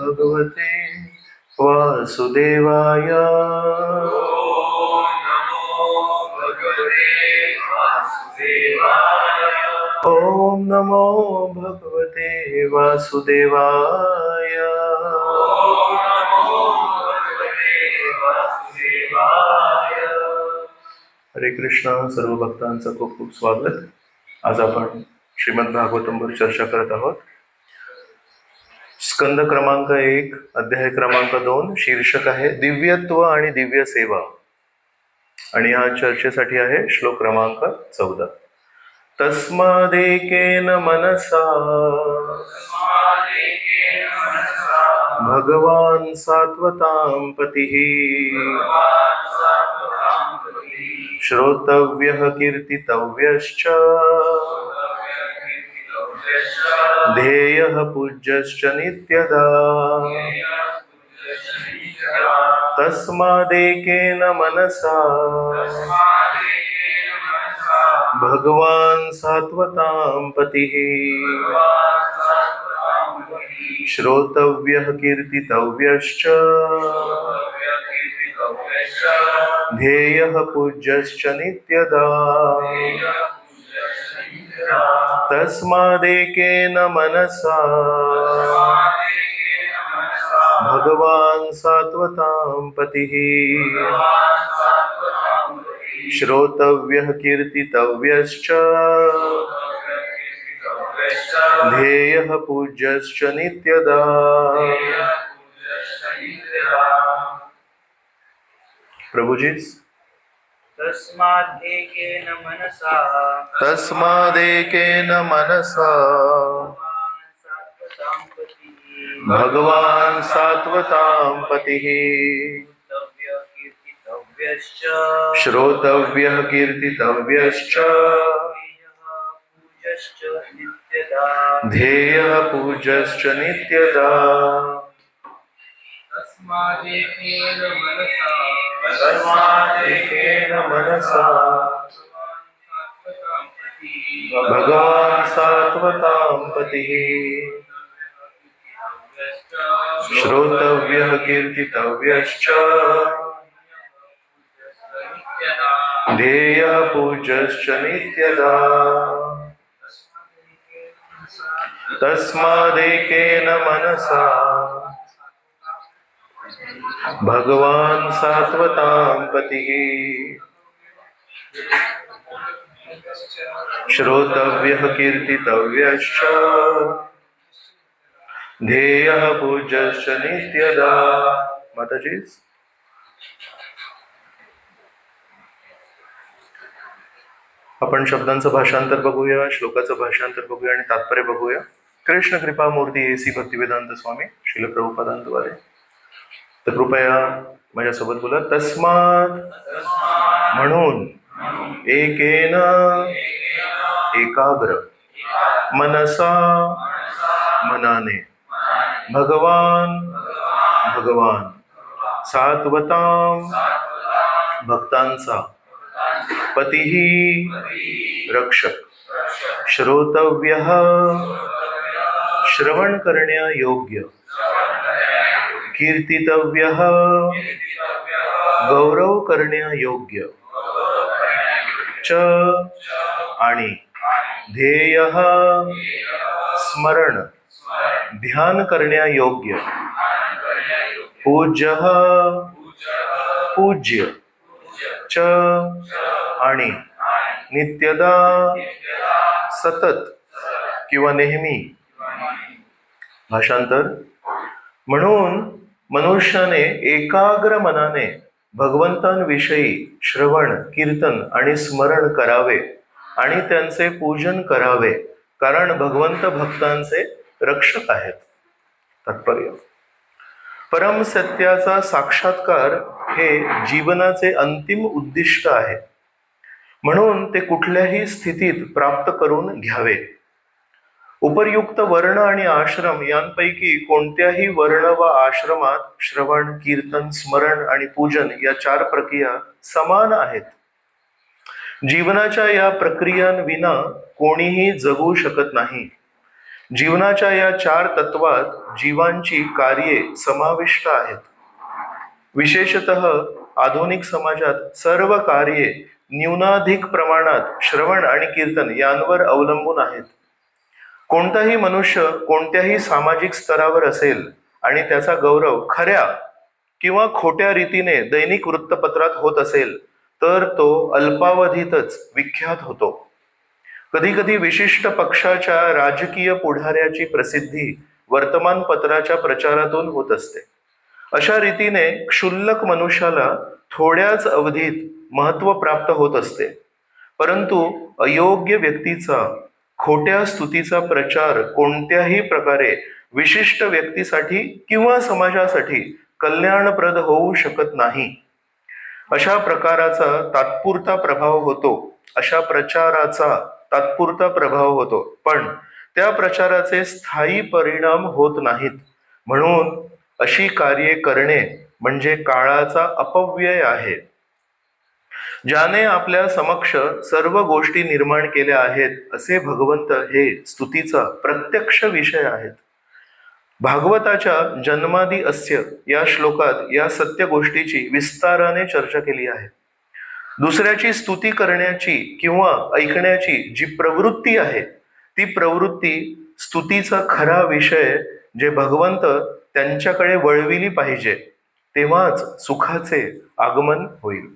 भगवते वासुदेवाय। ओम नमो भगवते वासुदेवाय। हरे कृष्ण. सर्व भक्तांचं खूप खूप स्वागत. आज आपण श्रीमद भागवतमवर चर्चा करत आहोत. स्कंद क्रमांक 1, अध्याय क्रमांक 2, शीर्षक आहे दिव्यत्व आणि दिव्य सेवा. आणि हा चर्चेसाठी आहे श्लोक क्रमांक 14. तस्मादेकेन मनसा भगवान सात्वतां पतिः श्रोतव्यः कीर्तितव्यश्च ध्येयः पूज्यश्च नित्यदा। तस्मादेकेन मनसा भगवान सात्वतां पतिः श्रोतव्यः कीर्तितव्यश्च ध्येयः पूज्यश्च नित्यदा। तस्मादेकेन मनसा भगवान सात्वतां पतिः श्रोतव्यः कीर्तितव्यश्च ध्येयः पूज्यश्च नित्यदा। प्रभुजीच. तस्मादेकेन मनसा भगवान सात्वतां पतिः श्रोतव्यः कीर्तितव्यश्च ध्येयः पूज्यश्च नित्यदा। तस्मादेकेन मनसा भगवान सात्वतां पतिः श्रोतव्यः कीर्तितव्यश्च ध्येयः पूज्यश्च नित्यदा। तस्मादेकेन मनसा भगवान सात्वतां पतिः श्रोतव्यः कीर्तितव्यश्च ध्येयः पूज्यश्च नित्यदा। माताजी. आपण शब्दांचं भाषांतर बघूया, श्लोकाचं भाषांतर बघूया आणि तात्पर्य बघूया. कृष्ण कृपा मूर्ती एसी भक्तिवेदांत स्वामी श्रील प्रभुपादांद्वारे. तर कृपया माझ्यासोबत बोला. तस्मात म्हणून, एकेन एकाग्र, मनसा मनाने, भगवान सात्वतां भक्तांचा, पतिही रक्षक, श्रोतव्यः श्रवण करण्या योग्य, कीर्तितव्यः गौरव करण्या योग्य, च आणि ध्येयः स्मरण ध्यान करण्या योग्य, पूज्यः पूज्य, च आणि नित्यदा सतत किंवा नेहमी. भाषांतर. म्हणून मनुष्याने एकाग्र मनाने भगवंतांविषयी श्रवण, कीर्तन आणि स्मरण करावे आणि त्यांचे पूजन करावे, कारण भगवंत भक्तांचे रक्षक आहेत. तात्पर्य. परम सत्याचा साक्षात्कार हे जीवनाचे अंतिम उद्दिष्ट आहे. म्हणून ते कुठल्याही स्थितीत प्राप्त करून घ्यावे. उपर्युक्त वर्ण आणि आश्रम यांपैकी कोणत्याही वर्ण व आश्रमात श्रवण, कीर्तन, स्मरण आणि पूजन या 4 प्रक्रिया समान आहेत. जीवनाच्या या प्रक्रियांविना कोणीही जगू शकत नाही. जीवनाच्या या 4 तत्वात जीवांची कार्ये समाविष्ट आहेत. विशेषतः आधुनिक समाजात सर्व कार्ये न्यूनाधिक प्रमाणात श्रवण आणि कीर्तन यांवर अवलंबून आहेत. कोणताही मनुष्य कोणत्याही सामाजिक स्तरावर असेल आणि त्याचा गौरव खऱ्या किंवा खोट्या रीतीने दैनिक वृत्तपत्रात होत असेल तर तो अल्पावधीतच विख्यात होतो. कधी कधी विशिष्ट पक्षाच्या राजकीय पुढाऱ्याची प्रसिद्धी वर्तमानपत्राच्या प्रचारातून होत असते. अशा रीतीने क्षुल्लक मनुष्याला थोड्याच अवधीत महत्व प्राप्त होत असते. परंतु अयोग्य व्यक्तीचा खोट्या स्तुतीचा प्रचार कोणत्याही प्रकारे विशिष्ट व्यक्तीसाठी किंवा समाजासाठी कल्याणप्रद होऊ शकत नाही. अशा प्रकाराचा तात्पुरता प्रभाव होतो. अशा प्रचाराचा तात्पुरता प्रभाव होतो, पण त्या प्रचाराचे स्थायी परिणाम होत नाहीत. म्हणून अशी कार्ये करणे म्हणजे काळाचा अपव्यय आहे. ज्याने आपल्या समक्ष सर्व गोष्टी निर्माण केल्या आहेत असे भगवंत हे स्तुतीचा प्रत्यक्ष विषय आहेत. भागवताच्या जन्मादी अस्य या श्लोकात या सत्य गोष्टीची विस्ताराने चर्चा केली आहे. दुसऱ्याची स्तुती करण्याची किंवा ऐकण्याची जी प्रवृत्ती आहे ती प्रवृत्ती स्तुतीचा खरा विषय जे भगवंत त्यांच्याकडे वळविली पाहिजे, तेव्हाच सुखाचे आगमन होईल.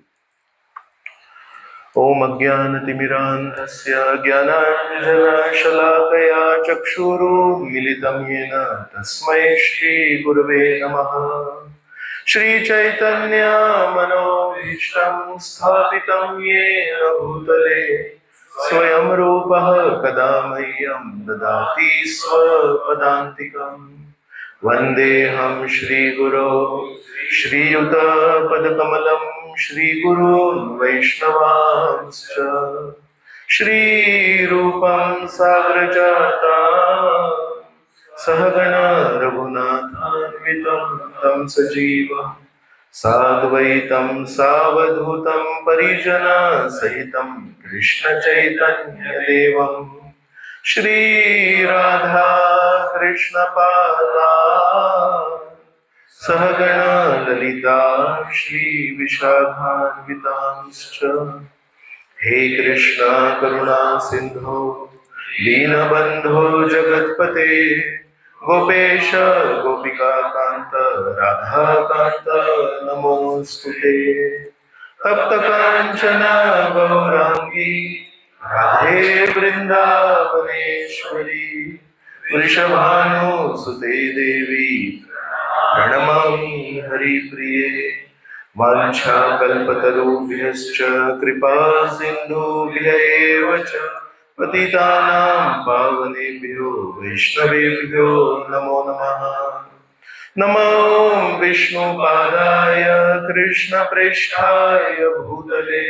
ओम अज्ञानतिमिरान्धस्य ज्ञानाञ्जनशलाकया चक्षुरुन्मीलितं येन तस्मै श्रीगुरवे नमः. श्रीचैतन्य मनोभीष्टं स्थापितं येन भूतले स्वयं रूपः कदा मह्यं ददाति स्वपदान्तिकम्. वन्देऽहं श्रीगुरो श्रीयुतपदकमलं श्रीगुरून् वैष्णवांश्च. श्रीरूपं साग्रजाता सहगण रघुनाथान्वितं तं सजीवं साद्वैतं सावधूतं परिजनसहितं कृष्णचैतन्यदेवं श्रीराधा कृष्णपादा सहगण ललिता श्रीविशाखान्वितांश्च. हे कृष्ण करुणा सिंधो दीनबंधो जगत्पते गोपेश गोपिकाकांत राधाकांत नमोस्तुते. तप्तकांचन गौरांगी राधे वृंदावनेश्वरी वृषभानुसुते देवी प्रणमामि हरिप्रिये. वाञ्छाकल्पतरुभ्यश्च कृपा सिन्धुभ्य एव च पतितानां पावनेभ्यो वैष्णवेभ्यो नमो नमः. नमो विष्णुपादाय कृष्णप्रेष्ठाय भूतले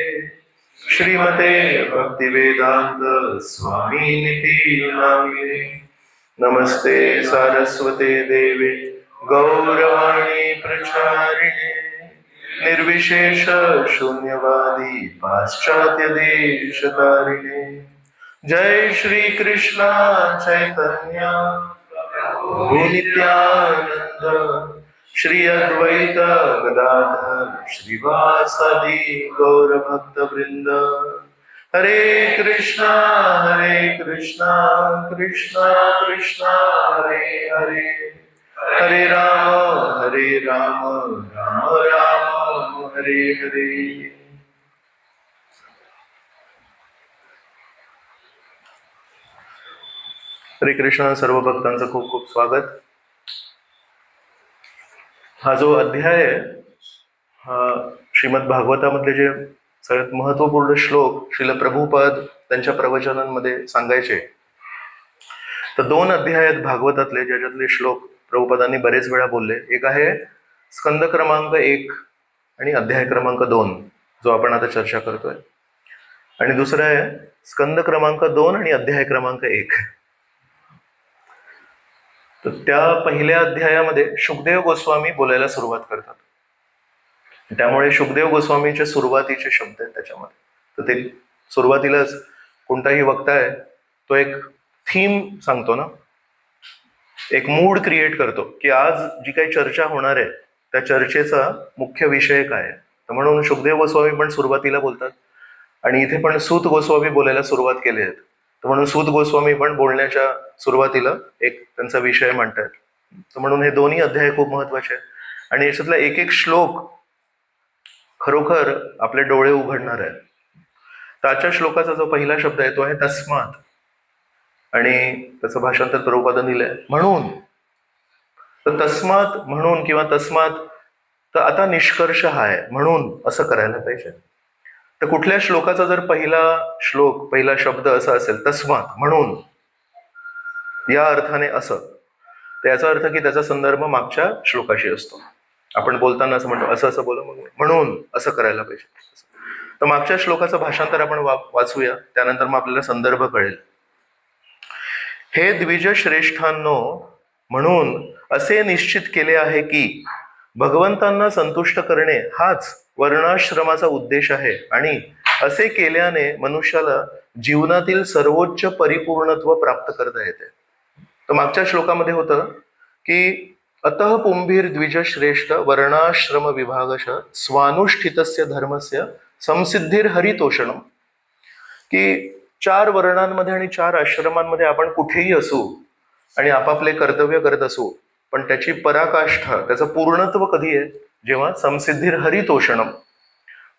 श्रीमते भक्तिवेदान्त स्वामिनिति नामिने. नमस्ते सारस्वते देवे गौरवाणी प्रचारिणे निर्विशेष शून्यवादी पाश्चात्य देशतारिणे. जय श्री कृष्ण चैतन्य प्रभु नित्यानंद श्री अद्वैत गदाधर श्रीवासादि गौर भक्त वृंद. हरे कृष्णा कृष्णा कृष्णा हरे हरे हरे राम राम राम हरे हरे. हरे कृष्ण. सर्व भक्तांचं खूप खूप स्वागत. हा जो अध्याय आहे हा श्रीमद भागवतामधले जे सगळ्यात महत्वपूर्ण श्लोक श्रील प्रभुपाद त्यांच्या प्रवचनांमध्ये सांगायचे. तर 2 अध्याय आहेत भागवतातले ज्याच्यातले श्लोक प्रभुपादांनी बरेच वेळा बोलले. एक आहे स्कंद क्रमांक 1 आणि अध्याय क्रमांक 2 जो आपण आता चर्चा करतोय, आणि दुसरं आहे स्कंद क्रमांक 2 आणि अध्याय क्रमांक 1. तर त्या पहिल्या अध्यायामध्ये शुकदेव गोस्वामी बोलायला सुरुवात करतात. त्यामुळे शुकदेव गोस्वामीचे सुरुवातीचे शब्द आहेत त्याच्यामध्ये. तर ते सुरुवातीलाच कोणताही वक्ता आहे तो एक थीम सांगतो ना, एक मूड क्रिएट करतो की आज जी काही चर्चा होणार आहे त्या चर्चेचा मुख्य विषय काय आहे. तर म्हणून शुकदेव गोस्वामी पण सुरुवातीला बोलतात आणि इथे पण सूत गोस्वामी बोलायला सुरुवात केली आहे. तर म्हणून सूत गोस्वामी पण बोलण्याच्या सुरुवातीला एक त्यांचा विषय म्हणतात. तर म्हणून हे दोन्ही अध्याय खूप महत्वाचे आहेत आणि याच्यातला एक एक श्लोक खरोखर आपले डोळे उघडणार आहे. तर आजच्या श्लोकाचा जो पहिला शब्द आहे तो आहे तस्मात आणि त्याचं भाषांतर प्रभुपादांनी दिलंय म्हणून. तर तस्मात म्हणून किंवा तस्मात, तर आता निष्कर्ष हा आहे म्हणून असं करायला पाहिजे. तर कुठल्या श्लोकाचा जर पहिला शब्द असा असेल तस्मात म्हणून या अर्थाने असं, तर याचा अर्थ की त्याचा संदर्भ मागच्या श्लोकाशी असतो. आपण बोलताना असं म्हणतो असं असं बोला म्हणून असं करायला पाहिजे. तर मागच्या श्लोकाचं भाषांतर आपण वाचूया, त्यानंतर मग आपल्याला संदर्भ कळेल. हे द्विज श्रेष्ठांनो, म्हणून असे निश्चित केले आहे की भगवंतांना संतुष्ट करणे हाच वर्णाश्रमाचा उद्देश आहे आणि असे केल्याने मनुष्याला जीवनातील सर्वोच्च परिपूर्णत्व प्राप्त करता येते. तर मागच्या श्लोकामध्ये होतं की अतः पुंभीर द्विज श्रेष्ठ वर्णाश्रम विभागश स्वानुष्ठितस्य धर्मस्य संसिद्धीर हरितोषणम, की 4 वर्णांमध्ये आणि 4 आश्रमांमध्ये आपण कुठेही असू आणि आपापले कर्तव्य करत असू, पण त्याची पराकाष्ठा, त्याचं पूर्णत्व कधी आहे, जेव्हा संसिद्धीर हरितोषणम,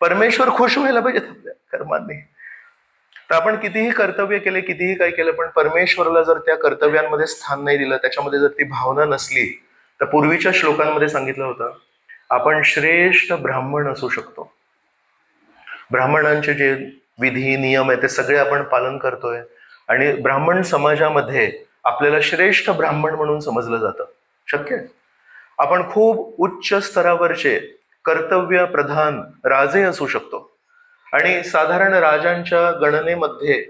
परमेश्वर खुश व्हायला पाहिजेत आपल्या कर्मांनी. तर आपण कितीही कर्तव्य केले, कितीही काय केलं, पण परमेश्वराला जर त्या कर्तव्यांमध्ये स्थान नाही दिलं, त्याच्यामध्ये जर ती भावना नसली, तर पूर्वीच्या श्लोकांमध्ये सांगितलं होतं आपण श्रेष्ठ ब्राह्मण असू शकतो. ब्राह्मणांचे जे विधी नियम आहे ते सगळे आपण पालन करतोय आणि ब्राह्मण समाजामध्ये आपल्याला श्रेष्ठ ब्राह्मण म्हणून समजलं जातं. शक्य आहे. आपण खूप उच्च स्तरावरचे कर्तव्य प्रधान राजे असू शकतो आणि साधारण राजांच्या गणनेमध्ये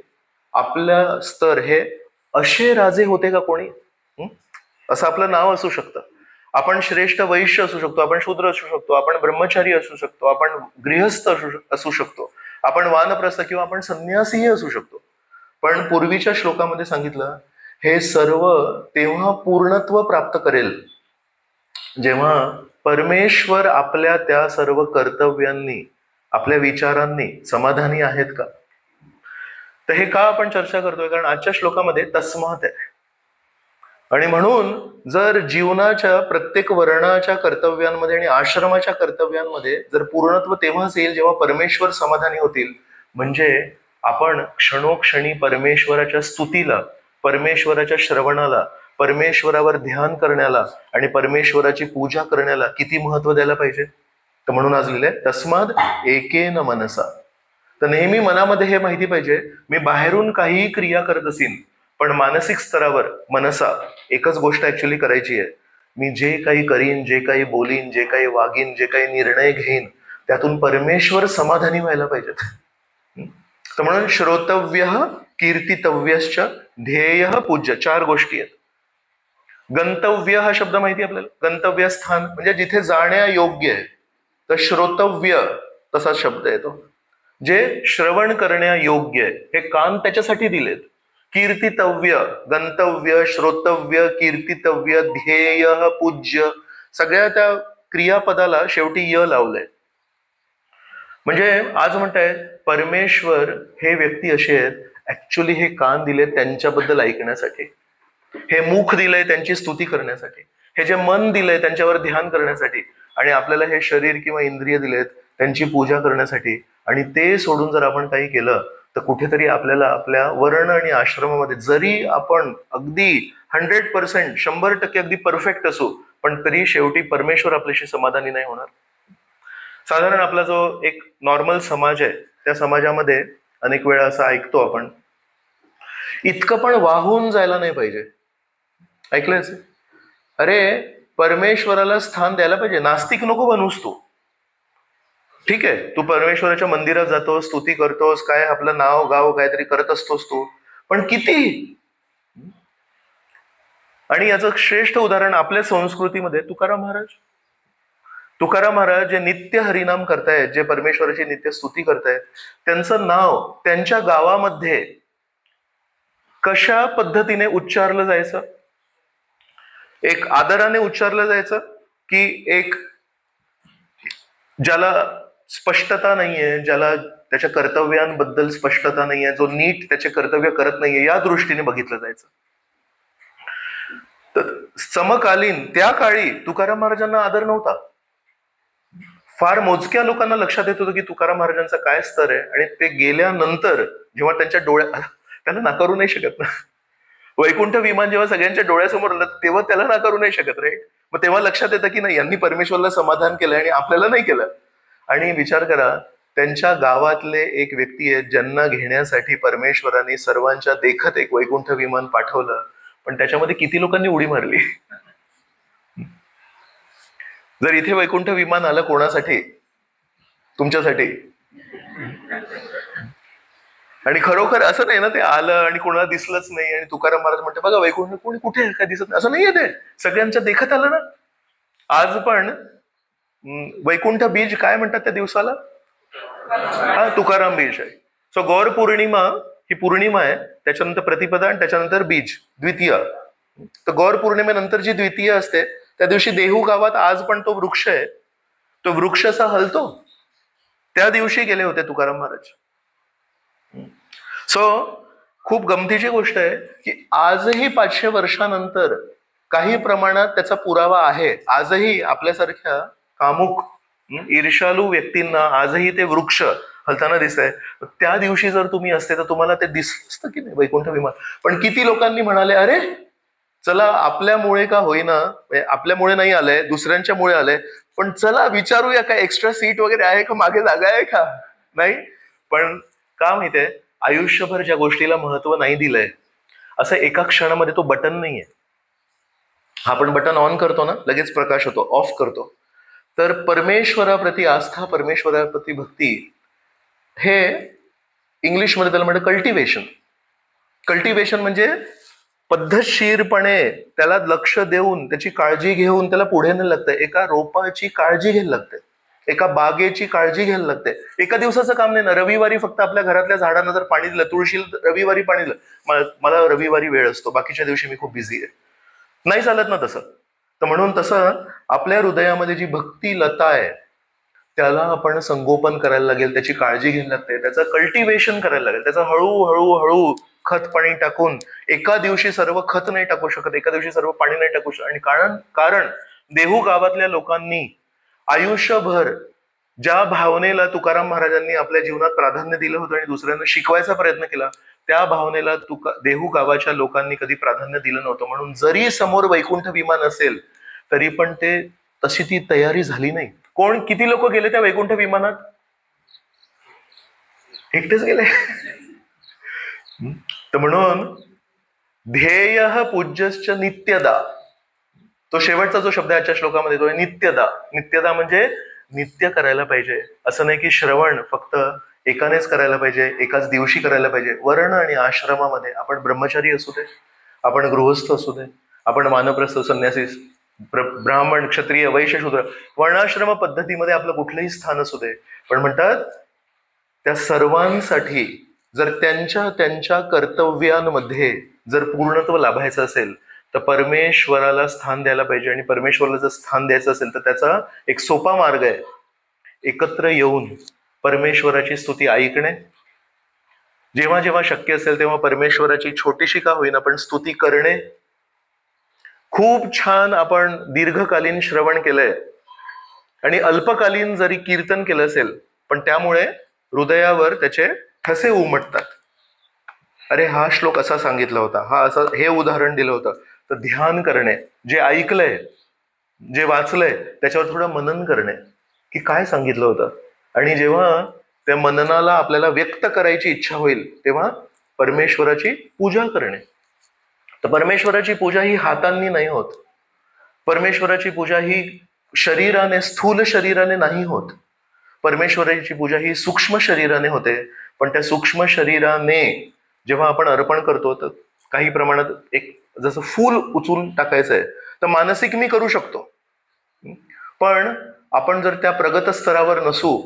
आपल्या स्तर हे असे राजे होते का कोणी, असं आपलं नाव असू शकतं. आपण श्रेष्ठ वैश्य असू शकतो, आपण शूद्र असू शकतो, आपण ब्रह्मचारी असू शकतो, आपण गृहस्थ असू शकतो, आपण वानप्रस्थ किंवा आपण संन्यासीही असू शकतो. पण पूर्वीच्या श्लोकामध्ये सांगितलं हे सर्व तेव्हा पूर्णत्व प्राप्त करेल जेव्हा परमेश्वर आपल्या त्या सर्व कर्तव्यांनी, आपल्या विचारांनी समाधानी आहेत का. तर हे का आपण चर्चा करतोय, कारण आजच्या श्लोकामध्ये तस्मात आहे. आणि म्हणून जर जीवनाच्या प्रत्येक वर्णाच्या कर्तव्यांमध्ये आणि आश्रमाच्या कर्तव्यांमध्ये जर पूर्णत्व तेव्हाच येईल जेव्हा परमेश्वर समाधानी होतील. म्हणजे आपण क्षणोक्षणी परमेश्वराच्या स्तुतीला, परमेश्वराच्या श्रवणाला, परमेश्वरावर ध्यान करण्याला आणि परमेश्वराची पूजा करण्याला किती महत्व द्यायला पाहिजे. तर म्हणून आज लिहिलंय तस्माद एकेन मनसा. तर नेहमी मनामध्ये हे माहिती पाहिजे, मी बाहेरून काहीही क्रिया करत असेल पण मानसिक स्तरावर मनसा एकच गोष्ट ऍक्च्युली करायची आहे. मी जे काही करीन, जे काही बोलीन, जे काही वागीन, जे काही निर्णय घेईन त्यातून परमेश्वर समाधानी व्हायला पाहिजेत. तर म्हणून श्रोतव्य कीर्तितव्यश्च ध्येय पूज्य 4 गोष्टी आहेत. गंतव्य हा शब्द माहिती आपल्याला, गंतव्य स्थान म्हणजे जिथे जाण्या योग्य आहे. तर श्रोतव्य तसा शब्द येतो, जे श्रवण करण्या योग्य आहे. हे कान त्याच्यासाठी दिलेत. कीर्तितव्य, गंतव्य, श्रोतव्य, कीर्तितव्य, ध्येय, पूज्य, सगळ्या त्या क्रियापदाला शेवटी य लावलंय. म्हणजे आज म्हणताय परमेश्वर हे व्यक्ती असे आहेत, ऍक्च्युली हे कान दिले त्यांच्याबद्दल ऐकण्यासाठी, हे मुख दिलंय त्यांची स्तुती करण्यासाठी, हे जे मन दिलंय त्यांच्यावर ध्यान करण्यासाठी, आणि आपल्याला हे शरीर किंवा इंद्रिय दिलेत त्यांची पूजा करण्यासाठी. आणि ते सोडून जर आपण काही केलं तर कुठेतरी आपल्याला आपल्या वर्ण आणि आश्रमामध्ये जरी आपण अगदी 100%, 100% अगदी परफेक्ट असू, पण तरी शेवटी परमेश्वर आपल्याशी समाधानी नाही होणार. साधारण आपला जो एक नॉर्मल समाज आहे त्या समाजामध्ये अनेक वेळा असं ऐकतो आपण, इतकं पण वाहून जायला नाही पाहिजे. ऐकलंय? अरे परमेश्वराला स्थान द्यायला पाहिजे, नास्तिक नको बनूस तू. ठीक आहे, तू परमेश्वराच्या मंदिरात जातोस, स्तुती करतोस, काय आपलं नाव गाव काहीतरी करत असतोस तू, पण किती. आणि याचं श्रेष्ठ उदाहरण आपल्या संस्कृतीमध्ये तुकाराम महाराज जे नित्य हरिनाम करतायत, जे परमेश्वराची नित्य स्तुती करतायत, त्यांचं नाव त्यांच्या गावामध्ये कशा पद्धतीने उच्चारलं जायचं. एक आदराने उच्चारलं जायचं की एक ज्याला स्पष्टता नाहीये, ज्याला त्याच्या कर्तव्यांबद्दल स्पष्टता नाहीये, जो नीट त्याचे कर्तव्य करत नाहीये, या दृष्टीने बघितलं जायचं. तर समकालीन त्या काळी तुकाराम महाराजांना आदर नव्हता. फार मोजक्या लोकांना लक्षात येत होतं की तुकाराम महाराजांचा काय स्तर आहे, आणि ते गेल्यानंतर जेव्हा त्यांच्या त्याला नाकारू नाही शकत ना. वैकुंठ विमान जेव्हा सगळ्यांच्या डोळ्यासमोर आलं तेव्हा त्याला नाकारू नाही शकत, राईट. मग तेव्हा लक्षात येतं की नाही, यांनी परमेश्वरला समाधान केलं आणि आपल्याला नाही केलं. आणि विचार करा, त्यांच्या गावातले एक व्यक्ती आहेत ज्यांना घेण्यासाठी परमेश्वरांनी सर्वांच्या देखत एक वैकुंठ विमान पाठवलं, पण त्याच्यामध्ये किती लोकांनी उडी मारली. जर इथे वैकुंठ विमान आलं कोणासाठी? तुमच्यासाठी. आणि खरोखर असं नाही ना, ते आलं आणि कोणाला दिसलंच नाही आणि तुकाराम महाराज म्हणते बघा वैकुंठ कोणी कुठे आहे, काय दिसत नाही, असं नाहीये. ते सगळ्यांच्या देखत आलं ना. आज पण वैकुंठ बीज काय म्हणतात त्या दिवसाला? हा, तुकाराम बीज आहे. सो गौर पौर्णिमा ही पौर्णिमा आहे, त्याच्यानंतर प्रतिपदा आणि त्याच्यानंतर बीज द्वितीय. तर गौर पौर्णिमेनंतर जी द्वितीय असते त्या दिवशी देहू गावात आज पण तो वृक्ष आहे, तो वृक्ष असा हलतो. त्या दिवशी गेले होते तुकाराम महाराज. सो खूप गमतीची गोष्ट आहे की आजही 500 वर्षानंतर काही प्रमाणात त्याचा पुरावा आहे. आजही आपल्यासारख्या कामुक ईर्ष्यालू व्यक्तींना आजही ते वृक्ष हलताना दिसत आहे. त्या दिवशी जर तुम्ही असते तर तुम्हाला ते दिसलं असतं की नाही वैकुंठ विमान. पण किती लोकांनी म्हणाले अरे चला आपल्यामुळे का होईना, आपल्यामुळे नाही आलंय, दुसऱ्यांच्यामुळे आलंय, पण चला विचारूया काय एक्स्ट्रा सीट वगैरे आहे का, मागे जागा आहे का. नाही, पण का माहितीये, आयुष्यभर ज्या गोष्टीला महत्व नाही दिलंय, असं एका क्षणामध्ये तो बटन नाहीये. आपण बटन ऑन करतो ना, लगेच प्रकाश होतो, ऑफ करतो. तर परमेश्वराप्रती आस्था, परमेश्वराप्रती भक्ती, हे इंग्लिशमध्ये त्याला म्हणतात कल्टिवेशन. कल्टिवेशन म्हणजे पद्धतशीरपणे त्याला लक्ष देऊन, त्याची काळजी घेऊन त्याला पुढे नेलं लागतं. एका रोपाची काळजी घ्यायला लागते, एका बागेची काळजी घ्यायला लागते. एका दिवसाचं काम नाही ना. रविवारी फक्त आपल्या घरातल्या झाडांना जर पाणी दिलं, तुळशीला रविवारी पाणी दिलं, मला रविवारी वेळ असतो, बाकीच्या दिवशी मी खूप बिझी आहे, नाही चालत ना तसं. तर म्हणून तसं आपल्या हृदयामध्ये जी भक्ती लता आहे त्याला आपण संगोपन करायला लागेल, त्याची काळजी घ्यायला लागते, त्याचं कल्टिवेशन करायला लागेल, त्याचं हळूहळू खत पाणी टाकून. एका दिवशी सर्व खत नाही टाकू शकत, एका दिवशी सर्व पाणी नाही टाकू शकत. आणि कारण देहू गावातल्या लोकांनी आयुष्यभर ज्या भावनेला तुकाराम महाराजांनी आपल्या जीवनात प्राधान्य दिलं होतं आणि दुसऱ्यांना शिकवायचा प्रयत्न केला, त्या भावनेला देहू गावाच्या लोकांनी कधी प्राधान्य दिलं नव्हतं. म्हणून जरी समोर वैकुंठ विमान असेल तरी पण ते तशी ती तयारी झाली नाही. किती लोक गेले त्या वैकुंठ विमानात? एकटेच गेले. तर म्हणून ध्येय पूज्यश्च नित्यदा, तो शेवटचा जो शब्द आजच्या श्लोकामध्ये तो नित्यदा. नित्यदा म्हणजे नित्य करायला पाहिजे. असं नाही की श्रवण फक्त एकानेच करायला पाहिजे, एकाच दिवशी करायला पाहिजे. वर्ण आणि आश्रमामध्ये आपण ब्रह्मचारी असू दे, आपण गृहस्थ असू दे, आपण वानप्रस्थ, संन्यासी, ब्राह्मण, क्षत्रिय, वैश्य, शूद्र, वर्णाश्रम पद्धतीमध्ये आपलं कुठलंही स्थान असू दे, पण म्हणतात त्या सर्वांसाठी जर त्यांच्या कर्तव्यांमध्ये जर पूर्णत्व लाभायचं असेल तर परमेश्वराला स्थान द्यायला पाहिजे. आणि परमेश्वराला जर स्थान द्यायचं असेल तर त्याचा एक सोपा मार्ग आहे, एकत्र येऊन परमेश्वराची स्तुती ऐकणे. जेव्हा जेव्हा शक्य असेल तेव्हा परमेश्वराची छोटीशी का होईना पण स्तुती करणे. खूप छान आपण दीर्घकालीन श्रवण केलंय आणि अल्पकालीन जरी कीर्तन केलं असेल पण त्यामुळे हृदयावर त्याचे ठसे उमटतात. अरे हा श्लोक असा सांगितला होता, हा असं हे उदाहरण दिलं होतं. तर ध्यान करणे, जे ऐकलंय, जे वाचलंय त्याच्यावर थोडं मनन करणे की काय सांगितलं होतं. आणि जेव्हा त्या मननाला आपल्याला व्यक्त करायची इच्छा होईल तेव्हा परमेश्वराची पूजा करणे. तर परमेश्वराची पूजा ही हातांनी नाही होत, परमेश्वराची पूजा ही शरीराने, स्थूल शरीराने नाही होत. परमेश्वराची पूजा ही सूक्ष्म शरीराने होते. पण त्या सूक्ष्म शरीराने जेव्हा आपण अर्पण करतो तर काही प्रमाणात एक जसं फूल उचलून टाकायचं आहे तर मानसिक मी करू शकतो. पण आपण जर त्या प्रगत स्तरावर नसू,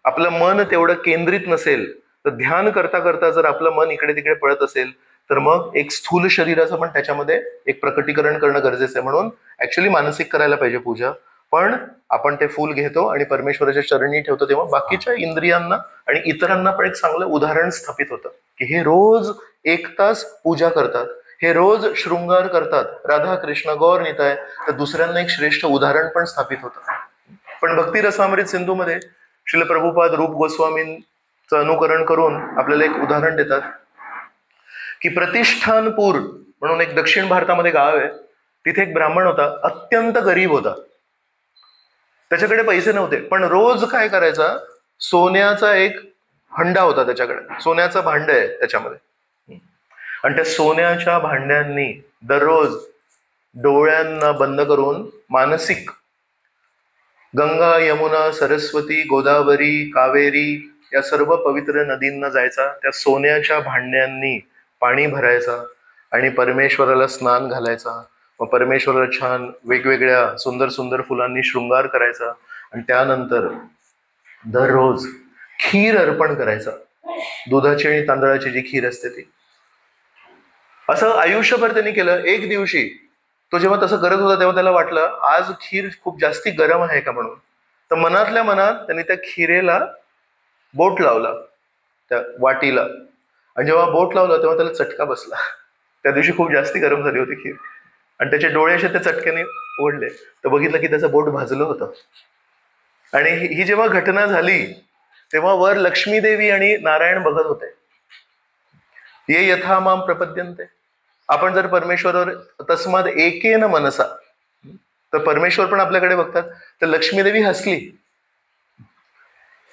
आपलं मन तेवढं केंद्रित नसेल, तर ध्यान करता करता जर आपलं मन इकडे तिकडे पळत असेल तर मग एक स्थूल शरीराचं पण त्याच्यामध्ये एक प्रकटीकरण करणं गरजेचं आहे. म्हणून ऍक्च्युली मानसिक करायला पाहिजे पूजा, पण आपण ते फूल घेतो आणि परमेश्वराच्या चरणी ठेवतो, तेव्हा बाकीच्या इंद्रियांना आणि इतरांना पण एक चांगलं उदाहरण स्थापित होतं की हे रोज 1 तास पूजा करतात, हे रोज शृंगार करतात, राधा कृष्ण गौर निताय, तर दुसऱ्यांना एक श्रेष्ठ उदाहरण पण स्थापित होतं. पण भक्ती रसामृत सिंधूमध्ये श्रील प्रभुपाद रूप गोस्वामींचं अनुकरण करून आपल्याला एक उदाहरण देतात की प्रतिष्ठानपूर म्हणून एक दक्षिण भारतामध्ये गाव आहे, तिथे एक ब्राह्मण होता, अत्यंत गरीब होता, त्याच्याकडे पैसे नव्हते, पण रोज काय करायचा, सोन्याचा एक हंडा होता त्याच्याकडे, सोन्याचं भांड आहे त्याच्यामध्ये, आणि त्या सोन्याच्या भांड्यांनी दररोज डोळ्यांना बंद करून मानसिक गंगा यमुना सरस्वती गोदावरी कावेरी या सर्व पवित्र नदींना जायचा, त्या सोन्याच्या भांड्यांनी पाणी भरायचा आणि परमेश्वराला स्नान घालायचा, मग परमेश्वराला छान वेगवेगळ्या सुंदर सुंदर फुलांनी शृंगार करायचा आणि त्यानंतर दररोज खीर अर्पण करायचा, दुधाची आणि तांदळाची जी खीर असते ती. असं आयुष्यभर त्यांनी केलं. एक दिवशी तो जेव्हा तसं करत होता तेव्हा त्याला वाटलं आज खीर खूप जास्ती गरम आहे का म्हणून, तर मनातल्या मनात त्यांनी त्या खिरेला बोट लावला त्या वाटीला, आणि जेव्हा बोट लावला तेव्हा त्याला चटका बसला. त्या दिवशी खूप जास्ती गरम झाली होती खीर आणि त्याचे डोळे असे त्या चटक्याने उघडले, तर बघितलं की त्याचं बोट भाजलं होतं. आणि ही जेव्हा घटना झाली तेव्हा वर लक्ष्मी देवी आणि नारायण बघत होते. ये यथा माम प्रपद्यन्ते, आपण जर परमेश्वरावर तस्माद एकेन मनसा, तर परमेश्वर पण आपल्याकडे बघतात. तर लक्ष्मी देवी हसली.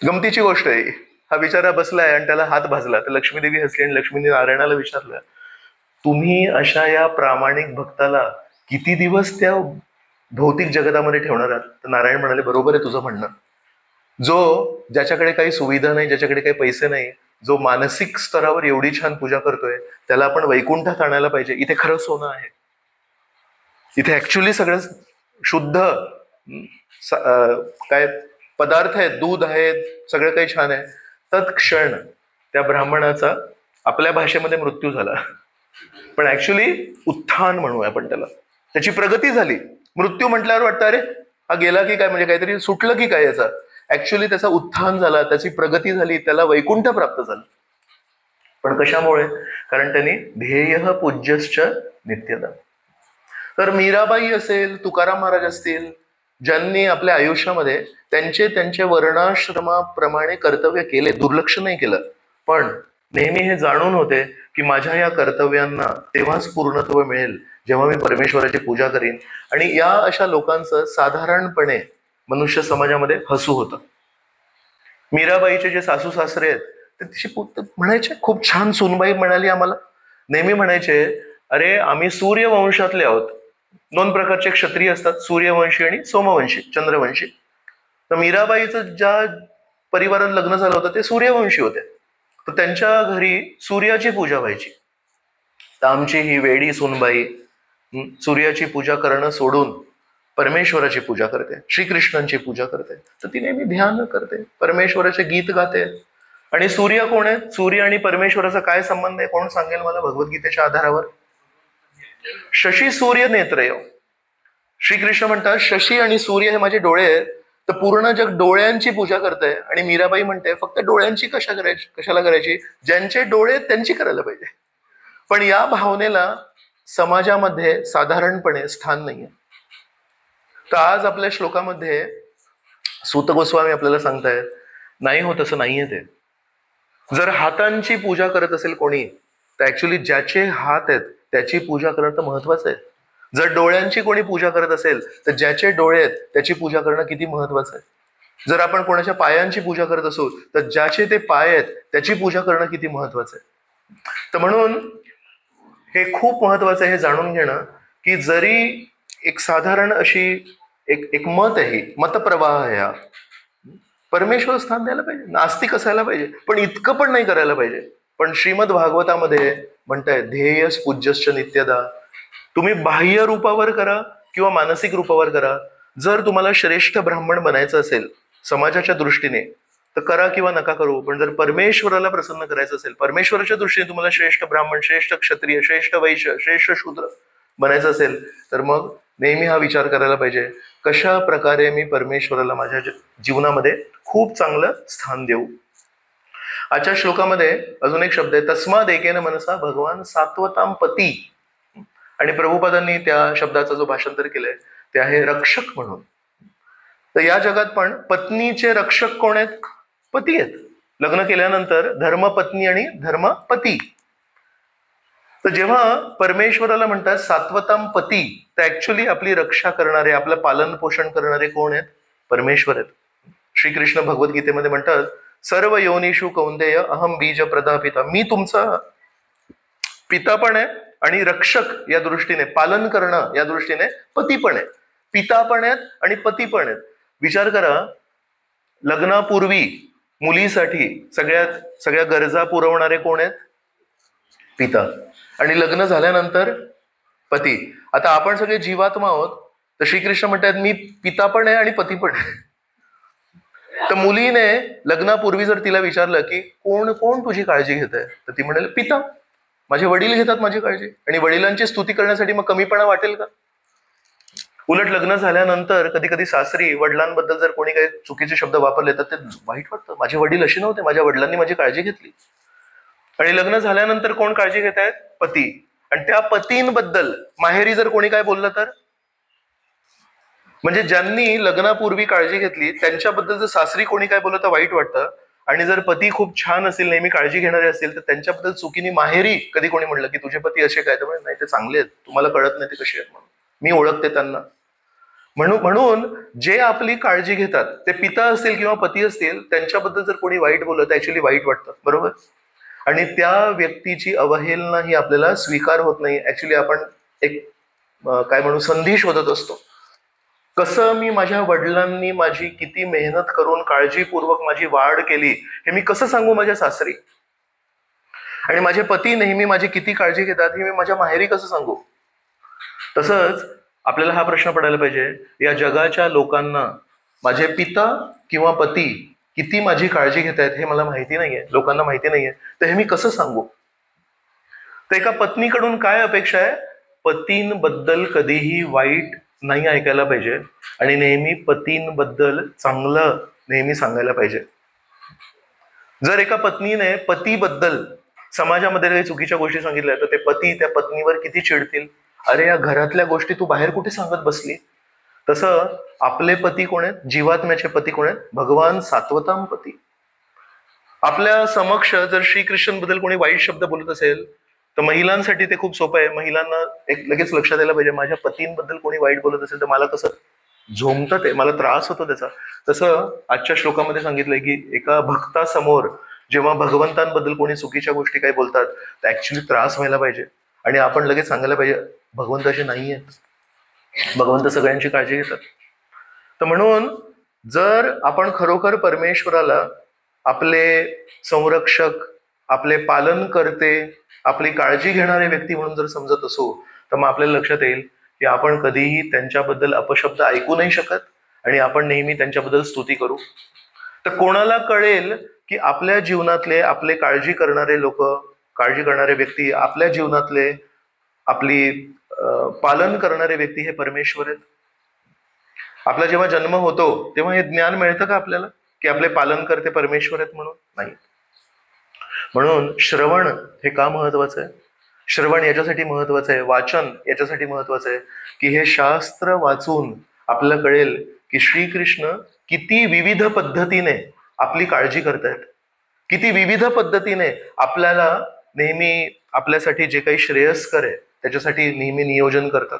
गमतीची गोष्ट आहे, हा बिचारा बसलाय आणि त्याला हात भाजला, तर लक्ष्मी देवी हसली आणि लक्ष्मीने नारायणाला विचारलं, तुम्ही अशा या प्रामाणिक भक्ताला किती दिवस त्या भौतिक जगतामध्ये ठेवणार आहात? तर नारायण म्हणाले, बरोबर आहे तुझं म्हणणं, जो ज्याच्याकडे काही सुविधा नाही, ज्याच्याकडे काही पैसे नाही, जो मानसिक स्तरावर एवढी छान पूजा करतोय, त्याला आपण वैकुंठात आणायला पाहिजे. इथे खरं सोनं आहे, इथे ऍक्च्युली सगळं शुद्ध काय पदार्थ आहेत, दूध आहेत, सगळं काही छान आहे. तत्क्षण त्या ब्राह्मणाचा आपल्या भाषेमध्ये मृत्यू झाला, पण ऍक्च्युली उत्थान म्हणूया आपण त्याला, त्याची प्रगती झाली. मृत्यू म्हटल्यावर वाटतं अरे हा गेला की काय, म्हणजे काहीतरी सुटलं की काय, याचा ऍक्च्युली त्याचा उत्थान झाला, त्याची प्रगती झाली, त्याला वैकुंठ प्राप्त झालं. पण कशामुळे? कारण त्यांनी ध्येय पूज्यश्च नित्यदा. तर मीराबाई असेल, तुकाराम महाराज असतील, ज्यांनी आपल्या आयुष्यामध्ये त्यांचे वर्णाश्रमाप्रमाणे कर्तव्य केले, दुर्लक्ष नाही केलं, पण नेहमी हे जाणून होते की माझ्या या कर्तव्यांना तेव्हाच पूर्णत्व मिळेल जेव्हा मी परमेश्वराची पूजा करीन. आणि या अशा लोकांचं साधारणपणे मनुष्य समाजामध्ये हसू होतं. मीराबाईचे जे सासू सासरे आहेत ते तिची म्हणायचे, खूप छान सूनबाई म्हणाली आम्हाला, नेहमी म्हणायचे, अरे आम्ही सूर्यवंशातले आहोत. 2 प्रकारचे क्षत्रिय असतात, सूर्यवंशी आणि सोमवंशी, चंद्रवंशी. तर मीराबाईचं ज्या परिवारात लग्न झालं होतं ते सूर्यवंशी होते, तर त्यांच्या घरी सूर्याची पूजा व्हायची. तर आमची ही वेडी सूनबाई सूर्याची पूजा करणं सोडून परमेश्वराची पूजा करते, श्रीकृष्णांची पूजा करते. तर ती नेहमी ध्यान करते, परमेश्वराचे गीत गाते. आणि सूर्य कोण आहे? सूर्य आणि परमेश्वराचा काय संबंध आहे कोण सांगेल मला भगवद्गीतेच्या आधारावर? शशी सूर्य नेत्रय. श्रीकृष्ण म्हणतात शशी आणि सूर्य हे माझे डोळे आहेत, तर पूर्ण जग डोळ्यांची पूजा करतंय. आणि मीराबाई म्हणते फक्त डोळ्यांची कशाला करायची? ज्यांचे डोळे त्यांची करायला पाहिजे. पण या भावनेला समाजामध्ये साधारणपणे स्थान नाहीये. तर आज आपल्या श्लोकामध्ये सूत गोस्वामी आपल्याला सांगतायत, नाही होत असं नाहीये. ते जर हातांची पूजा करत असेल कोणी, तर ऍक्च्युली ज्याचे हात आहेत त्याची पूजा करणं तर महत्वाचं आहे. जर डोळ्यांची कोणी पूजा करत असेल तर ज्याचे डोळे आहेत त्याची पूजा करणं किती महत्वाचं आहे. जर आपण कोणाच्या पायांची पूजा करत असू तर ज्याचे ते पाय आहेत त्याची पूजा करणं किती महत्वाचं आहे. तर म्हणून हे खूप महत्वाचं आहे हे जाणून घेणं, की जरी एक साधारण अशी एक मत आहे, मतप्रवाह आहे, हा परमेश्वर स्थान द्यायला पाहिजे, नास्तिक असायला पाहिजे, पण इतकं पण नाही करायला पाहिजे. पण श्रीमद भागवतामध्ये म्हणताय ध्येयस पूज्यश्च नित्यदा. तुम्ही बाह्य रूपावर करा किंवा मानसिक रूपावर करा. जर तुम्हाला श्रेष्ठ ब्राह्मण बनायचं असेल समाजाच्या दृष्टीने तर करा किंवा नका करू, पण जर परमेश्वराला प्रसन्न करायचं असेल, परमेश्वराच्या दृष्टीने तुम्हाला श्रेष्ठ ब्राह्मण, श्रेष्ठ क्षत्रिय, श्रेष्ठ वैश्य, श्रेष्ठ शूद्र बनायचं असेल तर मग नेहमी हा विचार करायला पाहिजे, कशा प्रकारे मी परमेश्वराला माझ्या जीवनामध्ये खूप चांगलं स्थान देऊ. आजच्या श्लोकामध्ये अजून एक शब्द आहे, तस्माद एकेन मनसा भगवान सात्वताम पती. आणि प्रभुपादांनी त्या शब्दाचा जो भाषांतर केलंय ते आहे रक्षक म्हणून. तर या जगात पण पत्नीचे रक्षक कोण आहेत? पती आहेत. लग्न केल्यानंतर धर्मपत्नी आणि धर्मपती. तर जेव्हा परमेश्वराला म्हणतात सात्वताम पती, तर ऍक्च्युली आपली रक्षा करणारे, आपलं पालन पोषण करणारे कोण आहेत? परमेश्वर आहेत. श्रीकृष्ण भगवद्गीतेमध्ये म्हणतात, सर्व योनिषु कौंतेय अहम बीज प्रदापिता. मी तुमचा पिता पण आहे आणि रक्षक या दृष्टीने, पालन करणं या दृष्टीने पती पण आहे. पिता पण आहेत आणि पती पण आहेत. विचार करा, लग्नापूर्वी मुलीसाठी सगळ्या गरजा पुरवणारे कोण आहेत? पिता. आणि लग्न झाल्यानंतर पती. आता आपण सगळे जीवात्मा आहोत, तर श्रीकृष्ण म्हणतात मी पिता पण आहे आणि पती पण आहे. तर मुलीने लग्नापूर्वी जर तिला विचारलं की कोण कोण तुझी काळजी घेत आहे, तर ती म्हणेल पिता, माझे वडील घेतात माझी काळजी. आणि वडिलांची स्तुती करण्यासाठी मग कमीपणा वाटेल का? उलट लग्न झाल्यानंतर कधी कधी सासरी वडिलांबद्दल जर कोणी काही चुकीचे शब्द वापरले तर ते वाईट वाटतं. माझे वडील असे नव्हते, माझ्या वडिलांनी माझी काळजी घेतली. आणि लग्न झाल्यानंतर कोण काळजी घेत आहेत? पती. आणि त्या पतींबद्दल माहेरी जर कोणी काय बोललं तर, म्हणजे ज्यांनी लग्नापूर्वी काळजी घेतली त्यांच्याबद्दल जर सासरी कोणी काय बोललं तर वाईट वाटतं. आणि जर पती खूप छान असेल, नेहमी काळजी घेणारे असतील, तर त्यांच्याबद्दल चुकीने माहेरी कधी कोणी म्हणलं की तुझे पती असे काय, तर नाही ते चांगले आहेत, तुम्हाला कळत नाही ते कसे आहेत म्हणून, मी ओळखते त्यांना. म्हणून जे आपली काळजी घेतात ते पिता असतील किंवा पती असतील, त्यांच्याबद्दल जर कोणी वाईट बोललं तर ऍक्च्युली वाईट वाटतं, बरोबर? आणि त्या व्यक्तीची अवहेलना ही आपल्याला स्वीकार होत नाही. ऍक्च्युली आपण एक काय म्हणू, संधी शोधत असतो. कसं मी माझ्या वडिलांनी माझी किती मेहनत करून काळजीपूर्वक माझी वाढ केली हे मी कसं सांगू माझ्या सासरी? आणि माझे पती नेहमी माझी किती काळजी घेतात हे मी माझ्या माहेरी कसं सांगू? तसंच आपल्याला हा प्रश्न पडायला पाहिजे, या जगाच्या लोकांना माझे पिता किंवा पती किती माझी काळजी घेत आहेत हे मला माहिती नाहीये, लोकांना माहिती नाहीये, तर हे मी कसं सांगू? तर एका पत्नीकडून काय अपेक्षा आहे? पतींबद्दल कधीही वाईट नाही ऐकायला पाहिजे आणि नेहमी पतींबद्दल चांगलं नेहमी सांगायला पाहिजे. जर एका पत्नीने पतीबद्दल समाजामध्ये काही चुकीच्या गोष्टी सांगितल्या तर ते पती त्या पत्नीवर किती चिडतील, अरे या घरातल्या गोष्टी तू बाहेर कुठे सांगत बसली. तसं आपले पती कोण आहेत? जीवात्म्याचे पती कोण आहेत? भगवान सात्वताम पती. आपल्या समक्ष जर श्रीकृष्णांबद्दल कोणी वाईट शब्द बोलत असेल तर महिलांसाठी ते खूप सोपं आहे. महिलांना एक लगेच लक्षात यायला पाहिजे, माझ्या पतींबद्दल कोणी वाईट बोलत असेल तर मला कसं झोंबतं, ते मला त्रास होतो त्याचा. तसं आजच्या श्लोकामध्ये सांगितलंय की एका भक्तासमोर जेव्हा भगवंतांबद्दल कोणी चुकीच्या गोष्टी काही बोलतात तर ऍक्च्युली त्रास व्हायला पाहिजे आणि आपण लगेच सांगायला पाहिजे भगवंत असे नाही आहेत, भगवंत सगळ्यांची काळजी घेतात. तर म्हणून जर आपण खरोखर परमेश्वराला आपले संरक्षक, आपले पालन करते, आपली काळजी घेणारे व्यक्ती म्हणून जर समजत असू तर मग आपल्याला लक्षात येईल की आपण कधीही त्यांच्याबद्दल अपशब्द ऐकू नाही शकत आणि आपण नेहमी त्यांच्याबद्दल स्तुती करू. तर कोणाला कळेल की आपल्या जीवनातले आपले काळजी करणारे लोक, काळजी करणारे व्यक्ती, आपल्या जीवनातले आपली पालन करणारे व्यक्ती हे परमेश्वर आहेत. आपला जेव्हा जन्म होतो तेव्हा हे ज्ञान मिळतं का आपल्याला की आपले पालन करते परमेश्वर आहेत म्हणून? नाही. म्हणून श्रवण हे का महत्वाचं आहे? श्रवण याच्यासाठी महत्वाचं आहे, वाचन याच्यासाठी महत्वाचं आहे की हे शास्त्र वाचून आपल्याला कळेल की श्रीकृष्ण किती विविध पद्धतीने आपली काळजी करतायत, किती विविध पद्धतीने आपल्याला नेहमी आपल्यासाठी जे काही श्रेयस्कर आहे त्याच्यासाठी नेहमी नियोजन करतात.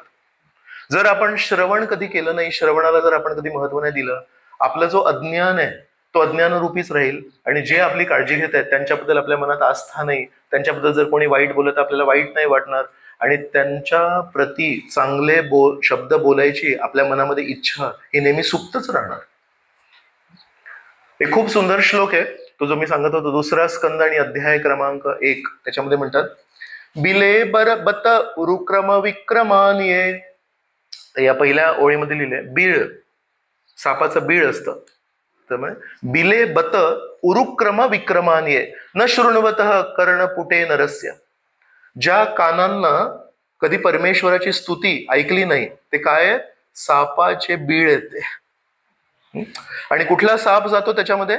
जर आपण श्रवण कधी केलं नाही, श्रवणाला जर आपण कधी महत्व नाही दिलं, आपला जो अज्ञान आहे तो अज्ञानरूपीच राहील आणि जे आपली काळजी घेत आहेत त्यांच्याबद्दल आपल्या मनात आस्था नाही, त्यांच्याबद्दल जर कोणी वाईट बोलत आपल्याला वाईट नाही वाटणार आणि त्यांच्या प्रती चांगले शब्द बोलायची आपल्या मनामध्ये इच्छा ही नेहमी सुप्तच राहणार. एक खूप सुंदर श्लोक आहे तो जो मी सांगत होतो, 2 स्कंद आणि अध्याय क्रमांक 1. त्याच्यामध्ये म्हणतात, बिले बर बत उरुक्रम विक्रमानिये. या पहिल्या ओळीमध्ये लिहिले बीळ, सापाचं बीळ असतं. तर बिले बत उरुक्रम विक्रमानिये न शृण्वतः कर्णपुटे नरस्य. ज्या कानांना कधी परमेश्वराची स्तुती ऐकली नाही ते काय आहे? सापाचे बीळ येते. आणि कुठला साप जातो त्याच्यामध्ये?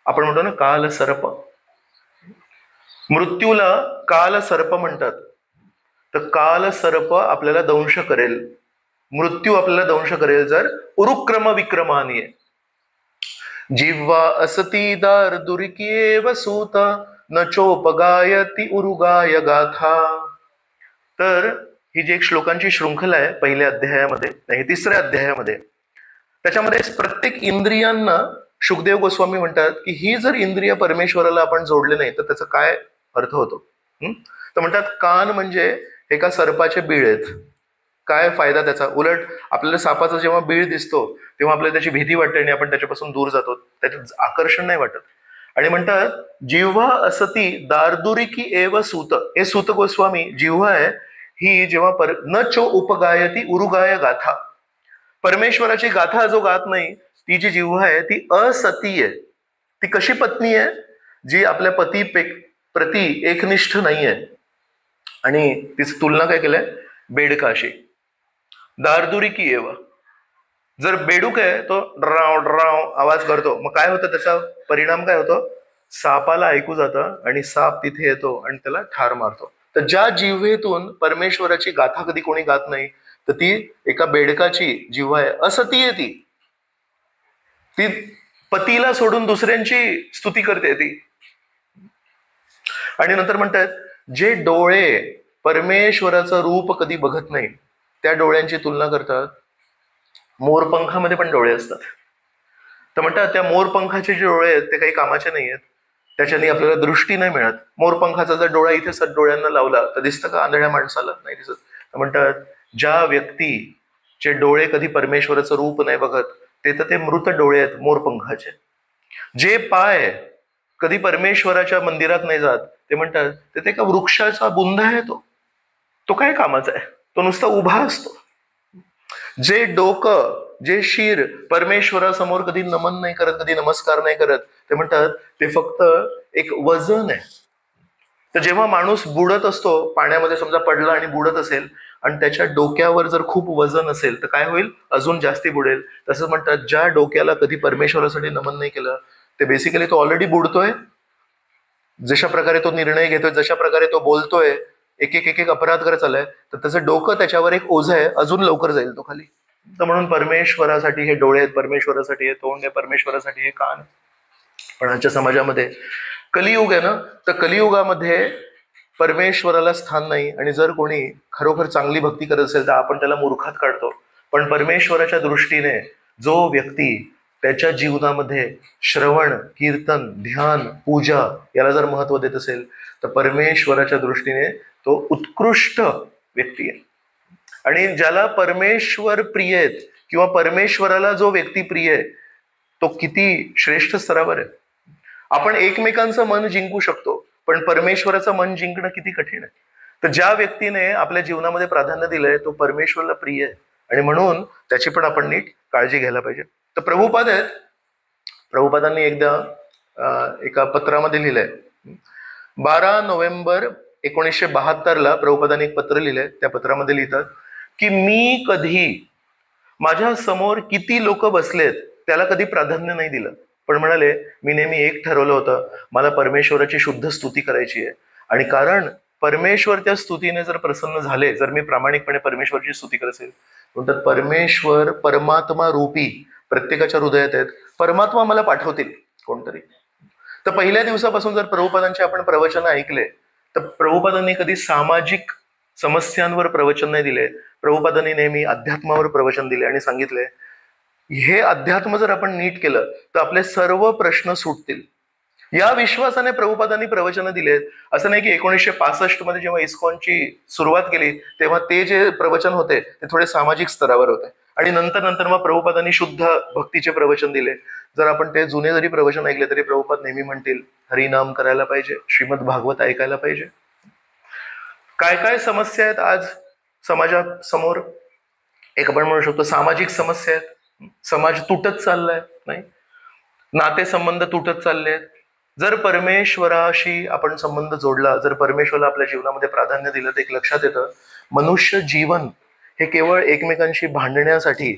आपण म्हणतो ना काल सर्प. मृत्यूला काल सर्प म्हणतात. तर काल सर्प आपल्याला दंश करेल, मृत्यू आपल्याला दंश करेल जर उरुक्रम विक्रमानी आहे. जिव्हा असती दार दुरिकीएव सूत न चोपगायती उरुगाय गाथा. तर ही जी एक श्लोकांची शृंखला आहे पहिल्या अध्यायामध्ये, नाही तिसऱ्या अध्यायामध्ये, त्याच्यामध्ये प्रत्येक इंद्रियांना शुकदेव गोस्वामी म्हणतात की ही जर इंद्रिय परमेश्वराला आपण जोडले नाही तर त्याचा काय अर्थ होतो? तर म्हणतात कान म्हणजे एका सर्पाचे बीळ आहेत. काय फायदा त्याचा? उलट आपल्याला सापाचा जेव्हा बीळ दिसतो तेव्हा आपल्याला त्याची भीती वाटते आणि आपण त्याच्यापासून दूर जातो, त्याच्यात आकर्षण नाही वाटत. आणि म्हणतात जिव्हा असती दारदुरिकी एव सूत. हे सूत गोस्वामी जिव्हा आहे ही जेव्हा न चो उपगायती उरुगाय गाथा, परमेश्वराची गाथा जो गात नाही ती जी जिव्हा आहे ती असती आहे. ती कशी पत्नी आहे? जी आपल्या पती प्रती एकनिष्ठ नाहीये. आणि तिची तुलना काय केलंय? बेडकाशी. दारदुरिकी एव, जर बेडूक आहे तो ड्राव ड्राव आवाज करतो, मग काय होतं? त्याचा परिणाम काय होतो? सापाला ऐकू जातं आणि साप तिथे येतो आणि त्याला ठार मारतो. तर ज्या जिव्हेतून परमेश्वराची गाथा कधी कोणी गात नाही तर ती एका बेडकाची जिव्हा आहे. असती आहे ती पतीला सोडून दुसऱ्यांची स्तुती करते ती. आणि नंतर म्हणतात जे डोळे परमेश्वराचं रूप कधी बघत नाही त्या डोळ्यांची तुलना करतात मोरपंखामध्ये पण डोळे असतात. तर म्हणतात त्या मोरपंखाचे जे डोळे आहेत ते काही कामाचे नाही आहेत, त्याच्याने आपल्याला दृष्टी नाही मिळत. मोरपंखाचा जर डोळा इथे डोळ्यांना लावला तर दिसतं का आंधळ्या माणसाला? नाही दिसत. तर म्हणतात ज्या व्यक्तीचे डोळे कधी परमेश्वराचं रूप नाही बघत ते मृत डोळे आहेत मोरपंखाचे. जे पाय कधी परमेश्वराच्या मंदिरात नाही जात ते म्हणतात ते एका वृक्षाचा बुंदा आहे, तो काय कामाचा आहे? तो नुसता उभा असतो. जे डोकं, जे शिर परमेश्वरासमोर कधी नमन नाही करत, कधी नमस्कार नाही करत, ते म्हणतात ते फक्त एक वजन आहे. तर जेव्हा माणूस बुडत असतो पाण्यामध्ये, समजा पडला आणि बुडत असेल आणि त्याच्या डोक्यावर जर खूप वजन असेल तर काय होईल? अजून जास्ती बुडेल. तसंच म्हणतात ज्या डोक्याला कधी परमेश्वरासाठी नमन नाही केलं ते बेसिकली तो ऑलरेडी बुडतोय. जशा प्रकारे तो निर्णय घेतोय, जशा प्रकारे तो बोलतोय, एक एक अपराध करत चाललाय, तर त्याचं डोकं त्याच्यावर एक ओझं आहे, अजून लवकर जाईल तो खाली. तर म्हणून परमेश्वरासाठी हे डोळे आहेत, परमेश्वरासाठी हे तोंड आहे, परमेश्वरासाठी हे कान. पण आजच्या समाजामध्ये कलियुग आहे ना, तर कलियुगामध्ये परमेश्वराला स्थान नाही. आणि जर कोणी खरोखर चांगली भक्ती करत असेल तर आपण त्याला मूर्खात काढतो. पण परमेश्वराच्या दृष्टीने जो व्यक्ती त्याच्या जीवनामध्ये श्रवण, कीर्तन, ध्यान, पूजा याला जर महत्व देत असेल तर परमेश्वराच्या दृष्टीने तो उत्कृष्ट व्यक्ती आहे. आणि ज्याला परमेश्वर प्रिय आहेत किंवा परमेश्वराला जो व्यक्ती प्रिय आहे तो किती श्रेष्ठ स्तरावर आहे. आपण एकमेकांचं मन जिंकू शकतो पण परमेश्वराचं मन जिंकणं किती कठीण आहे. तर ज्या व्यक्तीने आपल्या जीवनामध्ये प्राधान्य दिलंय तो परमेश्वराला प्रिय आहे आणि म्हणून त्याची पण आपण नीट काळजी घ्यायला पाहिजे. तर प्रभुपाद आहेत, प्रभुपादांनी एकदा एका पत्रामध्ये लिहिलंय, 12 नोव्हेंबर 1972 प्रभुपादांनी एक पत्र लिहिलंय. त्या पत्रामध्ये लिहितात की मी कधी माझ्या समोर किती लोक बसलेत त्याला कधी प्राधान्य नाही दिलं, पण म्हणाले मी नेहमी एक ठरवलं होतं, मला परमेश्वराची शुद्ध स्तुती करायची आहे. आणि कारण परमेश्वर त्या स्तुतीने जर प्रसन्न झाले, जर मी प्रामाणिकपणे परमेश्वराची स्तुती करत असेल, म्हणतात परमेश्वर परमात्मा रूपी प्रत्येकाच्या हृदयात आहेत, परमात्मा मला पाठवतील कोणतरी. तर पहिल्या दिवसापासून जर प्रभुपादांचे आपण प्रवचन ऐकले तर प्रभुपादांनी कधी सामाजिक समस्यांवर प्रवचन नाही दिले. प्रभुपादांनी नेहमी अध्यात्मावर प्रवचन दिले आणि सांगितले हे अध्यात्म जर आपण नीट केलं तर आपले सर्व प्रश्न सुटतील. या विश्वासाने प्रभुपादांनी प्रवचन दिलेत. असं नाही की 1965 मध्ये जेव्हा इस्कॉनची सुरुवात केली तेव्हा ते जे प्रवचन होते ते थोडे सामाजिक स्तरावर होते आणि नंतर मग प्रभुपादांनी शुद्ध भक्तीचे प्रवचन दिले. जर आपण ते जुने जरी प्रवचन ऐकले तरी प्रभुपाद नेहमी म्हणतील हरिनाम करायला पाहिजे, श्रीमद भागवत ऐकायला पाहिजे. काय काय समस्या आहेत आज समाजासमोर? एक आपण म्हणू शकतो सामाजिक समस्या आहेत. समाज तुटत चाललाय, नाही, नातेसंबंध तुटत चालले आहेत, जर परमेश्वराशी आपण संबंध जोडला, जर परमेश्वराला आपल्या जीवनामध्ये प्राधान्य दिलं, तर एक लक्षात येतं, मनुष्य जीवन हे केवळ एकमेकांशी भांडण्यासाठी,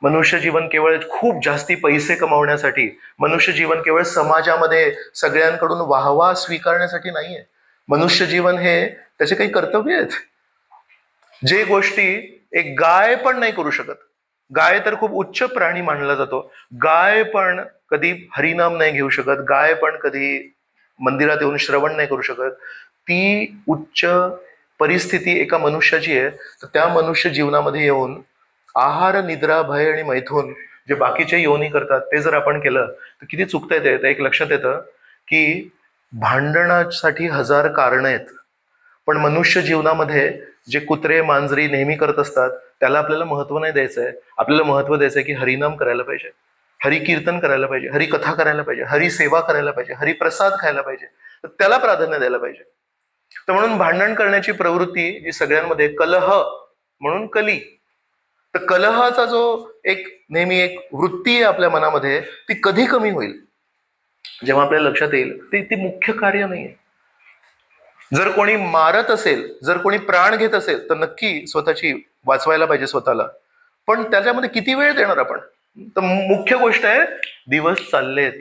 मनुष्य जीवन केवळ खूप जास्ती पैसे कमावण्यासाठी, मनुष्य जीवन केवळ समाजामध्ये सगळ्यांकडून वाहवा स्वीकारण्यासाठी नाहीये. मनुष्य जीवन हे त्याचे काही कर्तव्य आहेत, जे गोष्टी एक गाय पण नाही करू शकत. गाय तर खूप उच्च प्राणी मानला जातो. गाय पण कधी हरिनाम नाही घेऊ शकत, गाय पण कधी मंदिरात येऊन श्रवण नाही करू शकत. ती उच्च परिस्थिती एका मनुष्याची आहे. तर त्या मनुष्य जीवनामध्ये येऊन आहार, निद्रा, भय आणि मैथून जे बाकीचे योनी करतात, ते जर आपण केलं तर किती चुकता येते. तर एक लक्षात येतं की भांडणासाठी हजार कारणं आहेत, पण मनुष्य जीवनामध्ये जे कुत्रे मांजरी नेहमी करत असतात त्याला आपल्याला महत्व नाही द्यायचंय. आपल्याला महत्व द्यायचंय की हरिनाम करायला पाहिजे, हरि कीर्तन करायला पाहिजे, हरी कथा करायला पाहिजे, हरी सेवा करायला पाहिजे, हरी प्रसाद खायला पाहिजे, तर त्याला प्राधान्य द्यायला पाहिजे. तर म्हणून भांडण करण्याची प्रवृत्ती जी सगळ्यांमध्ये, कलह म्हणून कली, तर कलहाचा जो एक नेहमी एक वृत्ती आहे आपल्या मनामध्ये, ती कधी कमी होईल जेव्हा आपल्याला लक्षात येईल ती मुख्य कार्य नाहीये. जर कोणी मारत असेल, जर कोणी प्राण घेत असेल, तर नक्की स्वतःची वाचवायला पाहिजे स्वतःला, पण त्याच्यामध्ये किती वेळ देणार आपण. तर मुख्य गोष्ट आहे, दिवस चाललेत,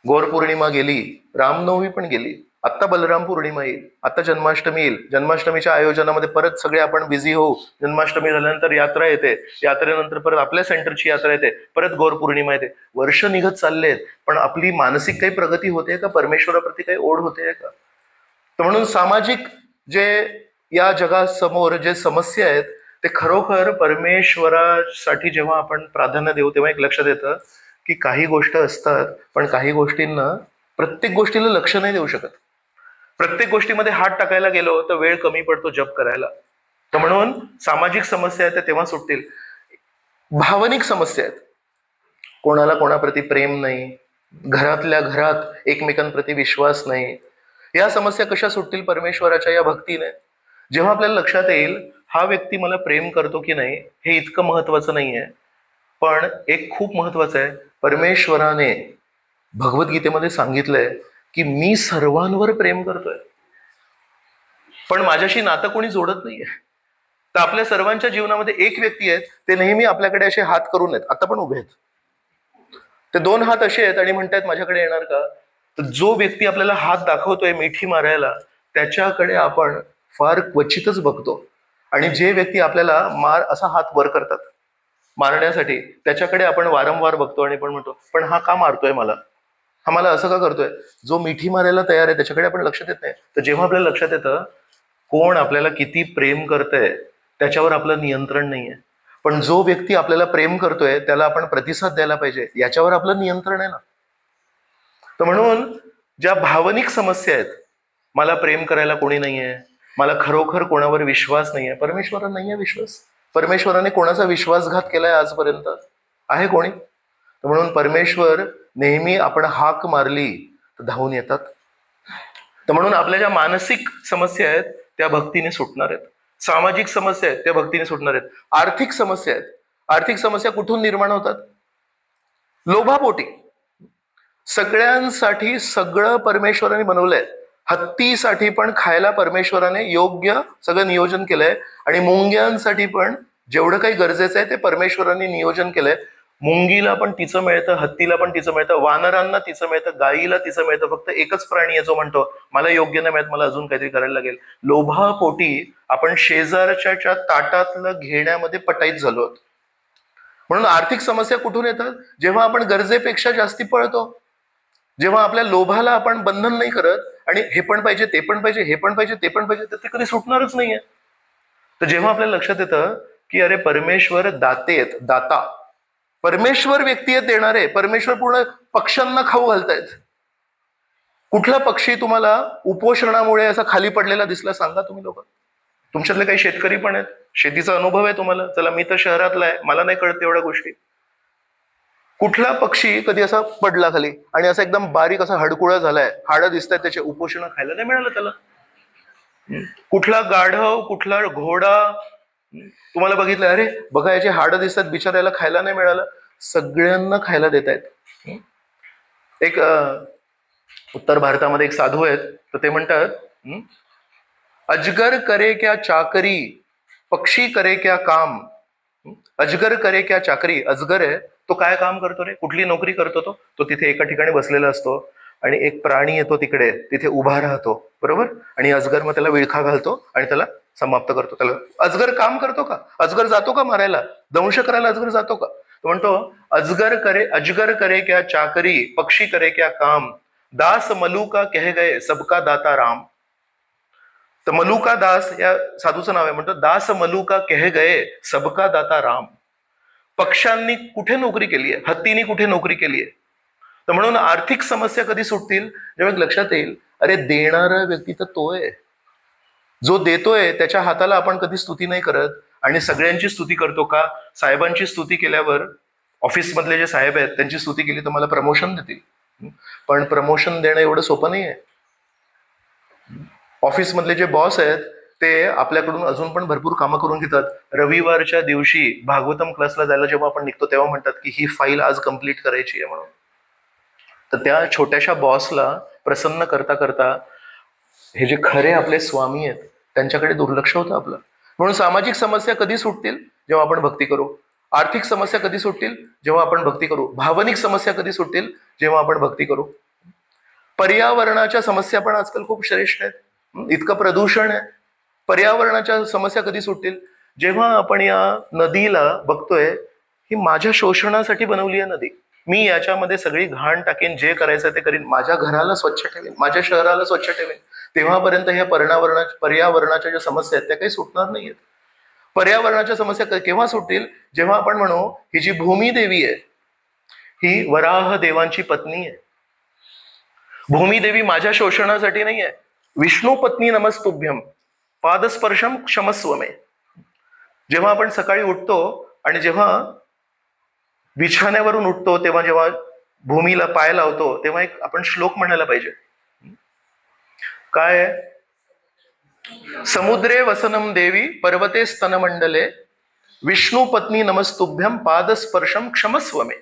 गौर पौर्णिमा गेली, रामनवमी पण गेली, आता बलराम पौर्णिमा येईल, आता जन्माष्टमी येईल. जन्माष्टमीच्या आयोजनामध्ये परत सगळे आपण बिझी होऊ. जन्माष्टमी झाल्यानंतर यात्रा येते, यात्रेनंतर परत आपल्या सेंटरची यात्रा येते, परत गौर पौर्णिमा येते. वर्ष निघत चाललेत, पण आपली मानसिक काही प्रगती होते का? परमेश्वराप्रती काही ओढ होते का? तर म्हणून सामाजिक जे या जगासमोर जे समस्या आहेत, ते खरोखर परमेश्वरासाठी जेव्हा आपण प्राधान्य देऊ, तेव्हा एक लक्षात येतं की काही गोष्ट असतात, पण काही गोष्टींना, प्रत्येक गोष्टीला लक्ष नाही देऊ शकत. प्रत्येक गोष्टीमध्ये हात टाकायला गेलो तर वेळ कमी पडतो जप करायला. तर म्हणून सामाजिक समस्या आहेत त्या तेव्हा सुटतील. भावनिक समस्या आहेत, कोणाला कोणाप्रती प्रेम नाही, घरातल्या घरात एकमेकांप्रती विश्वास नाही, या समस्या कशा सुटतील? परमेश्वराच्या या भक्तीने. जेव्हा आपल्याला लक्षात येईल हा व्यक्ती मला प्रेम करतो की नाही हे इतकं महत्वाचं नाहीये, पण एक खूप महत्वाचं आहे, परमेश्वराने भगवद्गीतेमध्ये सांगितलंय की मी सर्वांवर प्रेम करतोय, पण माझ्याशी नातं कोणी जोडत नाहीये. तर आपल्या सर्वांच्या जीवनामध्ये एक व्यक्ती आहेत, ते नेहमी आपल्याकडे असे हात करून आहेत, आता पण उभे आहेत, ते दोन हात असे आहेत आणि म्हणतायत माझ्याकडे येणार का? तर जो व्यक्ती आपल्याला हात दाखवतोय मिठी मारायला, त्याच्याकडे आपण फार क्वचितच बघतो. आणि जे व्यक्ती आपल्याला असा हात वर करतात मारण्यासाठी, त्याच्याकडे आपण वारंवार बघतो आणि पण म्हणतो, पण हा का मारतोय मला, हा मला असं का करतोय? जो मिठी मारायला तयार आहे त्याच्याकडे आपण लक्षात येत नाही. तर जेव्हा आपल्याला लक्षात येतं कोण आपल्याला किती प्रेम करतंय, त्याच्यावर आपलं नियंत्रण नाहीये, पण जो व्यक्ती आपल्याला प्रेम करतोय त्याला आपण प्रतिसाद द्यायला पाहिजे, याच्यावर आपलं नियंत्रण आहे ना. तर म्हणून ज्या भावनिक समस्या आहेत, मला प्रेम करायला कोणी नाहीये, मला खरोखर कोणावर विश्वास नाहीये, परमेश्वरावर नाहीये विश्वास, परमेश्वराने कोणाचा विश्वासघात केलाय आजपर्यंत? आहे कोणी? तर म्हणून परमेश्वर नेहमी आपण हाक मारली तर धावून येतात. तर म्हणून आपल्या ज्या मानसिक समस्या आहेत त्या भक्तीने सुटणार आहेत, सामाजिक समस्या आहेत त्या भक्तीने सुटणार आहेत, आर्थिक समस्या आहेत, आर्थिक समस्या कुठून निर्माण होतात? लोभापोटी. सगळ्यांसाठी सगळं परमेश्वराने बनवलंय, हत्तीसाठी पण खायला परमेश्वराने योग्य सगळं नियोजन केलंय, आणि मुंग्यांसाठी पण जेवढं काही गरजेचं आहे ते परमेश्वराने नियोजन केलंय. मुंगीला पण तिचं मिळतं, हत्तीला पण तिचं मिळतं, वानरांना तिचं मिळतं, गायीला तिचं मिळतं. फक्त एकच प्राणी आहे जो म्हणतो मला योग्य नाही मिळत, मला अजून काहीतरी करायला लागेल. लोभापोटी आपण शेजारच्या ताटातलं घेण्यामध्ये पटाईत झालो आहोत. म्हणून आर्थिक समस्या कुठून येतात? जेव्हा आपण गरजेपेक्षा जास्ती पळतो, जेव्हा आपल्या लोभाला आपण बंधन नाही करत, आणि हे पण पाहिजे, ते पण पाहिजे, हे पण पाहिजे, ते पण पाहिजे, तर ते कधी सुटणारच नाहीये. तर जेव्हा आपल्याला लक्षात येतं की अरे परमेश्वर दाते आहेत, दाता, परमेश्वर व्यक्ती आहेत देणारे, परमेश्वर पूर्ण पक्ष्यांना खाऊ घालतायत. कुठला पक्षी तुम्हाला उपोषणामुळे असा खाली पडलेला दिसला सांगा तुम्ही लोक? तुमच्यातले काही शेतकरी पण आहेत, शेतीचा अनुभव आहे तुम्हाला, चला मी तर शहरातला आहे, मला नाही कळत एवढ्या गोष्टी. कुठला पक्षी कधी असा पडला खाली आणि असा एकदम बारीक असा हडकुळा झालाय, हाडं दिसत आहेत त्याचे, उपोषण खायला नाही मिळालं त्याला? कुठला गाढव, कुठला घोडा तुम्हाला बघितलं, अरे बघा याचे हाडं दिसतात, बिचारायला खायला नाही मिळालं? सगळ्यांना खायला देत आहेत. एक उत्तर भारतामध्ये एक साधू आहेत, तर ते म्हणतात, अजगर करे क्या चाकरी, पक्षी करे क्या काम. अजगर करे क्या चाकरी. अजगर आहे, तो काय काम करतो रे, कुठली नोकरी करतो तो तिथे एका ठिकाणी बसलेला असतो आणि एक प्राणी येतो तिकडे, तिथे उभा राहतो, बरोबर, आणि अजगर मग त्याला विळखा घालतो आणि त्याला समाप्त करतो. त्याला अजगर काम करतो का? अजगर जातो का मारायला, दंश करायला अजगर जातो का? तो म्हणतो अजगर करे क्या चाकरी, पक्षी करे क्या काम, दास मलूका कह गए सबका दाता राम. तर मलूका दास या साधूचं नाव आहे. म्हणतो दास मलूका कह गए सबका दाता राम. पक्ष्यांनी कुठे नोकरी केली आहे, हत्तीनी कुठे नोकरी केली आहे. तर म्हणून आर्थिक समस्या कधी सुटतील, जेव्हा लक्षात येईल अरे देणारा व्यक्ती तर तो आहे, जो देतोय त्याच्या हाताला आपण कधी स्तुती नाही करत. आणि सगळ्यांची स्तुती करतो का? साहेबांची स्तुती केल्यावर ऑफिसमधले जे साहेब आहेत त्यांची स्तुती केली तर मला प्रमोशन देतील, पण प्रमोशन देणं एवढं सोपं नाही आहे. ऑफिसमधले जे बॉस आहेत ते आपल्याकडून अजून पण भरपूर कामं करून घेतात. रविवारच्या दिवशी भागवतम क्लासला जायला जेव्हा आपण निघतो तेव्हा म्हणतात की ही फाईल आज कंप्लीट करायची आहे म्हणून. तर त्या छोट्याशा बॉसला प्रसन्न करता करता हे जे खरे आपले स्वामी आहेत त्यांच्याकडे दुर्लक्ष होतं आपलं. म्हणून सामाजिक समस्या कधी सुटतील, जेव्हा आपण भक्ती करू. आर्थिक समस्या कधी सुटतील, जेव्हा आपण भक्ती करू. भावनिक समस्या कधी सुटतील, जेव्हा आपण भक्ती करू. पर्यावरणाच्या समस्या पण आजकाल खूप श्रेष्ठ आहेत. इतकं प्रदूषण आहे. पर्यावरणाच्या समस्या कधी सुटतील, जेव्हा आपण या नदीला बघतोय ही माझ्या शोषणासाठी बनवली आहे नदी, मी याच्यामध्ये सगळी घाण टाकेन, जे करायचं ते करीन, माझ्या घराला स्वच्छ ठेवेन, माझ्या शहराला स्वच्छ ठेवेन, तेव्हापर्यंत ह्या पर्यावरणाच्या ज्या समस्या आहेत त्या काही सुटणार नाहीयेत. पर्यावरणाच्या समस्या केव्हा सुटतील, जेव्हा आपण म्हणू ही जी भूमी देवी आहे ही वराह देवांची पत्नी आहे. भूमी देवी माझ्या शोषणासाठी नाही आहे. विष्णू पत्नी नमस्तुभ्यम पादस्पर्शम क्षमस्व मे. जेव्हा आपण सकाळी उठतो आणि जेव्हा बिछाण्यावरून उठतो तेव्हा जेव्हा भूमीला पाय लावतो तेव्हा एक आपण श्लोक म्हणायला पाहिजे. काय आहे? समुद्रे वसनम देवी पर्वते स्तनमंडले विष्णू पत्नी नमस्तुभ्यम पादस्पर्शम क्षमस्व मे.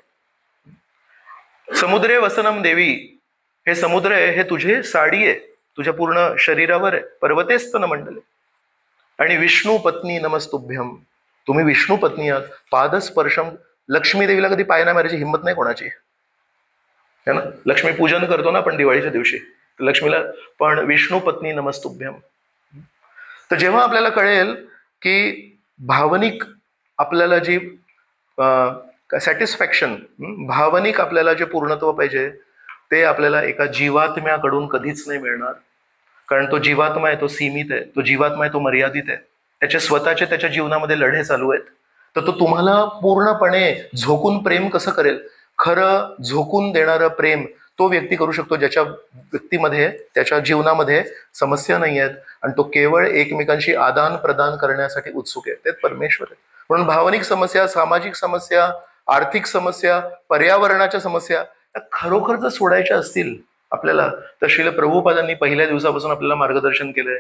समुद्रे वसनम देवी, हे समुद्र आहे हे तुझे साडी आहे, तुझ्या पूर्ण शरीरावर आहे. पर्वते स्तनमंडले आणि विष्णू पत्नी नमस्तुभ्यम, तुम्ही विष्णू पत्नी आहात. पादस्पर्शम, लक्ष्मी देवीला कधी पाय नाही मारायची हिंमत नाही कोणाची, है ना. लक्ष्मी पूजन करतो ना आपण दिवाळीच्या दिवशी, लक्ष्मीला पण विष्णू पत्नी नमस्तुभ्यम. तर जेव्हा आपल्याला कळेल की भावनिक आपल्याला जी सॅटिस्फॅक्शन, भावनिक आपल्याला जे पूर्णत्व पाहिजे ते आपल्याला एका जीवात्म्याकडून कधीच नाही मिळणार. कारण तो जीवात्मा आहे तो सीमित आहे, तो जीवात्मा आहे तो मर्यादित आहे, त्याचे स्वतःचे त्याच्या जीवनामध्ये लढे चालू आहेत. तर तो तुम्हाला पूर्णपणे झोकून प्रेम कसं करेल? खरं झोकून देणारं प्रेम तो व्यक्ती करू शकतो ज्याच्या व्यक्तीमध्ये, त्याच्या जीवनामध्ये समस्या नाही आहेत आणि तो केवळ एकमेकांशी आदान प्रदान करण्यासाठी उत्सुक आहे. ते परमेश्वर आहे. म्हणून भावनिक समस्या, सामाजिक समस्या, आर्थिक समस्या, पर्यावरणाच्या समस्या या खरोखर जर सोडायच्या असतील आपल्याला तर श्रील प्रभुपादांनी पहिल्या दिवसापासून आपल्याला मार्गदर्शन केलंय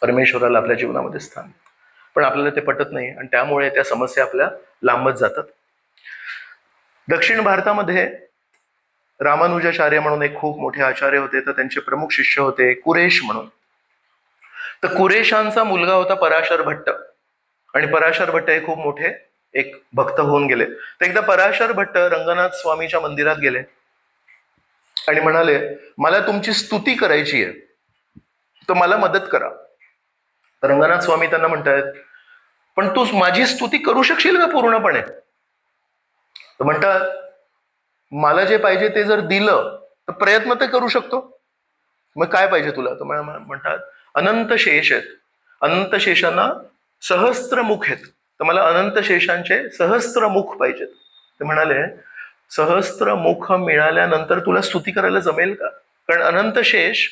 परमेश्वराला आपल्या जीवनामध्ये स्थान. पण आपल्याला ते पटत नाही आणि त्यामुळे त्या समस्या आपल्या लांबत जातात. दक्षिण भारतामध्ये रामानुजाचार्य म्हणून एक खूप मोठे आचार्य होते, तर त्यांचे प्रमुख शिष्य होते कुरेश म्हणून. तर कुरेशांचा मुलगा होता पराशर भट्ट आणि पराशर भट्ट हे खूप मोठे एक भक्त होऊन गेले. तर एकदा पराशर भट्ट रंगनाथ स्वामीच्या मंदिरात गेले आणि म्हणाले मला तुमची स्तुती करायची आहे तर मला मदत करा. तर रंगनाथ स्वामी त्यांना म्हणतात पण तू माझी स्तुती करू शकशील का पूर्णपणे? तर म्हणतात मला जे पाहिजे ते जर दिलं तर प्रयत्न तर करू शकतो. मग काय पाहिजे तुला? तर म्हणतात अनंत शेष आहेत, अनंत शेषांना सहस्त्र मुख आहेत, तर मला अनंत शेषांचे सहस्त्र मुख पाहिजेत. ते म्हणाले सहस्त्र मुख मिळाल्यानंतर तुला स्तुती करायला जमेल का? कारण अनंत शेष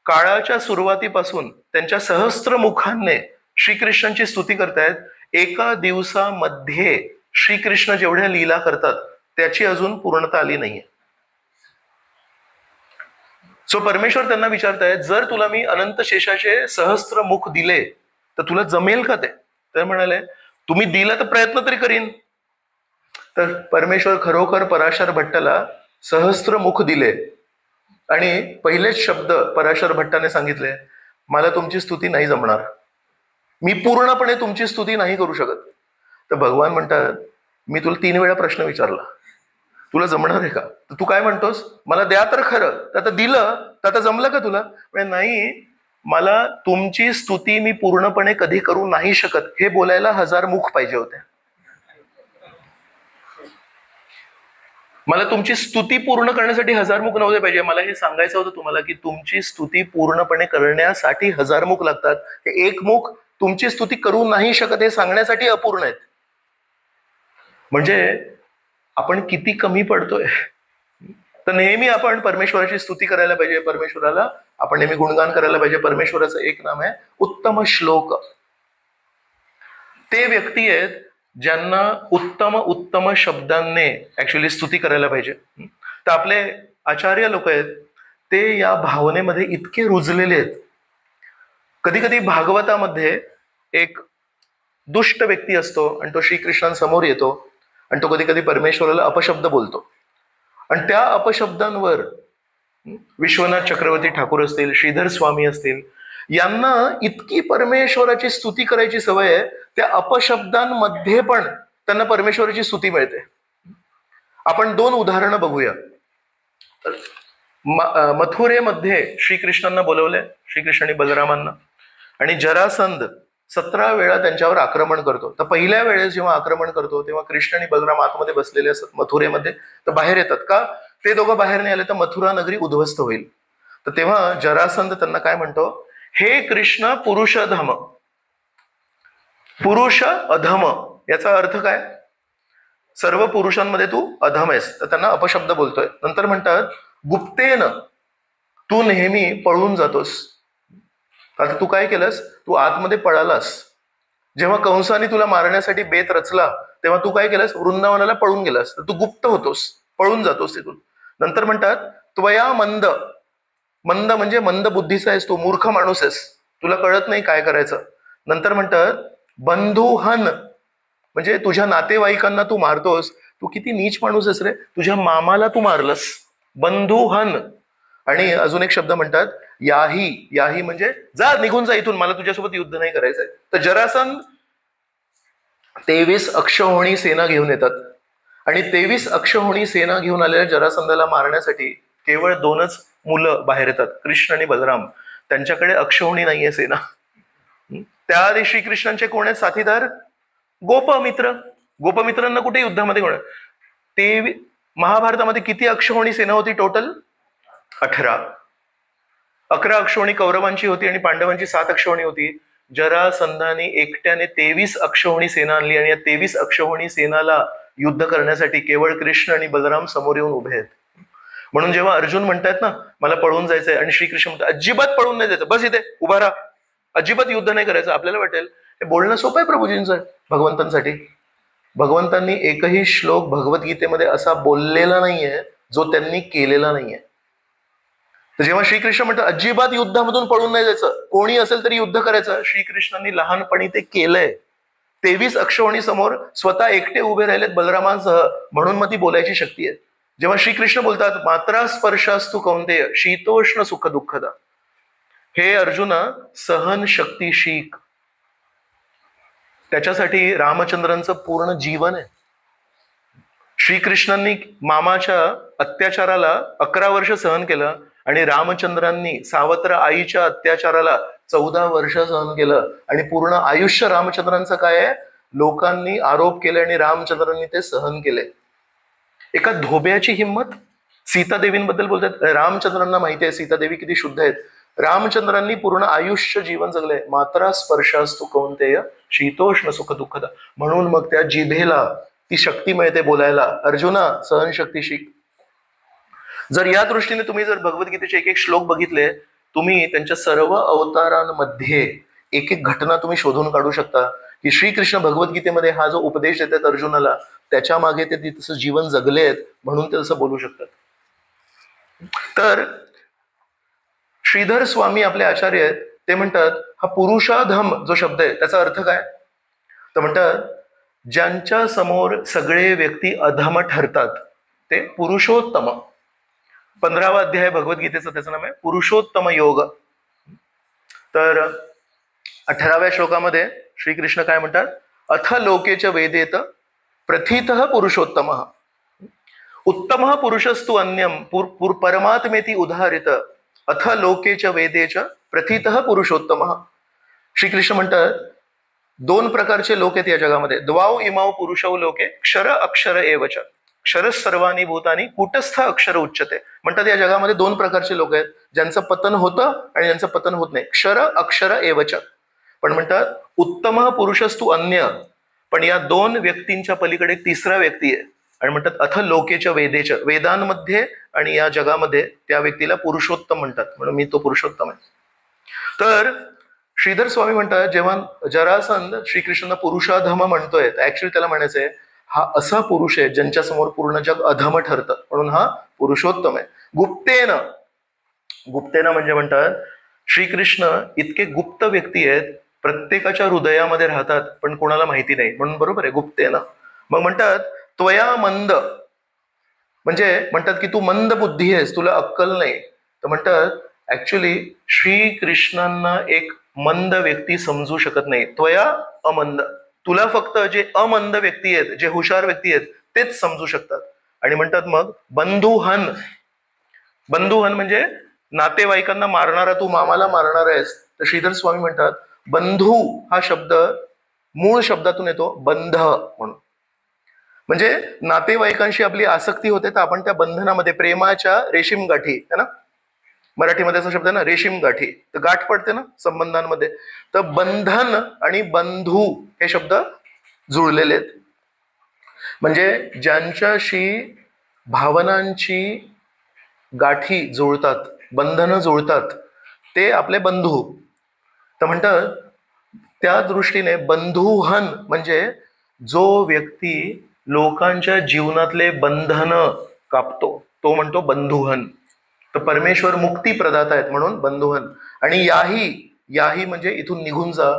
काळाच्या सुरुवातीपासून त्यांच्या सहस्त्र मुखांनी श्रीकृष्णांची स्तुती करतायत. एका दिवसामध्ये श्रीकृष्ण जेवढ्या लीला करतात त्याची अजून पूर्णता आली नाहीये. सो परमेश्वर त्यांना विचारतायत जर तुला मी अनंत शेषाचे सहस्त्र मुख दिले तर तुला जमेल का ते? तर म्हणाले तुम्ही दिला तर प्रयत्न तरी करीन. तर परमेश्वर खरोखर पराशर भट्टला सहस्त्र मुख दिले आणि पहिलेच शब्द पराशर भट्टाने सांगितले, मला तुमची स्तुती नाही जमणार, मी पूर्णपणे तुमची स्तुती नाही करू शकत. तर भगवान म्हणतात, मी तुला 3 वेळा प्रश्न विचारला, तुला जमणार आहे का? तर तू काय म्हणतोस, मला द्या तर खरं. तर आता दिलं तर आता जमलं का तुला? नाही, मला तुमची स्तुती मी पूर्णपणे कधी करू नाही शकत, हे बोलायला 1000 मुख पाहिजे होते. मला तुमची स्तुती पूर्ण करण्यासाठी 1000 मुख नव्हते पाहिजे. मला हे सांगायचं होतं तुम्हाला की तुमची स्तुती पूर्णपणे करण्यासाठी 1000 मुख लागतात. हे 1 मुख तुमची स्तुती करू नाही शकत हे सांगण्यासाठी अपूर्ण आहेत. म्हणजे आपण किती कमी पडतोय. तर नेहमी आपण परमेश्वराची स्तुती करायला पाहिजे, परमेश्वराला आपण नेहमी गुणगान करायला पाहिजे. परमेश्वराचं एक नाम आहे उत्तम श्लोक. ते व्यक्ती आहेत ज्यांना उत्तम उत्तम शब्दांनी ऍक्च्युली स्तुती करायला पाहिजे. तर आपले आचार्य लोक आहेत ते या भावनेमध्ये इतके रुजलेले आहेत. कधी कधी भागवतामध्ये एक दुष्ट व्यक्ती असतो आणि तो श्रीकृष्णांसमोर येतो आणि तो कधी कधी परमेश्वराला अपशब्द बोलतो आणि त्या अपशब्दांवर विश्वनाथ चक्रवर्ती ठाकूर असतील, श्रीधर स्वामी असतील, यांना इतकी परमेश्वराची स्तुती करायची सवय आहे, त्या अपशब्दांमध्ये पण त्यांना परमेश्वराची स्तुती मिळते. आपण 2 उदाहरणं बघूया. मथुरेमध्ये श्रीकृष्णांना बोलवले, श्रीकृष्णांनी बलरामांना, आणि जरासंध 17 वेळा त्यांच्यावर आक्रमण करतो. तर पहिल्या वेळेस जेव्हा आक्रमण करतो तेव्हा कृष्ण आणि बलराम आतमध्ये बसलेले असतात मथुरेमध्ये. तर बाहेर येतात का? ते दोघं बाहेर नाही आले तर मथुरा नगरी उद्ध्वस्त होईल. तर तेव्हा जरासंध त्यांना काय म्हणतो, हे कृष्ण पुरुषधम. पुरुष अधम याचा अर्थ काय? सर्व पुरुषांमध्ये तू अधम आहेस. तर त्यांना अपशब्द बोलतोय. नंतर म्हणतात, गुप्तेन तू नेहमी पळून जातोस. आता तू काय केलंस? तू आतमध्ये पळालास. जेव्हा कंसाने तुला मारण्यासाठी बेत रचला तेव्हा तू काय केलंस? वृंदावनाला पळून गेलास. तर तू गुप्त होतोस, पळून जातोस तिथून. नंतर म्हणतात, त्वया मंद. मंद म्हणजे मंद बुद्धीचा आहेस तू, मूर्ख माणूस आहेस, तुला कळत नाही काय करायचं. नंतर म्हणतात, बंधुहन म्हणजे तुझ्या नातेवाईकांना तू मारतोस. तू किती नीच माणूस आहेस रे, तुझ्या मामाला तू मारलंस. बंधुहन. आणि अजून एक शब्द म्हणतात, याही. याही म्हणजे जा, निघून जा इथून, मला तुझ्यासोबत युद्ध नाही करायचंय. तर जरासंध 23 अक्षौहिणी सेना घेऊन येतात आणि 23 अक्षौहिणी सेना घेऊन आलेल्या जरासंधाला मारण्यासाठी केवळ 2च मुलं बाहेर येतात, कृष्ण आणि बलराम. त्यांच्याकडे अक्षौहिणी नाहीये सेना. त्या दिवशी श्रीकृष्णांचे कोण आहेत साथीदार? गोपमित्र. गोपमित्रांना कुठे युद्धामध्ये कोण? ते महाभारतामध्ये किती अक्षौहिणी सेना होती टोटल? 18. 11 अक्षौहिणी कौरवांची होती आणि पांडवांची 7 अक्षौहिणी होती. जरासंधाने एकट्याने 23 अक्षौहिणी सेना आणली आणि या 23 अक्षौहिणी सेनाला युद्ध करण्यासाठी केवळ कृष्ण आणि बलराम समोर येऊन उभे आहेत. म्हणून जेव्हा अर्जुन म्हणतात ना, मला पळून जायचंय, आणि श्रीकृष्ण म्हणतात, अजिबात पळून नाही जायचं, बस इथे उभा राहा, अजिबात युद्ध नाही करायचं. आपल्याला वाटेल हे बोलणं सोपं आहे प्रभूजींचं भगवंतांसाठी. भगवंतांनी एकही श्लोक भगवद्गीतेमध्ये असा बोललेला नाहीये जो त्यांनी केलेला नाहीये. तर जेव्हा श्रीकृष्ण म्हणतात अजिबात युद्धामधून पळून नाही जायचं, कोणी असेल तरी युद्ध करायचं, श्रीकृष्णांनी लहानपणी ते केलंय. 23 अक्षौहिणी समोर स्वतः एकटे उभे राहिलेत बलरामांसह, म्हणून मग ती बोलायची शक्ती आहे. जेव्हा श्रीकृष्ण बोलतात, मात्रा स्पर्शास्तु कौंतेय शीतोष्ण सुख दुःखदा, हे अर्जुना सहन शक्ती शिक. त्याच्यासाठी रामचंद्रांचं पूर्ण जीवन आहे. श्रीकृष्णांनी मामाच्या अत्याचाराला 11 वर्ष सहन केलं आणि रामचंद्रांनी सावत्र आईच्या अत्याचाराला 14 वर्ष सहन केलं. आणि पूर्ण आयुष्य रामचंद्रांचं काय आहे? लोकांनी आरोप केले आणि रामचंद्रांनी ते सहन केले. एका धोब्याची हिंमत. सीतादेवींबद्दल बोलतात, रामचंद्रांना माहिती आहे सीतादेवी किती शुद्ध आहेत. रामचंद्रांनी पूर्ण आयुष्य जीवन जगले. मात्रा स्पर्शास्तु कौंतेय शीतोष्ण सुख दुःखदा. म्हणून मग त्या जिभेला ती शक्ती मिळते बोलायला. अर्जुना सहनशक्ती शिक. जर या दृष्टीने तुम्ही जर भगवद्गीतेचे एक एक श्लोक बघितले, तुम्ही त्यांच्या सर्व अवतारांमध्ये एक एक घटना तुम्ही शोधून काढू शकता की श्रीकृष्ण भगवद्गीतेमध्ये हा जो उपदेश देतात अर्जुनाला, त्याच्या मागे ते तसं जीवन जगले आहेत म्हणून ते तसं बोलू शकतात. तर श्रीधर स्वामी आपले आचार्य आहेत, ते म्हणतात हा पुरुषाधम जो शब्द आहे त्याचा अर्थ काय? तर म्हणतात ज्यांच्या समोर सगळे व्यक्ती अधम ठरतात ते पुरुषोत्तम. 15वा अध्याय भगवद्गीतेचं त्याचं नाव आहे पुरुषोत्तम योग. तर 18व्या श्लोकामध्ये श्रीकृष्ण काय म्हणतात, अथ लोकेच वेदेत प्रथितः पुरुषोत्तम उत्तम पुरुषस्तु अन्यम परमात्मेति उदाहरित अथ लोकेच वेदेच प्रथितः पुरुषोत्तम. श्रीकृष्ण म्हणतात दोन प्रकारचे लोक आहेत या जगामध्ये. द्वाव इमाव पुरुषौ लोके क्षर अक्षर एवच. क्षर सर्वानी भूतानी कुटस्थ अक्षर उच्चते. म्हणतात या जगामध्ये दोन प्रकारचे लोक आहेत, ज्यांचं पतन होतं आणि ज्यांचं पतन होत नाही. क्षर अक्षर एवच. पण म्हणतात उत्तम पुरुषस्तु अन्य, पण या दोन व्यक्तींच्या पलीकडे एक तिसरा व्यक्ती आहे आणि म्हणतात अथ लोकेच्या वेदेच्या, वेदांमध्ये आणि या जगामध्ये त्या व्यक्तीला पुरुषोत्तम म्हणतात, म्हणून मी तो पुरुषोत्तम आहे. तर श्रीधर स्वामी म्हणतात जेव्हा जरासंध श्रीकृष्णांना पुरुषाधम म्हणतोय, ऍक्च्युली त्याला म्हणायचंय हा असा पुरुष आहे ज्यांच्या समोर पूर्ण जग अधम ठरतं, म्हणून हा पुरुषोत्तम आहे. गुप्तेन म्हणजे म्हणतात श्रीकृष्ण इतके गुप्त व्यक्ती आहेत, प्रत्येकाच्या हृदयामध्ये राहतात पण कोणाला माहिती नाही, म्हणून बरोबर आहे गुप्तेन. मग म्हणतात त्वया मंद, म्हणजे म्हणतात की तू मंद बुद्धी आहेस, तुला अक्कल नाही. तर म्हणतात ऍक्च्युली श्रीकृष्णांना एक मंद व्यक्ती समजू शकत नाही. त्वया अमंद, तुला फक्त जे अमंद व्यक्ती आहेत, जे हुशार व्यक्ती आहेत तेच समजू शकतात. आणि म्हणतात मग बंधुहन, बंधुहन म्हणजे नातेवाईकांना मारणारा, तू मामाला मारणार आहेस. तर श्रीधर स्वामी म्हणतात बंधू हा शब्द मूळ शब्दातून येतो बंध म्हणून, म्हणजे नातेवाईकांशी आपली आसक्ती होते तर आपण त्या बंधनामध्ये, प्रेमाच्या रेशीम गाठी है ना, मराठीमध्ये असा शब्द आहे ना रेशीम गाठी, तर गाठ पडते ना संबंधांमध्ये. तर बंधन आणि बंधू हे शब्द जुळलेले आहेत, म्हणजे ज्यांच्याशी भावनांची गाठी जुळतात, बंधनं जुळतात ते आपले बंधू. तर म्हणतात त्या दृष्टीने बंधुहन म्हणजे जो व्यक्ती लोकांच्या जीवनातले बंधन कापतो तो म्हणतो बंधुहन. तर परमेश्वर मुक्ती प्रदाता आहेत म्हणून बंधुहन. आणि याही म्हणजे इथून निघून जा.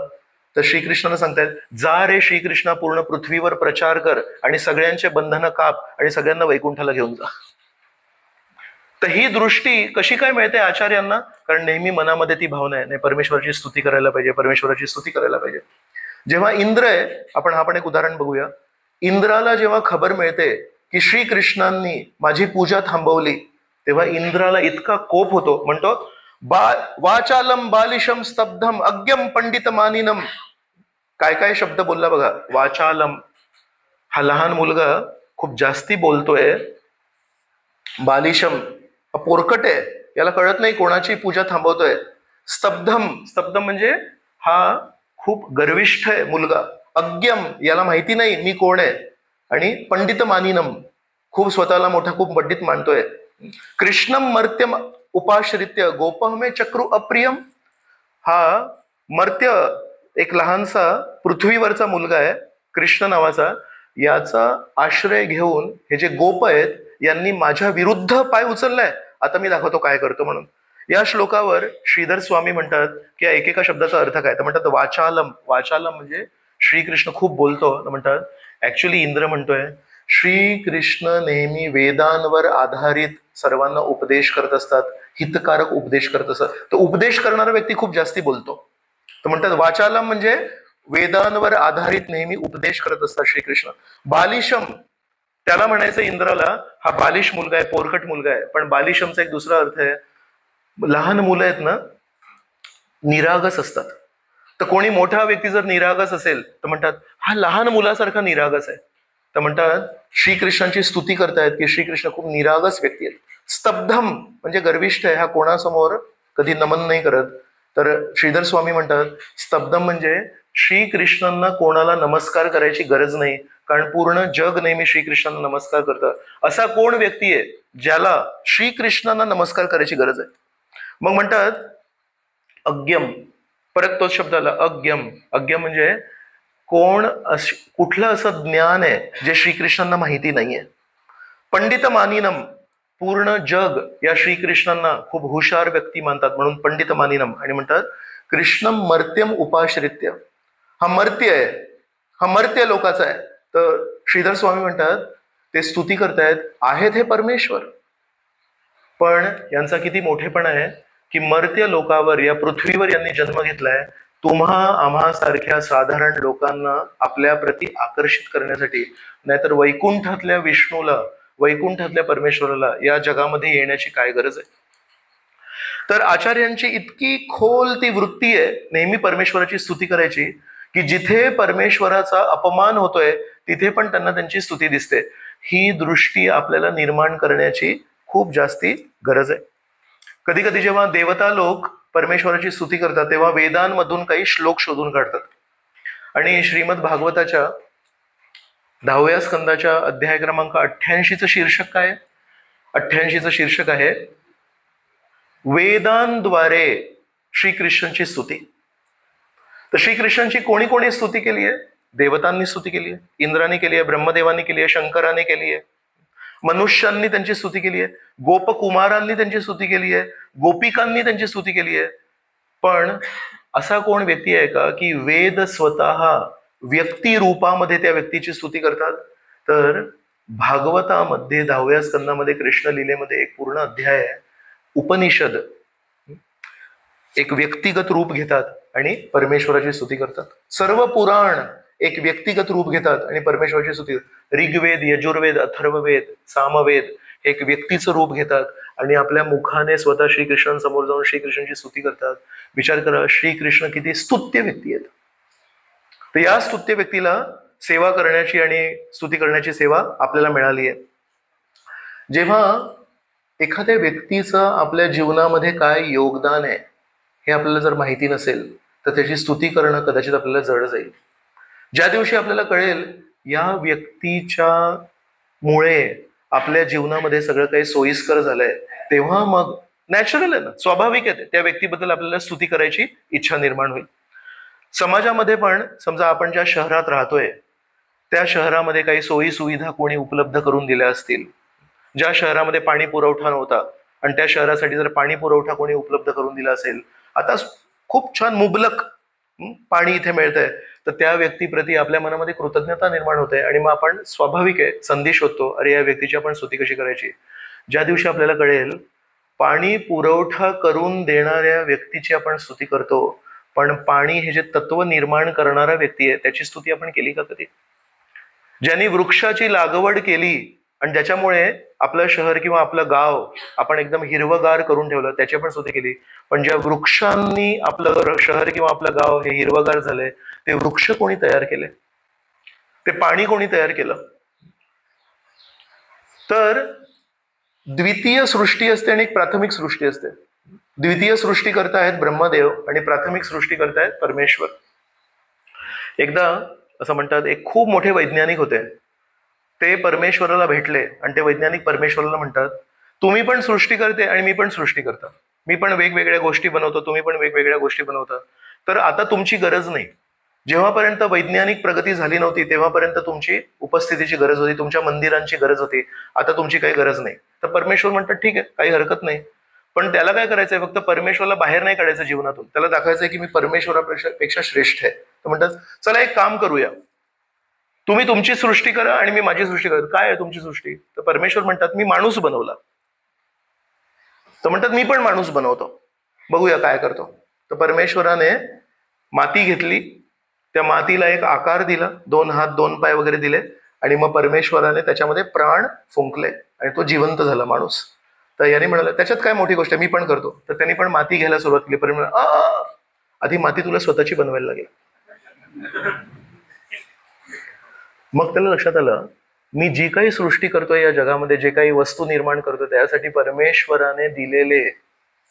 तर श्रीकृष्णानं सांगतायत जा रे श्रीकृष्णा, पूर्ण पृथ्वीवर प्रचार कर आणि सगळ्यांचे बंधनं काप आणि सगळ्यांना वैकुंठाला घेऊन जा. तर ही दृष्टी कशी काय मिळते आचार्यांना, कारण नेहमी मनामध्ये ती भावना आहे नाही परमेश्वराची स्तुती करायला पाहिजे, परमेश्वराची स्तुती करायला पाहिजे. जेव्हा इंद्र आहे, आपण एक उदाहरण बघूया. इंद्राला जेव्हा खबर मिळते की श्रीकृष्णांनी माझी पूजा थांबवली, तेव्हा इंद्राला इतका कोप होतो, म्हणतो वाचालम बालिशम स्तब्धम अज्ञम पंडित मानिनम. काय काय शब्द बोलला बघा. वाचालम हा लहान मुलगा खूप जास्ती बोलतोय, बालिशम पोरकट आहे, याला कळत नाही कोणाची पूजा थांबवतोय. स्तब्धम, स्तब्धम म्हणजे हा खूप गर्विष्ठ आहे मुलगा. अज्ञम याला माहिती नाही मी कोण आहे. आणि पंडित मानिनम खूप स्वतःला मोठा खूप पंडित मानतोय. कृष्णम मर्त्यम उपाश्रित्य गोपहमे चक्रू अप्रियम. हा मर्त्य एक लहानसा पृथ्वीवरचा मुलगा आहे कृष्ण नावाचा, याचा आश्रय घेऊन हे जे गोप आहेत यांनी माझ्या विरुद्ध पाय उचललाय, आता मी दाखवतो काय करतो म्हणून. या श्लोकावर श्रीधर स्वामी म्हणतात की या एकेका शब्दाचा अर्थ काय. तर म्हणतात वाचालम, वाचालम म्हणजे श्रीकृष्ण खूप बोलतो. तर म्हणतात ऍक्च्युली इंद्र म्हणतोय श्रीकृष्ण नेहमी वेदांवर आधारित सर्वांना उपदेश करत असतात, हितकारक उपदेश करत असतात. तर उपदेश करणारा व्यक्ती खूप जास्ती बोलतो. तर म्हणतात वाचालम म्हणजे वेदांवर आधारित नेहमी उपदेश करत असतात श्रीकृष्ण. बालिशम त्याला म्हणायचं इंद्राला हा बालिश मुलगा आहे, पोरकट मुलगा आहे. पण बालिशमचा एक दुसरा अर्थ आहे, लहान मुलं आहेत ना निरागस असतात. तर कोणी मोठा व्यक्ती जर निरागस असेल तर म्हणतात हा लहान मुलासारखा निरागस आहे. तर म्हणतात श्रीकृष्णांची स्तुती करतायत की श्रीकृष्ण खूप निरागस व्यक्ती आहेत. स्तब्धम म्हणजे गर्विष्ठ आहे, हा कोणासमोर कधी नमन नाही करत. तर श्रीधर स्वामी म्हणतात स्तब्धम म्हणजे श्रीकृष्णांना कोणाला नमस्कार करायची गरज नाही, कारण पूर्ण जग नेहमी श्रीकृष्णांना नमस्कार करतं. असा कोण व्यक्ती आहे ज्याला श्रीकृष्णांना नमस्कार करायची गरज आहे. मग म्हणतात अज्ञम, परत तोच शब्द आला अज्ञम. अज्ञम म्हणजे कुठलं असं ज्ञान आहे जे श्रीकृष्णांना माहिती नाहीये. पंडित मानिनम पूर्ण जग या श्रीकृष्णांना खूप हुशार व्यक्ती मानतात म्हणून पंडित मानिनम. आणि म्हणतात कृष्णम मर्त्यम उपाश्रित्य, हा मर्त्य आहे, हा मर्त्य लोकाचा आहे. तर श्रीधर स्वामी म्हणतात ते स्तुती करतायत आहेत हे परमेश्वर. पण यांचा किती मोठेपणा आहे की मर्त्य लोकावर, या पृथ्वीवर यांनी जन्म घेतलाय तुम्हा आम्हा सारख्या साधारण लोकांना आपल्या प्रती आकर्षित करण्यासाठी. नाहीतर वैकुंठातल्या विष्णूला, वैकुंठातल्या परमेश्वराला या जगामध्ये येण्याची काय गरज आहे. तर आचार्यांची इतकी खोल ती वृत्ती आहे नेहमी परमेश्वराची स्तुती करायची, की जिथे परमेश्वराचा अपमान होतोय तिथे पण त्यांना त्यांची स्तुती दिसते. ही दृष्टी आपल्याला निर्माण करण्याची खूप जास्ती गरज आहे. कधी कधी जेव्हा देवता लोक परमेश्वराची स्तुती करतात तेव्हा वेदांमधून काही श्लोक शोधून काढतात. आणि श्रीमद भागवताच्या 10व्या स्कंदाच्या अध्याय क्रमांक 88चं शीर्षक काय आहे? 88चं शीर्षक आहे वेदांद्वारे श्रीकृष्णांची स्तुती. तर श्रीकृष्णांची कोणी कोणी स्तुती केली आहे? देवतांनी स्तुती केली आहे, इंद्राने केली आहे, ब्रह्मदेवांनी केली आहे, शंकराने केली आहे, मनुष्यांनी त्यांची स्तुती केली आहे, गोपकुमारांनी त्यांची स्तुती केली आहे, गोपिकांनी त्यांची स्तुती केली आहे. पण असा कोण व्यक्ती आहे का की वेद स्वतः व्यक्ती रूपामध्ये त्या व्यक्तीची स्तुती करतात? तर भागवतामध्ये 10व्या स्कंदामध्ये कृष्ण लीलेमध्ये एक पूर्ण अध्याय आहे. उपनिषद एक व्यक्तिगत रूप घेतात आणि परमेश्वराची स्तुती करतात. सर्व पुराण एक व्यक्तिगत रूप घेतात आणि परमेश्वराची स्तुती. ऋग्वेद, यजुर्वेद, अथर्ववेद, सामवेद हे एक व्यक्तीचं रूप घेतात आणि आपल्या मुखाने स्वतः श्रीकृष्णांसमोर जाऊन श्रीकृष्णांची स्तुती करतात. विचार करा, श्रीकृष्ण किती स्तुत्य व्यक्ती आहेत. तर या स्तुत्य व्यक्तीला सेवा करण्याची आणि स्तुती करण्याची सेवा आपल्याला मिळाली आहे. जेव्हा एखाद्या व्यक्तीचं आपल्या जीवनामध्ये काय योगदान आहे हे आपल्याला जर माहिती नसेल तर त्याची स्तुती करणं कदाचित आपल्याला जड जाईल. ज्या दिवशी आपल्याला कळेल या व्यक्तीच्या मुळे आपल्या जीवनामध्ये सगळं काही सोयीस्कर झालंय, तेव्हा मग नॅचरल आहे ना, स्वाभाविक आहे, त्या व्यक्तीबद्दल आपल्याला स्तुती करायची इच्छा निर्माण होईल. समाजामध्ये पण समजा आपण ज्या शहरात राहतोय त्या शहरामध्ये काही सोयी सुविधा कोणी उपलब्ध करून दिल्या असतील, ज्या शहरामध्ये पाणी पुरवठा नव्हता आणि त्या शहरासाठी जर पाणी पुरवठा कोणी उपलब्ध करून दिला असेल, आता खूप छान मुबलक पाणी इथे मिळतंय, तर त्या व्यक्तीप्रती आपल्या मनामध्ये कृतज्ञता निर्माण होते आणि मग आपण स्वाभाविक आहे संधी शोधतो, अरे या व्यक्तीची आपण स्तुती कशी करायची. ज्या दिवशी आपल्याला कळेल पाणी पुरवठा करून देणाऱ्या व्यक्तीची आपण स्तुती करतो, पण पाणी हे जे तत्व निर्माण करणारा व्यक्ती आहे त्याची स्तुती आपण केली का कधी? ज्यांनी वृक्षाची लागवड केली आणि ज्याच्यामुळे आपलं शहर किंवा आपलं गाव आपण एकदम हिरवगार करून ठेवलं, त्याची पण स्तुती केली. पण ज्या वृक्षांनी आपलं शहर किंवा आपलं गाव हे हिरवगार झालंय, ते वृक्ष कोणी तयार केले? ते पाणी कोणी तयार केलं? तर द्वितीय सृष्टी असते आणि एक प्राथमिक सृष्टी असते. द्वितीय सृष्टी करतायत ब्रह्मदेव आणि प्राथमिक सृष्टी करतायत परमेश्वर. एकदा असं म्हणतात एक खूप मोठे वैज्ञानिक होते, ते परमेश्वराला भेटले आणि ते वैज्ञानिक परमेश्वराला म्हणतात, तुम्ही पण सृष्टी करते आणि मी पण सृष्टी करता, मी पण वेगवेगळ्या गोष्टी बनवतो, तुम्ही पण वेगवेगळ्या गोष्टी बनवता, तर आता तुमची गरज नाही. जेव्हापर्यंत वैज्ञानिक प्रगती झाली नव्हती तेव्हापर्यंत तुमची उपस्थितीची गरज होती, तुमच्या मंदिरांची गरज होती, आता तुमची काही गरज नाही. तर परमेश्वर म्हणतात ठीक आहे, काही हरकत नाही, पण त्याला काय करायचंय, फक्त परमेश्वराला बाहेर नाही काढायचं जीवनातून, त्याला दाखवायचंय की मी परमेश्वरापेक्षा श्रेष्ठ आहे. तर म्हणतात चला एक काम करूया, तुम्ही तुमची सृष्टी करा आणि मी माझी सृष्टी करतो. काय आहे तुमची सृष्टी? तर परमेश्वर म्हणतात मी माणूस बनवला. तर म्हणतात मी पण माणूस बनवतो, बघूया काय करतो. तर परमेश्वराने माती घेतली, त्या मातीला एक आकार दिला, 2 हात 2 पाय वगैरे दिले आणि मग परमेश्वराने त्याच्यामध्ये प्राण फुंकले आणि तो जिवंत झाला माणूस. तर याने म्हणाला त्याच्यात काय मोठी गोष्ट आहे, मी पण करतो. तर त्यांनी पण माती घ्यायला सुरुवात केली. परमेश्वर आधी माती तुला स्वतःची बनवायला लागेल. मग त्याला लक्षात आलं मी जी काही सृष्टी करतोय या जगामध्ये, जे काही वस्तू निर्माण करतोय, त्यासाठी परमेश्वराने दिलेले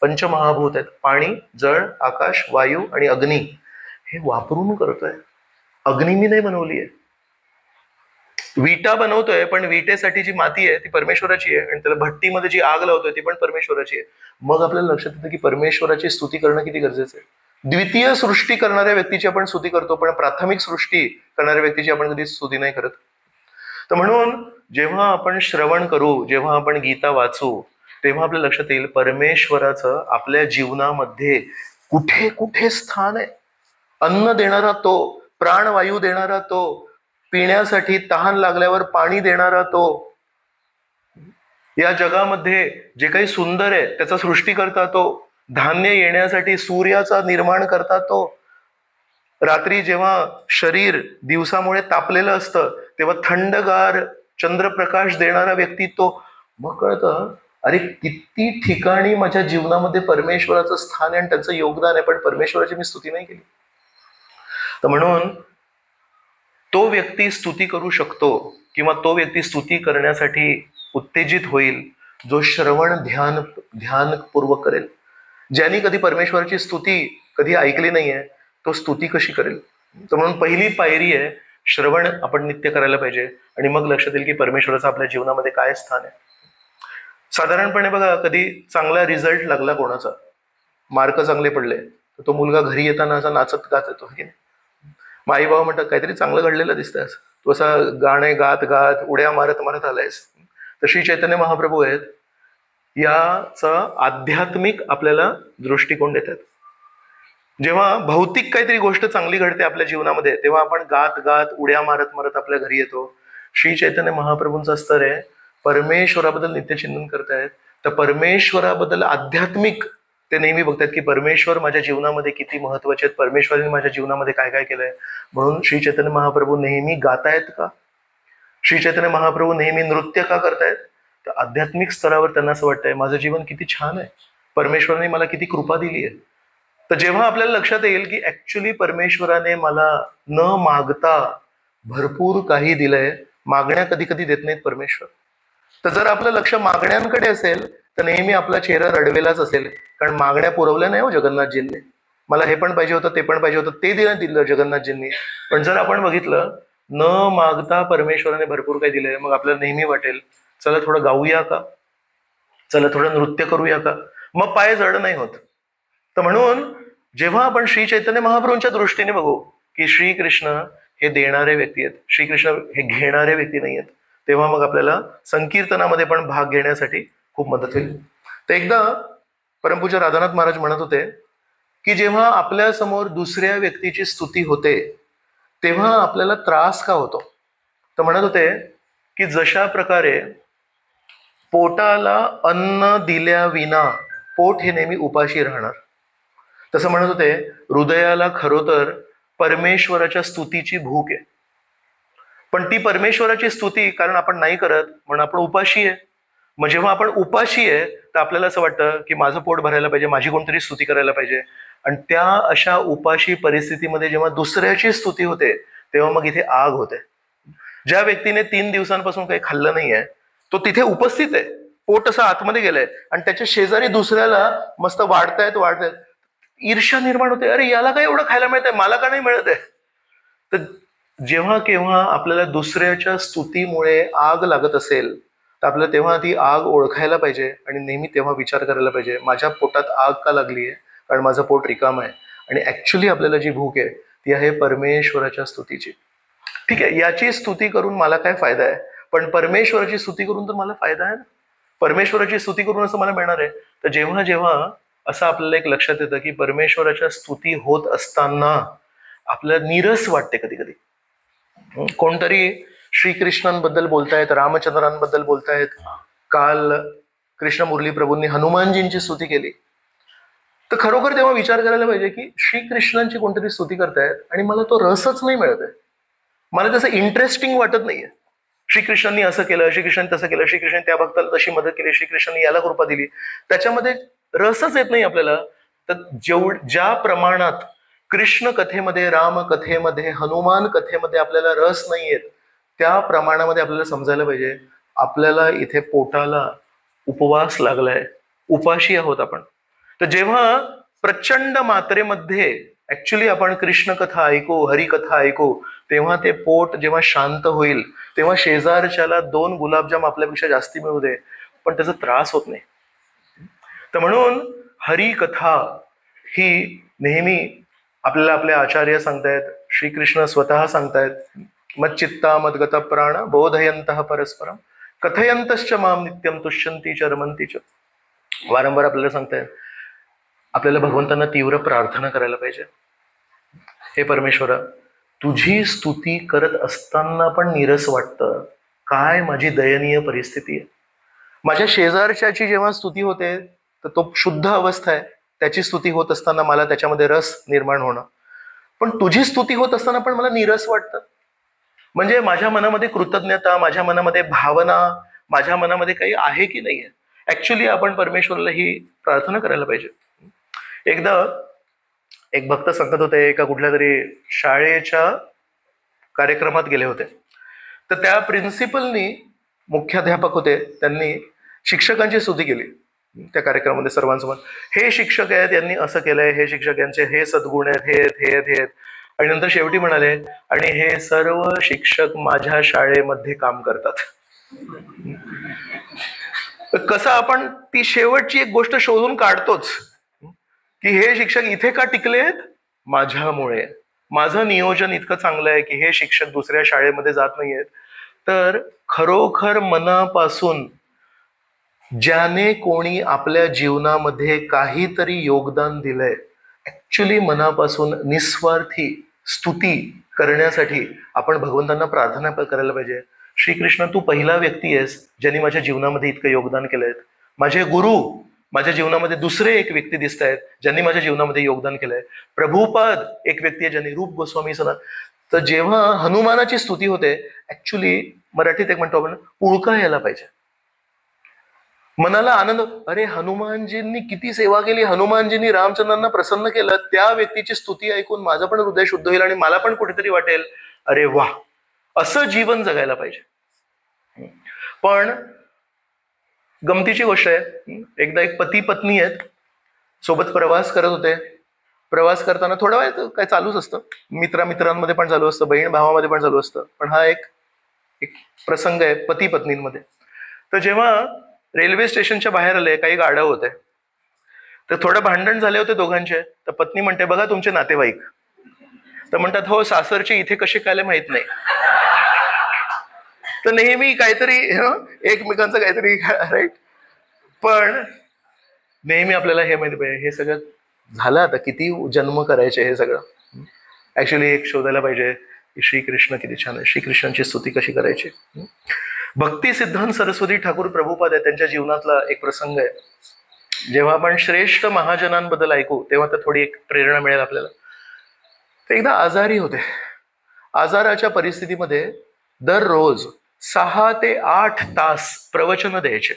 पंचमहाभूत आहेत, पाणी, जळ, आकाश, वायू आणि अग्नी, हे वापरून करतोय. अग्नी मी नाही बनवली आहे. विटा बनवतोय पण विटेसाठी जी माती आहे ती परमेश्वराची आहे आणि त्याला भट्टीमध्ये जी आग लावतोय ती पण परमेश्वराची आहे. मग आपल्याला लक्षात येतं की परमेश्वराची स्तुती करणं किती गरजेचं आहे. द्वितीय सृष्टी करणाऱ्या व्यक्तीची आपण स्तुती करतो, पण प्राथमिक सृष्टी करणाऱ्या व्यक्तीची आपण कधी स्तुती नाही करत. तर म्हणून जेव्हा आपण श्रवण करू, जेव्हा आपण गीता वाचू, तेव्हा आपल्या लक्षात येईल परमेश्वराचं आपल्या जीवनामध्ये कुठे कुठे स्थान आहे. अन्न देणारा तो, प्राणवायू देणारा तो, पिण्यासाठी तहान लागल्यावर पाणी देणारा तो, या जगामध्ये जे काही सुंदर आहे त्याचा सृष्टीकर्ता तो, धान्य येण्यासाठी सूर्याचा निर्माण करता तो, रात्री जेव्हा शरीर दिवसामुळे तापलेलं असतं तेव्हा थंडगार चंद्रप्रकाश देणारा व्यक्ती तो. मग कळतं अरे किती ठिकाणी माझ्या जीवनामध्ये परमेश्वराचं स्थान आहे आणि त्यांचं योगदान आहे, पण परमेश्वराची मी स्तुती नाही केली. तर म्हणून तो व्यक्ती स्तुती करू शकतो किंवा तो व्यक्ती स्तुती करण्यासाठी उत्तेजित होईल जो श्रवण ध्यानपूर्वक करेल. ज्यांनी कधी परमेश्वराची स्तुती कधी ऐकली नाहीये तो स्तुती कशी करेल. तर म्हणून पहिली पायरी आहे श्रवण आपण नित्य करायला पाहिजे आणि मग लक्षात येईल की परमेश्वराचं आपल्या जीवनामध्ये काय स्थान आहे. साधारणपणे बघा, कधी चांगला रिझल्ट लागला कोणाचा, मार्क चांगले पडले, तर तो मुलगा घरी येताना असा नाचत गात येतो की नाही. मग आई बाबा म्हणतात काहीतरी चांगलं घडलेलं दिसतंय, तू असा गाणे गात गात उड्या मारत मारत आलायस. तर श्री चैतन्य महाप्रभू आहेत, याचा आध्यात्मिक आपल्याला दृष्टिकोन देतात. जेव्हा भौतिक काहीतरी गोष्ट चांगली घडते आपल्या जीवनामध्ये तेव्हा आपण गात गात उड्या मारत मारत आपल्या घरी येतो. श्री चैतन्य महाप्रभूंचा स्तर आहे परमेश्वराबद्दल नित्यचिंतन करतायत, तर परमेश्वराबद्दल आध्यात्मिक ते नेहमी बघतात की परमेश्वर माझ्या जीवनामध्ये किती महत्वाचे आहेत, परमेश्वराने माझ्या जीवनामध्ये काय काय केलंय. म्हणून श्री चैतन्य महाप्रभू नेहमी गातायत का, श्री चैतन्य महाप्रभू नेहमी नृत्य का करतायत, तर आध्यात्मिक स्तरावर त्यांना असं वाटतंय माझं जीवन किती छान आहे, परमेश्वराने मला किती कृपा दिली आहे. तर जेव्हा आपल्याला लक्षात येईल की ऍक्च्युली परमेश्वराने मला न मागता भरपूर काही दिलंय, मागण्या कधी कधी देत नाहीत परमेश्वर. तर जर आपलं लक्ष मागण्यांकडे असेल तर नेहमी आपला चेहरा रडवेलाच असेल, कारण मागण्या पुरवल्या नाही हो जगन्नाथजींनी. मला हे पण पाहिजे होतं, ते पण पाहिजे होतं, ते दिलं जगन्नाथजींनी. पण जर आपण बघितलं न मागता परमेश्वराने भरपूर काही दिलंय, मग आपल्याला नेहमी वाटेल चला थोडं गाऊया का, चला थोडं नृत्य करूया का, मग पाय जड नाही होत. तर म्हणून जेव्हा आपण श्री चैतन्य महाप्रभूंच्या दृष्टीने बघू की श्रीकृष्ण हे देणारे व्यक्ती आहेत, श्रीकृष्ण हे घेणारे व्यक्ती नाही आहेत, तेव्हा मग आपल्याला संकीर्तनामध्ये पण भाग घेण्यासाठी खूप मदत होईल. तर एकदा परमपूज्य राधानाथ महाराज म्हणत होते की जेव्हा आपल्या समोर दुसऱ्या व्यक्तीची स्तुती होते तेव्हा आपल्याला त्रास का होतो. तर म्हणत होते की जशा प्रकारे पोटाला अन्न दिल्या विना पोट हे नेहमी उपाशी राहणार, तसं म्हणत होते हृदयाला खरोतर परमेश्वराच्या स्तुतीची भूक आहे, पण ती परमेश्वराची स्तुती कारण आपण नाही करत म्हणून आपण उपाशी आहे. मग जेव्हा आपण उपाशी आहे तर आपल्याला असं वाटतं की माझं पोट भरायला पाहिजे, माझी कोणतरी स्तुती करायला पाहिजे. आणि त्या अशा उपाशी परिस्थितीमध्ये जेव्हा दुसऱ्याची स्तुती होते तेव्हा मग इथे आग होते. ज्या व्यक्तीने 3 दिवसांपासून काही खाल्लं नाहीये तो तिथे उपस्थित आहे, पोट असं आतमध्ये गेलंय आणि त्याच्या शेजारी दुसऱ्याला मस्त वाढतायत, ईर्ष्या निर्माण होते, अरे याला काय एवढं खायला मिळतंय, मला का नाही मिळत आहे. तर जेव्हा केव्हा आपल्याला दुसऱ्याच्या स्तुतीमुळे आग लागत असेल तर आपल्याला तेव्हा ती आग ओळखायला पाहिजे आणि नेहमी तेव्हा विचार करायला पाहिजे माझ्या पोटात आग का लागली आहे, कारण माझं पोट रिकाम आहे आणि ऍक्च्युली आपल्याला जी भूक आहे ती आहे परमेश्वराच्या स्तुतीची. ठीक आहे, याची स्तुती करून मला काय फायदा आहे, पण परमेश्वराची स्तुती करून तर मला फायदा आहे ना, परमेश्वराची स्तुती करून असं मला मिळणार आहे. तर जेव्हा जेव्हा असं आपल्याला एक लक्षात येतं की परमेश्वराच्या स्तुती होत असताना आपल्याला नीरस वाटते कधी कधी. कोणतरी श्रीकृष्णांबद्दल बोलतायत, रामचंद्रांबद्दल बोलतायत, काल कृष्ण मुरली प्रभूंनी हनुमानजींची स्तुती केली, तर खरोखर तेव्हा विचार करायला पाहिजे की श्रीकृष्णांची कोणतरी स्तुती करतायत आणि मला तो रसच नाही मिळत आहे, मला त्याचं इंटरेस्टिंग वाटत नाहीये. श्रीकृष्णांनी असं केलं, श्रीकृष्णांनी तसं केलं, श्रीकृष्णांनी त्या भक्ताला तशी मदत केली, श्रीकृष्णांनी याला कृपा दिली, त्याच्यामध्ये रसच येत नाही आपल्याला. तर ज्या प्रमाणात कृष्ण कथेमध्ये, राम कथेमध्ये, हनुमान कथेमध्ये आपल्याला रस नाही येत त्या प्रमाणामध्ये आपल्याला समजायला पाहिजे आपल्याला इथे पोटाला उपवास लागलाय, उपाशी आहोत आपण. तर जेव्हा प्रचंड मात्रेमध्ये ऍक्च्युली आपण कृष्ण कथा ऐकू, हरिकथा ऐकू, तेव्हा ते पोट जेव्हा शांत होईल तेव्हा शेजारच्याला 2 गुलाबजाम आपल्यापेक्षा जास्ती मिळू दे पण त्याचा त्रास होत नाही. तर म्हणून हरिकथा ही नेहमी आपल्याला आपले आचार्य सांगतायत, श्रीकृष्ण स्वतः सांगतायत, मच्चित्ता मद्गत प्राण बोधयंतः परस्परम कथयंतश्च माम नित्यम तुष्यंती च रमंती च. वारंवार आपल्याला सांगतायत आपल्याला भगवंतांना तीव्र प्रार्थना करायला पाहिजे, हे परमेश्वरा तुझी स्तुती करत असताना पण नीरस वाटतं, काय माझी दयनीय परिस्थिती आहे, माझ्या शेजारच्याची जेव्हा स्तुती होते तर तो शुद्ध अवस्था आहे, त्याची स्तुती होत असताना मला त्याच्यामध्ये रस निर्माण होणं. पण तुझी स्तुती होत असताना पण मला निरस वाटतं. म्हणजे माझ्या मनामध्ये कृतज्ञता, माझ्या मनामध्ये भावना, माझ्या मनामध्ये काही आहे की नाही आहे. ऍक्च्युली आपण परमेश्वराला ही प्रार्थना करायला पाहिजे. एकदा एक भक्त सांगत होते, एका कुठल्या तरी शाळेच्या कार्यक्रमात गेले होते. तर त्या प्रिन्सिपलनी, मुख्याध्यापक होते, त्यांनी शिक्षकांची स्तुती केली त्या कार्यक्रमामध्ये सर्वांसमोर. हे शिक्षक आहेत, यांनी असं केलंय, हे शिक्षक यांचे हे सद्गुण आहेत, हे आहेत, हे आहेत, हे आहेत. आणि नंतर शेवटी म्हणाले, आणि हे सर्व शिक्षक माझ्या शाळेमध्ये काम करतात. कसं आपण ती शेवटची एक गोष्ट शोधून काढतोच की हे शिक्षक इथे का टिकले आहेत? माझ्यामुळे. माझं नियोजन इतकं चांगलं आहे की हे शिक्षक दुसऱ्या शाळेमध्ये जात नाहीयेत. तर खरोखर मनापासून ज्याने कोणी आपल्या जीवनामध्ये काहीतरी योगदान दिलंय, ऍक्च्युली मनापासून निस्वार्थी स्तुती करण्यासाठी आपण भगवंतांना प्रार्थना करायला पाहिजे. श्रीकृष्ण, तू पहिला व्यक्ती आहेस ज्यांनी माझ्या जीवनामध्ये इतकं योगदान केलंय. माझे गुरु, माझ्या जीवनामध्ये दुसरे एक व्यक्ती दिसत आहेत ज्यांनी माझ्या जीवनामध्ये योगदान केलंय. प्रभुपाद एक व्यक्ती आहे ज्यांनी, रूप गोस्वामी सना. तर जेव्हा हनुमानाची स्तुती होते, ऍक्च्युली मराठीत एक म्हणतो आपण, पुळका यायला पाहिजे. मनाला आनंद, अरे हनुमानजींनी किती सेवा केली, हनुमानजींनी रामचंद्रांना प्रसन्न केलं, त्या व्यक्तीची स्तुती ऐकून माझं पण हृदय शुद्ध होईल आणि मला पण कुठेतरी वाटेल, अरे वा, असं जीवन जगायला पाहिजे. पण गमतीची गोष्ट आहे, एकदा एक पती पत्नी आहेत, सोबत प्रवास करत होते. प्रवास करताना थोडा वेळ काय चालूच असतं, मित्रांमध्ये पण चालू असतं, बहीण भावामध्ये पण चालू असतं. पण हा एक प्रसंग आहे पती पत्नींमध्ये. तर जेव्हा रेल्वे स्टेशनच्या बाहेर आले, काही गाड्या होते, तर थोडं भांडण झाले होते दोघांचे. तर पत्नी म्हणते, बघा तुमचे नातेवाईक. तर म्हणतात, हो सासरचे इथे कसे काय माहित नाही. तर नेहमी काहीतरी एकमेकांचं काहीतरी, राईट. पण नेहमी आपल्याला हे माहिती पाहिजे, हे सगळं झालं, आता किती जन्म करायचे हे सगळं. ऍक्च्युली एक शोधायला पाहिजे की श्रीकृष्ण किती छान आहे, श्रीकृष्णांची स्तुती कशी करायची. भक्ती सिद्धांत सरस्वती ठाकूर प्रभुपाद आहे, त्यांच्या जीवनातला एक प्रसंग आहे. जेव्हा आपण श्रेष्ठ महाजनांबद्दल ऐकू तेव्हा तर थोडी एक प्रेरणा मिळेल आपल्याला. ते एकदा आजारी होते. आजाराच्या परिस्थितीमध्ये दररोज 6 ते 8 तास प्रवचन द्यायचे.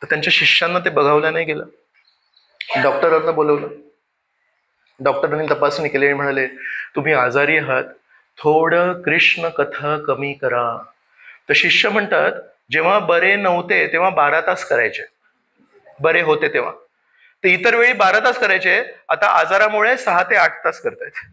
तर त्यांच्या शिष्यांना ते बघावलं नाही गेलं. डॉक्टरांना बोलवलं. डॉक्टरांनी तपासणी केली आणि म्हणाले, तुम्ही आजारी आहात, थोडं कृष्ण कथा कमी करा. तर शिष्य म्हणतात, जेव्हा बरे नव्हते तेव्हा 12 तास करायचे, बरे होते तेव्हा. तर इतर वेळी 12 तास करायचे, आता आजारामुळे 6 ते 8 तास करतायत.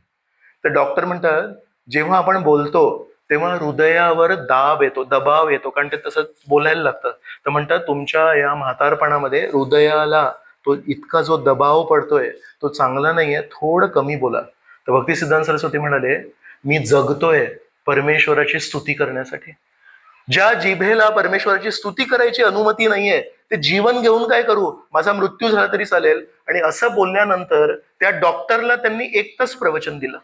तर डॉक्टर म्हणतात, जेव्हा आपण बोलतो तेव्हा हृदयावर दबाव येतो, कारण ते तसं बोलायला लागतं. तर म्हणतात, तुमच्या या म्हातारपणामध्ये हृदयाला तो इतका जो दबाव पडतोय तो चांगला नाहीये, थोडं कमी बोला. तर भक्ती सिद्धांत सरस्वती म्हणाले, मी जगतोय परमेश्वराची स्तुती करण्यासाठी. ज्या जिभेला परमेश्वराची स्तुती करायची अनुमती नाहीये, ते जीवन घेऊन काय करू, माझा मृत्यू झाला तरी चालेल. आणि असं बोलल्यानंतर त्या डॉक्टरला त्यांनी 1 तास प्रवचन दिलं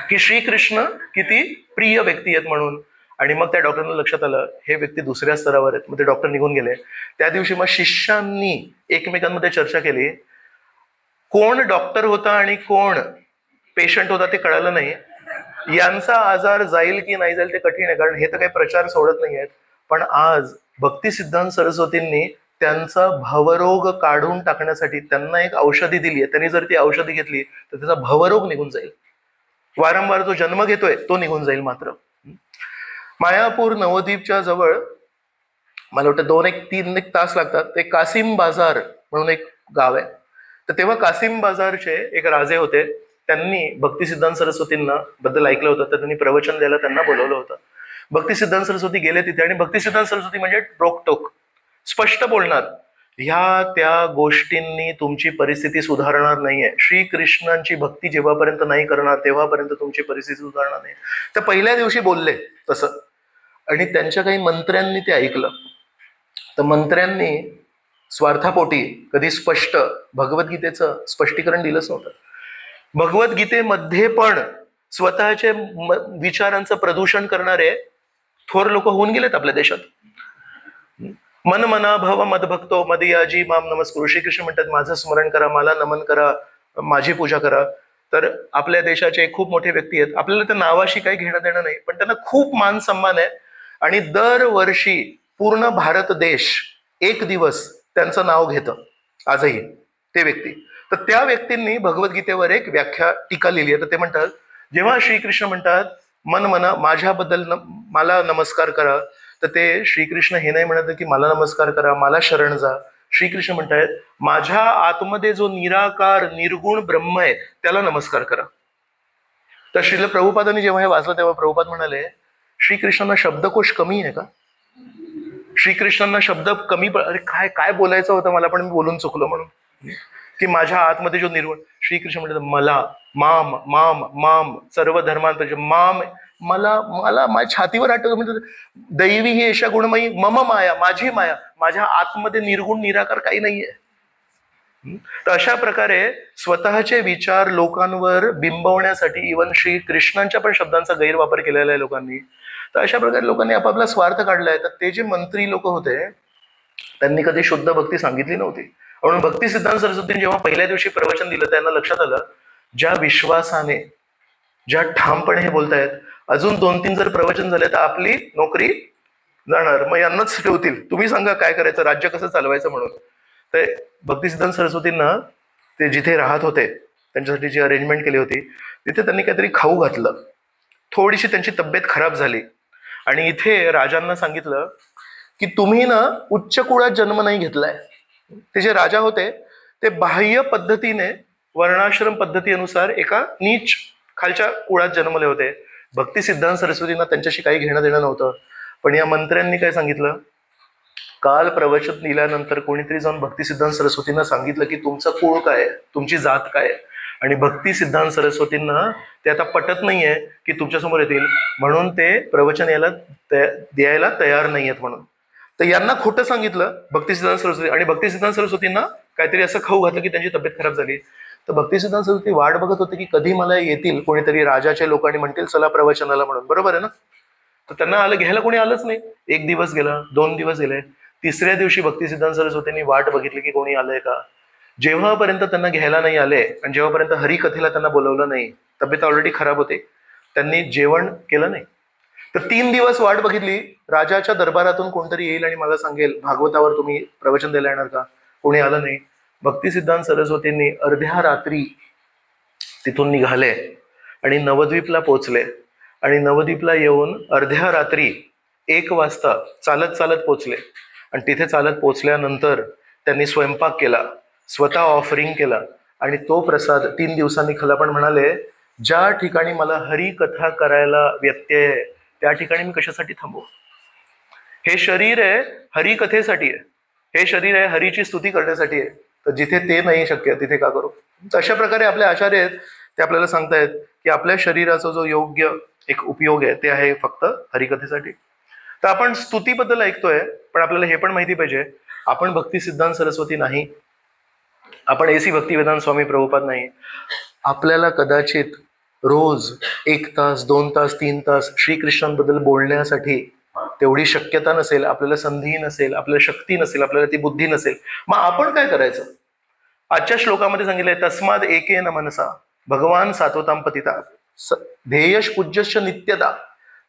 की श्रीकृष्ण किती प्रिय व्यक्ती आहेत म्हणून. आणि मग त्या डॉक्टरला लक्षात आलं, हे व्यक्ती दुसऱ्या स्तरावर आहेत. मग ते डॉक्टर निघून गेले. त्या दिवशी मग शिष्यांनी एकमेकांमध्ये चर्चा केली, कोण डॉक्टर होता आणि कोण पेशंट होता ते कळालं नाही. यांचा आजार जाईल की नाही जाईल ते कठीण आहे, कारण हे तर काही प्रचार सोडत नाही आहेत. पण आज भक्ती सिद्धांत सरस्वतींनी त्यांचा भवरोग काढून टाकण्यासाठी त्यांना एक औषधी दिली आहे. त्यांनी जर ती औषधी घेतली तर त्याचा भवरोग निघून जाईल. वारंवार जो जन्म घेतोय तो निघून जाईल. मात्र मायापूर नवद्वीपच्या जवळ मला वाटतं 2-3 तास लागतात, ते कासिम बाजार म्हणून एक गाव आहे. तर तेव्हा कासिम बाजारचे एक राजे होते. त्यांनी भक्ती सिद्धांत सरस्वतींना बद्दल ऐकलं होतं, तर त्यांनी प्रवचन द्यायला त्यांना बोलवलं होतं. भक्ती सिद्धांत सरस्वती गेले तिथे, आणि भक्ती सिद्धांत सरस्वती म्हणजे रोकटोक स्पष्ट बोलणार, ह्या त्या गोष्टींनी तुमची परिस्थिती सुधारणार नाहीये. श्रीकृष्णांची भक्ती जेव्हापर्यंत नाही करणार तेव्हापर्यंत तुमची परिस्थिती सुधारणार नाही. तर पहिल्या दिवशी बोलले तसं, आणि त्यांच्या काही मंत्र्यांनी ते ऐकलं. तर मंत्र्यांनी स्वार्थापोटी कधी स्पष्ट भगवद्गीतेचं स्पष्टीकरण दिलंच नव्हतं. भगवद्गीतेमध्ये पण स्वतःचे विचारांचं प्रदूषण करणारे थोर लोक होऊन गेलेत आपल्या देशात. मन मना भव मदभक्तो मदयाजी माम नमस्कुरु. श्रीकृष्ण म्हणतात माझं स्मरण करा, मला नमन करा, माझी पूजा करा. तर आपल्या देशाचे खूप मोठे व्यक्ती आहेत, आपल्याला त्या नावाशी काही घेणं देणं नाही, पण त्यांना खूप मान सन्मान आहे. आणि दरवर्षी पूर्ण भारत देश एक दिवस त्यांचं नाव घेतं आजही ते व्यक्ती. तर त्या व्यक्तींनी भगवद्गीतेवर एक व्याख्या टीका लिहिली आहे. तर ते म्हणतात जेव्हा श्रीकृष्ण म्हणतात मन मना माझ्याबद्दल मला नमस्कार करा, तर ते श्रीकृष्ण हे नाही म्हणत की मला नमस्कार करा, मला शरण जा. श्रीकृष्ण म्हणतायत माझ्या आतमध्ये जो निराकार निर्गुण ब्रह्म आहे त्याला नमस्कार करा. तर श्रील प्रभुपादांनी जेव्हा हे वाचलं तेव्हा प्रभुपाद म्हणाले श्रीकृष्णांना शब्दकोश कमी आहे का? श्रीकृष्णांना शब्द कमी अरे काय काय बोलायचं होतं मला, पण मी बोलून चुकलो म्हणून की माझ्या आतमध्ये जो निर्गुण. श्रीकृष्ण म्हणतात मला माम माम माम सर्व धर्मांत माम मला मला माझ्या छातीवर आठवतं म्हणजे दैवी ही अशा गुणमयी मम माया माझी माया. माझ्या आतमध्ये निर्गुण निराकार काही नाहीये. तर अशा प्रकारे स्वतःचे विचार लोकांवर बिंबवण्यासाठी इवन श्रीकृष्णांच्या पण शब्दांचा गैरवापर केलेला आहे लोकांनी. तर अशा प्रकारे लोकांनी आपापला स्वार्थ काढलाय. तर ते जे मंत्री लोक होते त्यांनी कधी शुद्ध भक्ती सांगितली नव्हती. म्हणून भक्ती सिद्धांत सरस्वतीने जेव्हा पहिल्या दिवशी प्रवचन दिलं त्यांना लक्षात आलं ज्या विश्वासाने ज्या ठामपणे हे बोलतायत अजून 2-3 जर प्रवचन झाले तर आपली नोकरी जाणार, मग यांनाच ठेवतील, तुम्ही सांगा काय करायचं, राज्य कसं चालवायचं म्हणून. तर भक्ती सिद्धांत सरस्वतींना ते जिथे राहत होते त्यांच्यासाठी जी अरेंजमेंट केली होती तिथे त्यांनी काहीतरी खाऊ घातलं. थोडीशी त्यांची तब्येत खराब झाली आणि इथे राजांना सांगितलं की तुम्ही ना उच्च कुळात जन्म नाही घेतलाय. ते जे राजा होते ते बाह्य पद्धतीने वर्णाश्रम पद्धतीनुसार एका नीच खालच्या कुळात जन्मले होते. भक्ती सिद्धांत सरस्वतींना त्यांच्याशी काही घेणं देणं नव्हतं. पण या मंत्र्यांनी काय सांगितलं, काल प्रवचन दिल्यानंतर कोणीतरी जाऊन भक्ती सिद्धांत सरस्वतींना सांगितलं की तुमचं कुळ काय, तुमची जात काय. आणि भक्ती सिद्धांत सरस्वतींना ते आता पटत नाहीये की तुमच्यासमोर येतील म्हणून ते प्रवचन द्यायला तयार नाहीयेत म्हणून. तर यांना खोटं सांगितलं भक्ती सिद्धांत सरस्वती आणि भक्ती सिद्धांत सरस्वतींना काहीतरी असं खाऊ घातलं की त्यांची तब्येत खराब झाली. तर भक्ती सिद्धांत सरस्वती वाट बघत होते की कधी मला येतील कोणीतरी राजाचे लोक आणि म्हणतील चला प्रवचनाला म्हणून. बरोबर आहे ना. तर त्यांना घ्यायला कोणी आलंच नाही. 1 दिवस गेला, 2 दिवस गेले, 3ऱ्या दिवशी भक्ती सिद्धांत सरस्वतींनी वाट बघितली की कोणी आलंय का. जेव्हापर्यंत त्यांना घ्यायला नाही आले आणि जेव्हापर्यंत हरिकथेला त्यांना बोलवलं नाही, तब्येत ऑलरेडी खराब होते, त्यांनी जेवण केलं नाही. तर 3 दिवस वाट बघितली, राजाच्या दरबारातून कोणतरी येईल आणि मला सांगेल भागवतावर तुम्ही प्रवचन द्यायला येणार का. कोणी आलं नाही. भक्ती सिद्धांत सरस्वतींनी अर्ध्या रात्री तिथून निघाले आणि नवद्वीपला पोचले. आणि नवद्वीपला येऊन अर्ध्या रात्री 1 वाजता चालत चालत पोचले. आणि तिथे चालत पोचल्यानंतर त्यांनी स्वयंपाक केला, स्वतः ऑफरिंग केला आणि तो प्रसाद 3 दिवसांनी खाल्ला. पण म्हणाले ज्या ठिकाणी मला हरिकथा करायला व्यत्यय आहे त्या ठिकाणी मी कशासाठी थांबू. हे शरीर आहे हरिकथेसाठी आहे, हे शरीर आहे हरीची स्तुती करण्यासाठी आहे. तर जिथे ते नाही शक्य तिथे का करू. अशा प्रकारे आपले आचार्य आहेत ते आपल्याला सांगतायत की आपल्या शरीराचा जो योग्य एक उपयोग आहे ते आहे फक्त हरिकथेसाठी. तर आपण स्तुतीबद्दल ऐकतोय पण आपल्याला हे पण माहिती पाहिजे आपण भक्ती सिद्धांत सरस्वती नाही, आपण एसी भक्तिवेदांत स्वामी प्रभुपाद नाही. आपल्याला कदाचित रोज 1 तास 2 तास 3 तास श्रीकृष्णांबद्दल बोलण्यासाठी तेवढी शक्यता नसेल, आपल्याला संधी नसेल, आपल्याला शक्ती नसेल, आपल्याला ती बुद्धी नसेल. मग आपण काय करायचं. आजच्या श्लोकामध्ये सांगितलंय तस्माद एकेन मनसा भगवान सात्वताम पतिता ध्येयश पूज्यश्च नित्यदा.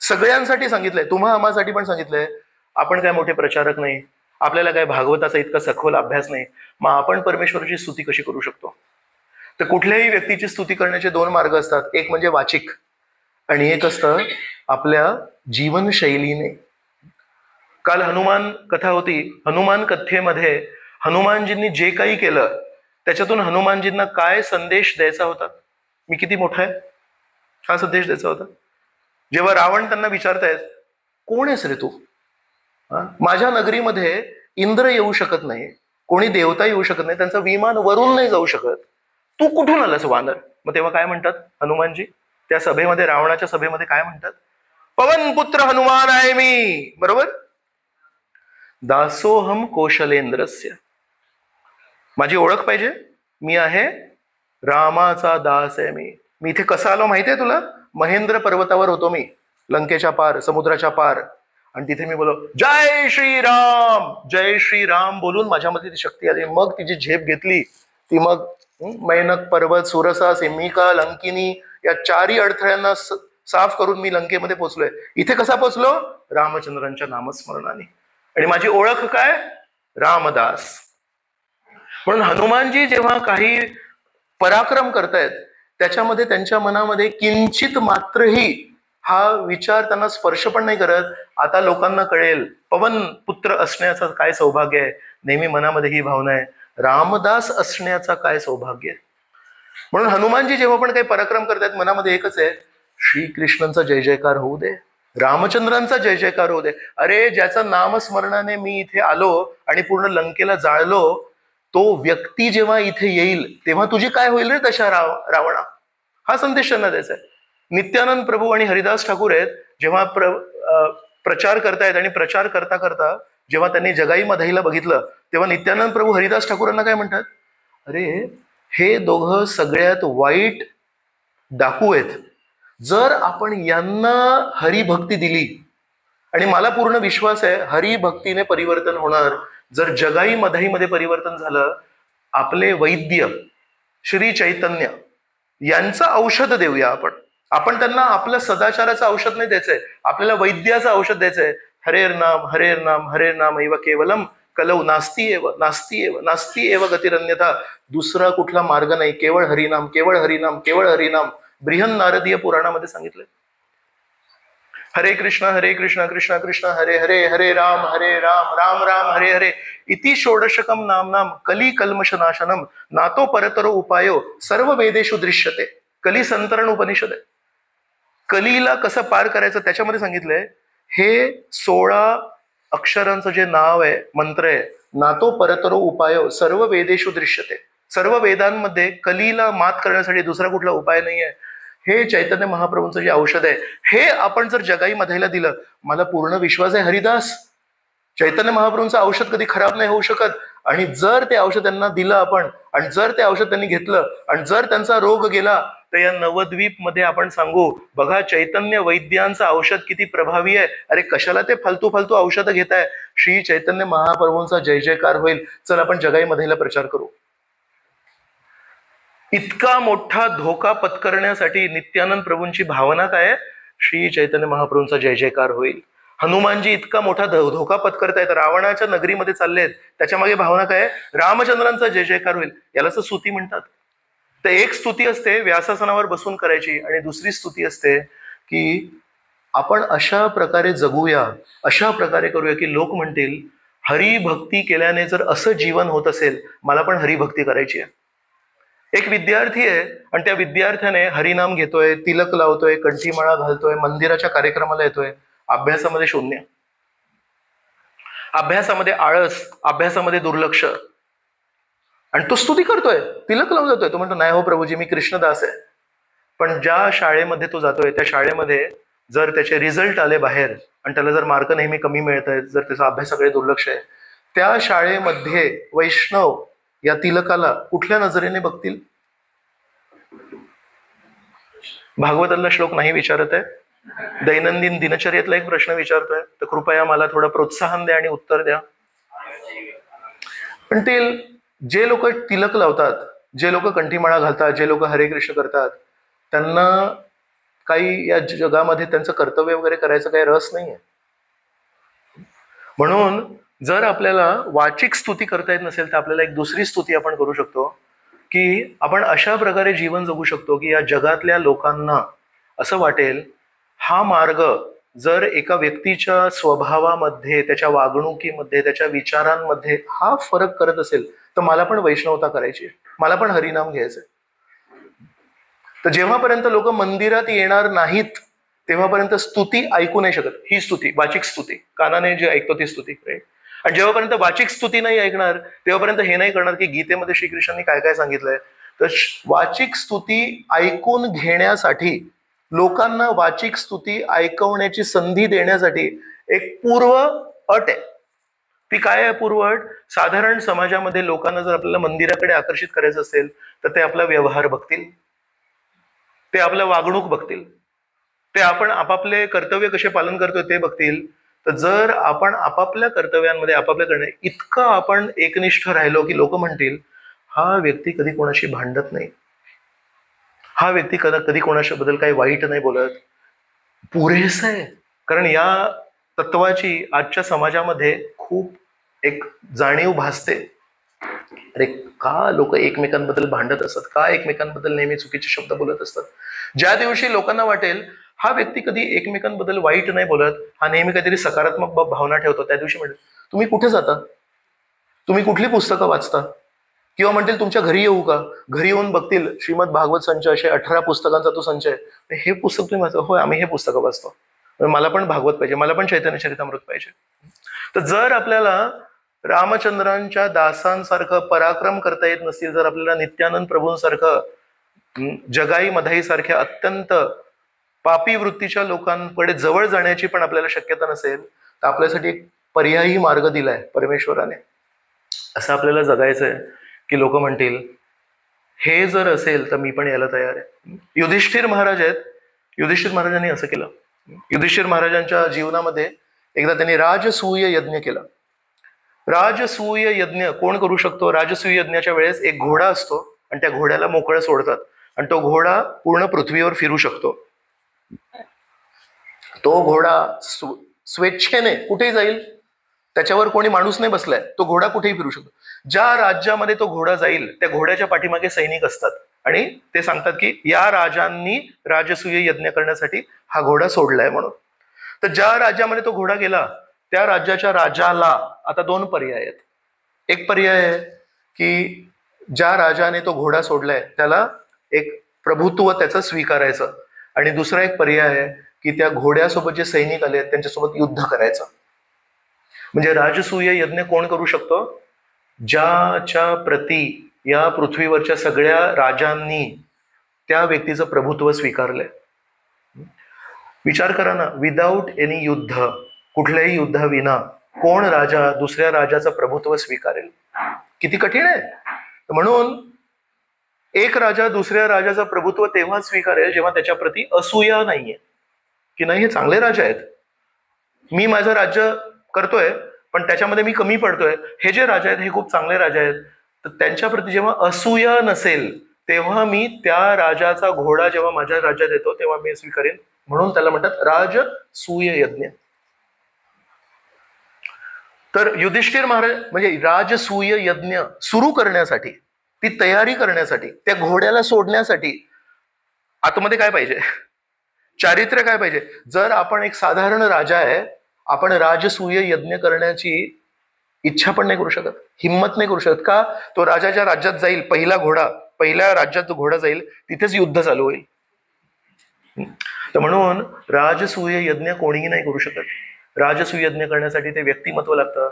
सगळ्यांसाठी सांगितलंय, तुम्हा आम्हासाठी पण सांगितलंय. आपण काय मोठे प्रचारक नाही, आपल्याला काय भागवताचा इतका सखोल अभ्यास नाही, मग आपण परमेश्वराची स्तुती कशी करू शकतो. तर कुठल्याही व्यक्तीची स्तुती करण्याचे 2 मार्ग असतात. एक म्हणजे वाचिक आणि एक असतं आपल्या जीवनशैलीने. काल हनुमान कथा होती. हनुमान कथेमध्ये हनुमानजींनी जे काही केलं त्याच्यातून हनुमानजींना काय संदेश द्यायचा होता, मी किती मोठा आहे हा संदेश द्यायचा होता. जेव्हा रावण त्यांना विचारतायत कोण आहेस रे तू, माझ्या नगरीमध्ये इंद्र येऊ शकत नाही, कोणी देवता येऊ शकत नाही, त्यांचं विमान वरून नाही जाऊ शकत, तू कुठून आलास वानर. मग तेव्हा काय म्हणतात हनुमानजी त्या सभेमध्ये, रावणाच्या सभेमध्ये काय म्हणतात, पवन पुत्र हनुमान आहे मी. बरोबर. दासोहम कौशलेंद्रस्य. माझी ओळख पाहिजे, मी आहे रामाचा दास आहे मी. मी इथे कसा आलो माहितीये तुला, महेंद्र पर्वतावर होतो मी, लंकेच्या पार, समुद्राच्या पार, आणि तिथे मी बोलो जय श्रीराम बोलून माझ्यामध्ये ती शक्ती आली. मग तिची झेप घेतली. ती मग मैनक पर्वत, सुरसा, सिमिका, लंकिनी या चारही अडथळ्यांना साफ करून मी लंकेमध्ये पोहोचलोय. इथे कसा पोहोचलो? रामचंद्रांच्या नामस्मरणाने. आणि माझी ओळख काय? रामदास. म्हणून हनुमानजी जेव्हा काही पराक्रम करतायत त्याच्यामध्ये त्यांच्या मनामध्ये किंचित मात्रही हा विचार त्यांना स्पर्श पण नाही करत. आता लोकांना कळेल पवन पुत्र असण्याचं काय सौभाग्य आहे. नेहमी मनामध्ये ही भावना आहे, रामदास असण्याचा काय सौभाग्य आहे. म्हणून हनुमानजी जेव्हा पण काही पराक्रम करतायत मनामध्ये एकच आहे, श्रीकृष्णांचा जय जयकार होऊ दे, रामचंद्रांचा जय जयकार होऊ दे. अरे ज्याचा नामस्मरणाने मी इथे आलो आणि पूर्ण लंकेला जाळलो, तो व्यक्ती जेव्हा इथे येईल तेव्हा तुझी काय होईल रे तशा रावणा. हा संदेश त्यांना द्यायचा आहे. नित्यानंद प्रभू आणि हरिदास ठाकूर आहेत जेव्हा प्रचार करतायत आणि प्रचार करता करता जेव्हा त्यांनी जगाई मधाईला बघितलं तेव्हा नित्यानंद प्रभू हरिदास ठाकूरांना काय म्हणतात, अरे हे दोघं सगळ्यात वाईट डाकू आहेत. जर आपण यांना हरिभक्ती दिली, आणि मला पूर्ण विश्वास आहे हरिभक्तीने परिवर्तन होणार. जर जगाई मधाईमध्ये परिवर्तन झालं, आपले वैद्य श्री चैतन्य यांचं औषध देऊया आपण त्यांना आपलं सदाचाराचं औषध नाही द्यायचंय, आपल्याला वैद्याचं औषध द्यायचंय. हरेर नाम हरेर नाम एव केवलम कलौ नास्ती एव गतिरन्यथा. दुसरा कुठला मार्ग नाही, केवळ हरिनाम, केवळ हरिनाम, केवळ हरिनाम. बृहन नारदीय पुराणामध्ये सांगितलंय. हरे कृष्ण कृष्ण कृष्ण हरे हरे, हरे राम राम राम हरे हरे. इति षोडशकम नाम कली कल्मशनाशनम नातो परतरो उपायो सर्व वेदेषु दृश्यते. कली संतरण उपनिषद आहे. कलीला कसं पार करायचं त्याच्यामध्ये सांगितलंय. हे 16 अक्षरांचं जे नाव आहे, मंत्र आहे, नातो परतरो उपायो सर्व वेदेषु दृश्यते. सर्व वेदांमध्ये कलीला मात करण्यासाठी दुसरा कुठला उपाय नाहीये. हे चैतन्य महाप्रभूंचं जे औषध आहे, हे आपण जर जगाई मधाईला दिलं, मला पूर्ण विश्वास आहे हरिदास चैतन्य महाप्रभूंचं औषध कधी खराब नाही होऊ शकत. आणि जर ते औषध त्यांना दिलं आपण, आणि जर ते औषध त्यांनी घेतलं, आणि जर त्यांचा रोग गेला, तर या नवद्वीप मध्ये आपण सांगू, बघा चैतन्य वैद्यांचं औषध किती प्रभावी आहे. अरे कशाला ते फालतू औषधं घेताय. श्री चैतन्य महाप्रभूंचा जय जयकार होईल. चल आपण जगाई मधाईला प्रचार करू. इतका मोठा धोका पत्करण्यासाठी नित्यानंद प्रभूंची भावना काय? श्री चैतन्य महाप्रभूंचा जय जयकार होईल. हनुमानजी इतका मोठा धोका पत्करतायत, रावणाच्या नगरीमध्ये चाललेत, त्याच्या मागे भावना काय? रामचंद्रांचा जय जयकार होईल. यालाच स्तुती म्हणतात. तर एक स्तुती असते व्यासासनावर बसून करायची, आणि दुसरी स्तुती असते की आपण अशा प्रकारे जगूया, अशा प्रकारे करूया की लोक म्हणतील हरिभक्ती केल्याने जर असं जीवन होत असेल, मला पण हरिभक्ती करायची आहे. एक विद्यार्थी आहे आणि त्या विद्यार्थ्याने हरिनाम घेतोय, तिलक लावतोय, कंठीमाळा घालतोय, मंदिराच्या कार्यक्रमाला येतोय, अभ्यासामध्ये शून्य, अभ्यासामध्ये आळस, अभ्यासामध्ये दुर्लक्ष, आणि तो स्तुती करतोय, तिलक लावून जातोय. तो म्हणतो नाही हो प्रभूजी, मी कृष्णदास आहे. पण ज्या शाळेमध्ये तो जातोय त्या शाळेमध्ये जर त्याचे रिझल्ट आले बाहेर आणि त्याला जर मार्क नेहमी कमी मिळत आहेत, जर त्याचा अभ्यासाकडे दुर्लक्ष आहे, त्या शाळेमध्ये वैष्णव या तिलकाला कुठल्या नजरेने बघतील? भागवतातला श्लोक नाही विचारत आहे, दैनंदिन दिनचर्येतला एक प्रश्न विचारतोय, तर कृपया मला थोडं प्रोत्साहन द्या आणि उत्तर द्या. पण ते जे लोक तिलक लावतात, जे लोक कंठीमाळा घालतात, जे लोक हरे कृष्ण करतात, त्यांना काही या जगामध्ये त्यांचं कर्तव्य वगैरे करायचं काही रस नाहीये. म्हणून जर आपल्याला वाचिक स्तुती करता येत नसेल तर आपल्याला एक दुसरी स्तुती आपण करू शकतो की आपण अशा प्रकारे जीवन जगू शकतो की या जगातल्या लोकांना असं वाटेल हा मार्ग जर एका व्यक्तीच्या स्वभावामध्ये, त्याच्या वागणुकीमध्ये, त्याच्या विचारांमध्ये हा फरक करत असेल तर मला पण वैष्णवता करायची, मला पण हरिनाम घ्यायचंय. तर जेव्हापर्यंत लोक मंदिरात येणार नाहीत तेव्हापर्यंत स्तुती ऐकू नाही शकत. ही स्तुती वाचिक स्तुती, कानाने जे ऐकतो ती स्तुती. आणि जेव्हापर्यंत वाचिक स्तुती नाही ऐकणार तेव्हापर्यंत हे नाही करणार की गीतेमध्ये श्रीकृष्णांनी काय काय सांगितलंय. तर वाचिक स्तुती ऐकून घेण्यासाठी, लोकांना वाचिक स्तुती ऐकवण्याची संधी देण्यासाठी एक पूर्व अट आहे. ती काय आहे पूर्व अट? साधारण समाजामध्ये लोकांना जर आपल्याला मंदिराकडे आकर्षित करायचं असेल तर ते आपला व्यवहार बघतील, ते आपलं वागणूक बघतील, ते आपण आपापले कर्तव्य कसे पालन करतोय ते बघतील, तर जर आपण आपापल्या कर्तव्यांमध्ये आपापल्या करणे इतकं आपण एकनिष्ठ राहिलो की लोक म्हणतील हा व्यक्ती कधी कोणाशी भांडत नाही, हा व्यक्ती कधी कोणाच्या बद्दल काही वाईट नाही बोलत, पुरेसं आहे. कारण या तत्वाची आजच्या समाजामध्ये खूप एक जाणीव भासते. अरे का लोक एकमेकांबद्दल भांडत असतात, का एकमेकांबद्दल नेहमी चुकीचे शब्द बोलत असतात. ज्या दिवशी लोकांना वाटेल हा व्यक्ती कधी एकमेकांबद्दल वाईट नाही बोलत, हा नेहमी काहीतरी सकारात्मक भावना ठेवतो, त्या दिवशी म्हणेल तुम्ही कुठे जाता, तुम्ही कुठली पुस्तकं वाचता, किंवा म्हणतील तुमच्या घरी येऊ का, घरी येऊन बघतील श्रीमद भागवत संच असे 18 पुस्तकांचा तो संच आहे, हे पुस्तक तुम्ही वाचता, होय आम्ही हे पुस्तकं वाचतो, मला पण भागवत पाहिजे, मला पण चैतन्य चरितामृत पाहिजे. तर जर आपल्याला रामचंद्रांच्या दासांसारखं पराक्रम करता येत नसतील, जर आपल्याला नित्यानंद प्रभूंसारखं जगाई मधाई सारख्या अत्यंत पापी वृत्तीच्या लोकांकडे जवळ जाण्याची पण आपल्याला शक्यता नसेल, तर आपल्यासाठी एक पर्यायी मार्ग दिलाय परमेश्वराने. असं आपल्याला जगायचं आहे की लोक म्हणतील हे जर असेल तर मी पण यायला तयार आहे. युधिष्ठिर महाराज आहेत, युधिष्ठिर महाराजांनी असं केलं. युधिष्ठिर महाराजांच्या जीवनामध्ये एकदा त्यांनी राजसूय यज्ञ केला. राजसूय यज्ञ कोण करू शकतो? राजसूय यज्ञाच्या वेळेस एक घोडा असतो आणि त्या घोड्याला मोकळं सोडतात आणि तो घोडा पूर्ण पृथ्वीवर फिरू शकतो. तो घोडा स्वेच्छेने कुठेही जाईल, त्याच्यावर कोणी माणूस नाही बसलाय, तो घोडा कुठेही फिरू शकतो. ज्या राज्यामध्ये तो घोडा जाईल त्या घोड्याच्या पाठीमागे सैनिक असतात आणि ते सांगतात की या राजांनी राजसूय यज्ञ करण्यासाठी हा घोडा सोडलाय म्हणून. तर ज्या राज्यामध्ये तो घोडा गेला त्या राज्याच्या राजाला आता 2 पर्याय आहेत. एक पर्याय आहे की ज्या राजाने तो घोडा सोडलाय त्याला एक प्रभुत्व त्याचं स्वीकारायचं, आणि दुसरा एक पर्याय आहे की त्या घोड्यासोबत जे सैनिक आले त्यांच्यासोबत युद्ध करायचं. म्हणजे राजसूय यज्ञ कोण करू शकतो? ज्याच्या प्रती या पृथ्वीवरच्या सगळ्या राजांनी त्या व्यक्तीचं प्रभुत्व स्वीकारलंय. विचार करा ना, विदाऊट एनी युद्ध, कुठल्याही युद्धाविना कोण राजा दुसऱ्या राजाचं प्रभुत्व स्वीकारेल? किती कठीण आहे. म्हणून एक राजा दुसऱ्या राजाचं प्रभुत्व तेव्हा स्वीकारेल जेव्हा त्याच्या प्रती असूया नाहीये, की नाही हे चांगले राजा आहेत, मी माझं राज्य करतोय पण त्याच्यामध्ये मी कमी पडतोय, हे जे राजा आहेत हे खूप चांगले राजा आहेत, तर त्यांच्याप्रती जेव्हा असूया नसेल तेव्हा मी त्या राजाचा घोडा जेव्हा माझ्या राज्यात येतो तेव्हा मी स्वीकारेन. म्हणून त्याला म्हणतात राजसूय यज्ञ. तर युधिष्ठिर महाराज म्हणजे राजसूय यज्ञ सुरू करण्यासाठी, ती तयारी करण्यासाठी, त्या घोड्याला सोडण्यासाठी आतमध्ये काय पाहिजे? चारित्र्य काय पाहिजे? जर आपण एक साधारण राजा आहे, आपण राजसूय यज्ञ करण्याची इच्छा पण नाही करू शकत, हिंमत नाही करू शकत. का? तो राजाच्या राज्यात जाईल, पहिल्या राज्यात जो घोडा जाईल तिथेच युद्ध चालू होईल. तर म्हणून राजसूय यज्ञ कोणीही नाही करू शकत. राजसूय यज्ञ करण्यासाठी ते व्यक्तिमत्व लागतं,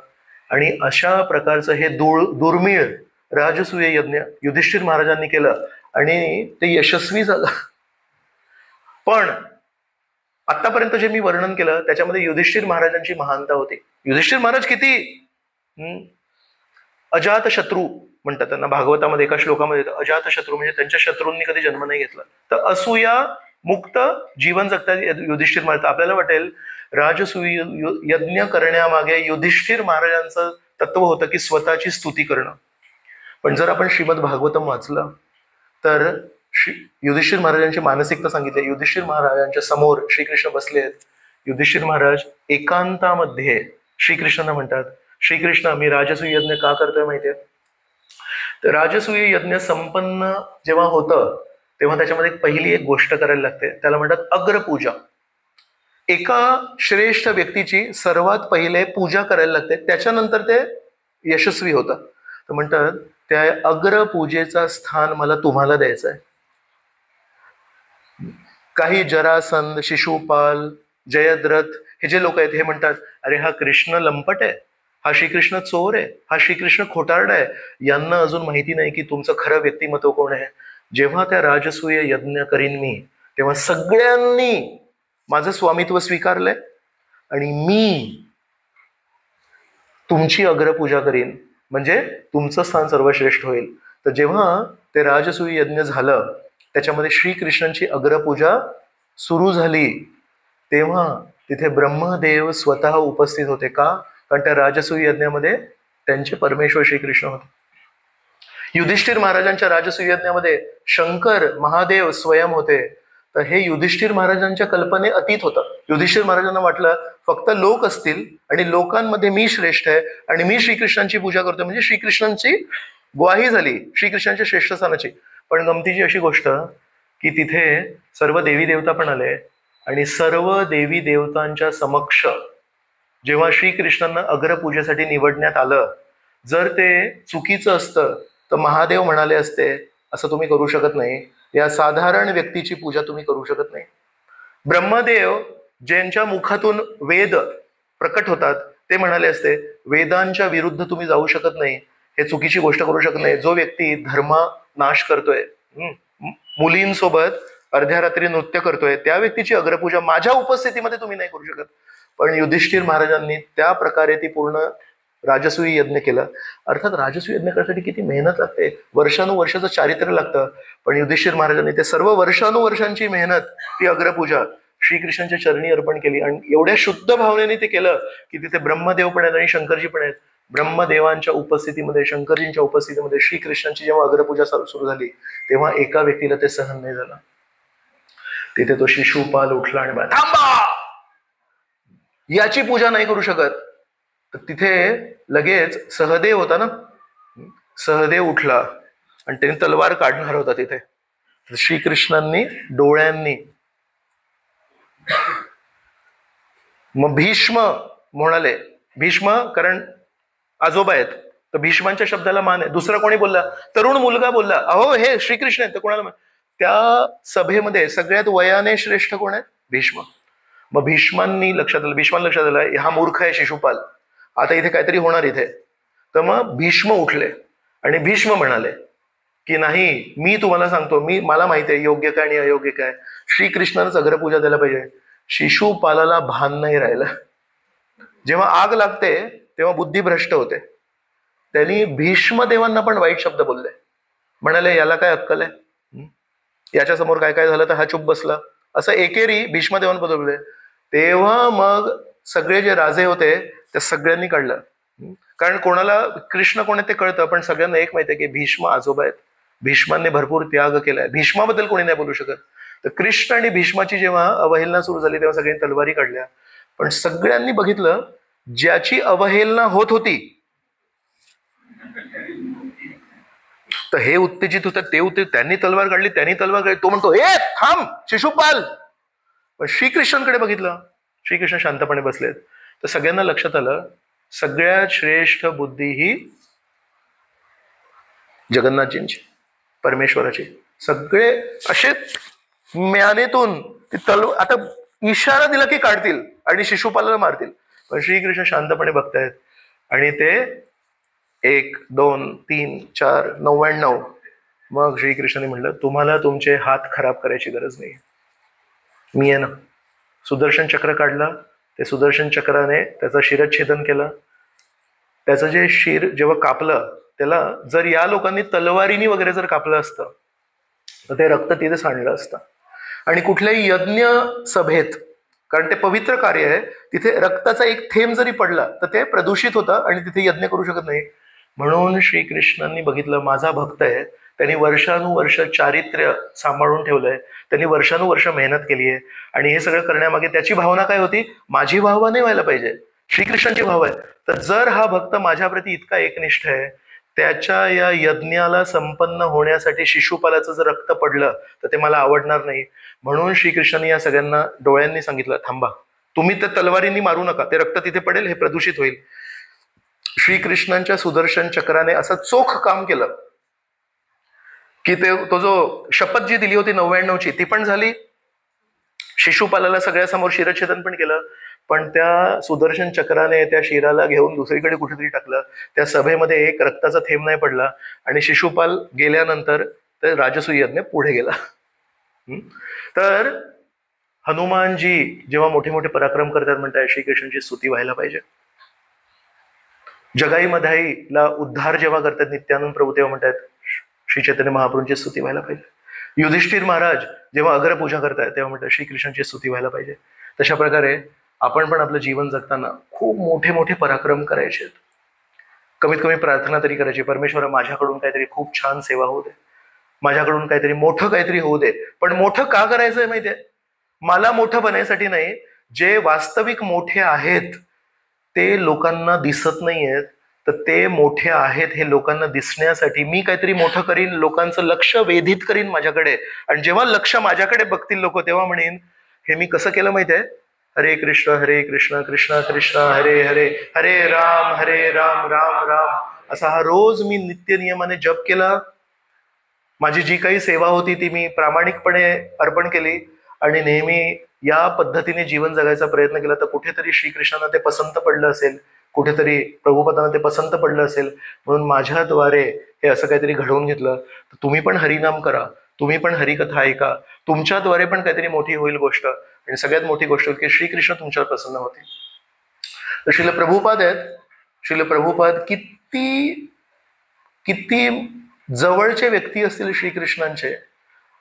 आणि अशा प्रकारचं हे दुर्मिळ राजसूय यज्ञ युधिष्ठिर महाराजांनी केलं आणि ते यशस्वी झालं. पण आतापर्यंत जे मी वर्णन केलं त्याच्यामध्ये युधिष्ठिर महाराजांची महानता होती. युधिष्ठिर महाराज किती अजात शत्रू म्हणतात त्यांना, भागवतामध्ये एका श्लोकामध्ये येतं अजात शत्रू, म्हणजे त्यांच्या शत्रूंनी कधी जन्म नाही घेतला. तर असूया मुक्त जीवन जगतात युधिष्ठिर महाराज. आपल्याला वाटेल राजसूय यज्ञ करण्यामागे युधिष्ठिर महाराजांचं तत्व होतं की स्वतःची स्तुती करणं. पण जर आपण श्रीमद भागवतम वाचलं तर युधिष्ठिर महाराजांची मानसिकता सांगितली. युधिष्ठिर महाराजांच्या समोर श्रीकृष्ण बसले आहेत. युधिष्ठिर महाराज एकांतामध्ये श्रीकृष्णांना म्हणतात, श्रीकृष्ण मी राजसूय यज्ञ का करतोय माहितीये? तर राजसूय यज्ञ संपन्न जेव्हा होतं तेव्हा त्याच्यामध्ये पहिली एक गोष्ट करायला लागते, त्याला म्हणतात अग्रपूजा. एका श्रेष्ठ व्यक्तीची सर्वात पहिले पूजा करायला लागते, त्याच्यानंतर ते यशस्वी होतं. तर म्हणतात त्या अग्रपूजेचा स्थान मला तुम्हाला द्यायचं आहे. काही जरासंध, शिशुपाल, जयद्रथ हे जे लोक आहेत हे म्हणतात अरे हा कृष्ण लंपट आहे, हा श्रीकृष्ण चोर आहे, हा श्रीकृष्ण खोटारडा आहे, यांना अजून माहिती नाही की तुमचं खरं व्यक्तिमत्व कोण आहे. जेव्हा त्या राजसूय यज्ञ करीन मी तेव्हा सगळ्यांनी माझं स्वामित्व स्वीकारलंय आणि मी तुमची अग्रपूजा करीन, म्हणजे तुमचं स्थान सर्वश्रेष्ठ होईल. तर जेव्हा ते राजसूय यज्ञ झालं त्याच्यामध्ये श्रीकृष्णांची अग्रपूजा सुरू झाली तेव्हा तिथे ब्रह्मदेव स्वतः उपस्थित होते. का? कारण त्या राजसूय यज्ञामध्ये त्यांचे परमेश्वर श्रीकृष्ण होते. युधिष्ठिर महाराजांच्या राजसूय यज्ञामध्ये शंकर महादेव स्वयं होते. तर हे युधिष्ठिर महाराजांच्या कल्पने अतीत होतं. युधिष्ठिर महाराजांना वाटलं फक्त लोक असतील आणि लोकांमध्ये मी श्रेष्ठ आहे आणि मी श्रीकृष्णांची पूजा करतोय म्हणजे श्रीकृष्णांची ग्वाही झाली श्रीकृष्णांच्या श्रेष्ठ स्थानाची. पण गमतीची अशी गोष्ट की तिथे सर्व देवी देवता पण आले आणि सर्व देवी देवतांच्या समक्ष जेव्हा श्रीकृष्णांना अग्रपूजेसाठी निवडण्यात आलं, जर ते चुकीचं असतं तर महादेव म्हणाले असते असं तुम्ही करू शकत नाही, या साधारण व्यक्तीची पूजा तुम्ही करू शकत नाही. ब्रह्मदेव ज्यांच्या मुखातून वेद प्रकट होतात ते म्हणाले असते वेदांच्या विरुद्ध तुम्ही जाऊ शकत नाही, हे चुकीची गोष्ट करू शकत नाही. जो व्यक्ती धर्म नाश करतोय, मुलींसोबत अर्ध्या रात्री नृत्य करतोय, त्या व्यक्तीची अग्रपूजा माझ्या उपस्थितीमध्ये तुम्ही नाही करू शकत. पण युधिष्ठिर महाराजांनी त्या प्रकारे ती पूर्ण राजसूय यज्ञ केलं. अर्थात राजसूय यज्ञ करण्यासाठी किती मेहनत लागते, वर्षानुवर्षाचं चारित्र्य लागतं. पण युधिष्ठिर महाराजांनी ते सर्व वर्षानुवर्षांची मेहनत, ती अग्रपूजा श्रीकृष्णांच्या चरणी अर्पण केली आणि एवढ्या शुद्ध भावनेने ते केलं की तिथे ब्रह्मदेव पण आहेत आणि शंकरजी पण आहेत. ब्रह्मदेवांच्या उपस्थितीमध्ये, शंकरजींच्या उपस्थितीमध्ये श्रीकृष्णांची जेव्हा अग्रपूजा सुरू झाली तेव्हा एका व्यक्तीला ते सहन नाही झालं. तिथे तो शिशुपाल उठला आणि म्हणाला, थांबा, याची पूजा नाही करू शकत. तर तिथे लगेच सहदेव होता ना, सहदेव उठला आणि त्याने तलवार काढणार होता. तिथे श्रीकृष्णांनी डोळ्यांनी, मग भीष्म म्हणाले, भीष्म कारण आजोबा आहेत तर भीष्मांच्या शब्दाला मान आहे. दुसरा कोणी बोलला, तरुण मुलगा बोलला, अहो हे श्रीकृष्ण आहेत. तर कोणाला? त्या सभेमध्ये सगळ्यात वयाने श्रेष्ठ कोण आहेत? भीष्म. मग भीष्मांना लक्षात आलं हा मूर्ख आहे शिशुपाल, आता इथे काहीतरी होणार इथे. तर मग भीष्म उठले आणि भीष्म म्हणाले की नाही, मी तुम्हाला सांगतो, मला माहिती आहे योग्य काय आणि अयोग्य काय, श्रीकृष्णानंच अग्रपूजा द्यायला पाहिजे. शिशुपालाला भान नाही राहिलं. जेव्हा आग लागते तेव्हा बुद्धी भ्रष्ट होते. त्यांनी भीष्मदेवांना पण वाईट शब्द बोलले, म्हणाले याला काय अक्कल आहे, याच्या समोर काय काय झालं तर हा चुप बसला, असं एकेरी भीष्मदेवांबद्दल बोलले. तेव्हा मग सगळे जे राजे होते त्या सगळ्यांनी काढलं. कारण कोणाला कृष्ण कोण आहे ते कळतं, पण सगळ्यांना एक माहिती आहे की भीष्म आजोबा आहेत, भीष्मांनी भरपूर त्याग केलाय, भीष्माबद्दल कोणी नाही बोलू शकत. तर कृष्ण आणि भीष्माची जेव्हा अवहेलना सुरू झाली तेव्हा सगळ्यांनी तलवारी काढल्या. पण सगळ्यांनी बघितलं ज्याची अवहेलना होत होती तर हे उत्तेजित होतं, ते उत्तेजित, त्यांनी तलवार काढली, तो म्हणतो हे थांब शिशुपाल. पण श्रीकृष्णांकडे बघितलं, श्रीकृष्ण शांतपणे बसलेत. तर सगळ्यांना लक्षात आलं सगळ्यात श्रेष्ठ बुद्धी ही जगन्नाथजींची, परमेश्वराची. सगळे असे म्यानेतून आता इशारा दिला की काढतील आणि शिशुपालाला मारतील. पण श्रीकृष्ण शांतपणे बघतायत आणि ते 1, 2, 3, 4, 99. मग श्रीकृष्णाने म्हटलं तुम्हाला तुमचे हात खराब करायची गरज नाही, मी आहे ना. सुदर्शन चक्र काढलं, ते सुदर्शन चक्राने त्याचा शिरच्छेदन केलं. त्याचं जे शिर जेव्हा कापलं त्याला जर या लोकांनी तलवारीनी वगैरे जर कापलं असतं तर ते रक्त तिथे सांडलं असतं. आणि कुठल्याही यज्ञ सभेत, कारण ते पवित्र कार्य आहे, तिथे रक्ताचा एक थेंब जरी पडला तर ते प्रदूषित होतं आणि तिथे यज्ञ करू शकत नाही. म्हणून श्रीकृष्णांनी बघितलं माझा भक्त आहे, त्यांनी वर्षानुवर्ष चारित्र्य सांभाळून ठेवलंय, त्यांनी वर्षानुवर्ष मेहनत केली आहे आणि हे सगळं करण्यामागे त्याची भावना काय होती, माझी भावना नाही व्हायला पाहिजे, श्रीकृष्णांची भाव आहे. तर जर हा भक्त माझ्याप्रती इतका एकनिष्ठ आहे, त्याच्या या यज्ञाला संपन्न होण्यासाठी शिशुपालाचं जर रक्त पडलं तर ते मला आवडणार नाही. म्हणून श्रीकृष्णांनी या सगळ्यांना डोळ्यांनी सांगितलं थांबा, तुम्ही त्या तलवारींनी मारू नका, ते रक्त तिथे पडेल, हे प्रदूषित होईल. श्रीकृष्णांच्या सुदर्शन चक्राने असं चोख काम केलं की तो जो शपथ जी दिली होती 99ची ती पण झाली, शिशुपालाला सगळ्यासमोर शिरच्छेदन पण केलं. पण त्या सुदर्शन चक्राने त्या शिराला घेऊन दुसरीकडे कुठेतरी टाकलं. त्या सभेमध्ये एक रक्ताचा थेंब नाही पडला आणि शिशुपाल गेल्यानंतर ते राजसूय यज्ञ पुढे गेला. तर हनुमानजी जेव्हा मोठे मोठे पराक्रम करतात म्हणतात श्रीकृष्णांची स्तुती व्हायला पाहिजे. जगाई मधाईला उद्धार जेव्हा करतात नित्यानंद प्रभू तेव्हा म्हणतात श्री चैतन्य महाप्रभूंची स्तुती व्हायला पाहिजे. युधिष्ठिर महाराज जेव्हा अग्रपूजा करतात तेव्हा म्हणतात श्रीकृष्णांची स्तुती व्हायला पाहिजे. तशा प्रकारे आपण पण आपलं जीवन जगताना खूप मोठे मोठे पराक्रम करायचे आहेत. कमीत कमी प्रार्थना तरी करायची, परमेश्वरा माझ्याकडून काहीतरी खूप छान सेवा होऊ दे, माझ्याकडून काहीतरी मोठं काहीतरी होऊ दे. पण मोठं का करायचंय माहितीये? मला मोठं बनायसाठी नाही. जे वास्तविक मोठे आहेत ते लोकांना दिसत नाहीयेत, तर ते मोठे आहेत हे लोकांना दिसण्यासाठी मी काहीतरी मोठं करीन, लोकांचं लक्ष वेधित करीन माझ्याकडे. आणि जेव्हा लक्ष माझ्याकडे बघतील लोक, तेव्हा म्हणेन हे मी कसं केलं माहितीये? हरे कृष्ण कृष्ण कृष्ण हरे हरे, हरे राम राम राम असा हा रोज मी नित्य नियमाने जप केला. माझी जी काही सेवा होती ती मी प्रामाणिकपणे अर्पण केली आणि नेहमी या पद्धतीने जीवन जगायचा प्रयत्न केला. तर कुठेतरी श्रीकृष्णांना ते पसंत पडलं असेल, कुठेतरी प्रभुपदांना ते पसंत पडलं असेल, म्हणून माझ्याद्वारे हे असं काहीतरी घडवून घेतलं. तर तुम्ही पण हरिनाम करा, तुम्ही पण हरिकथा ऐका, तुमच्याद्वारे पण काहीतरी मोठी होईल गोष्ट. आणि सगळ्यात मोठी गोष्ट होईल की श्रीकृष्ण तुमच्यावर प्रसन्न होतील. तर श्रील प्रभुपाद आहेत. श्रील प्रभुपाद किती किती जवळचे व्यक्ती असतील श्रीकृष्णांचे,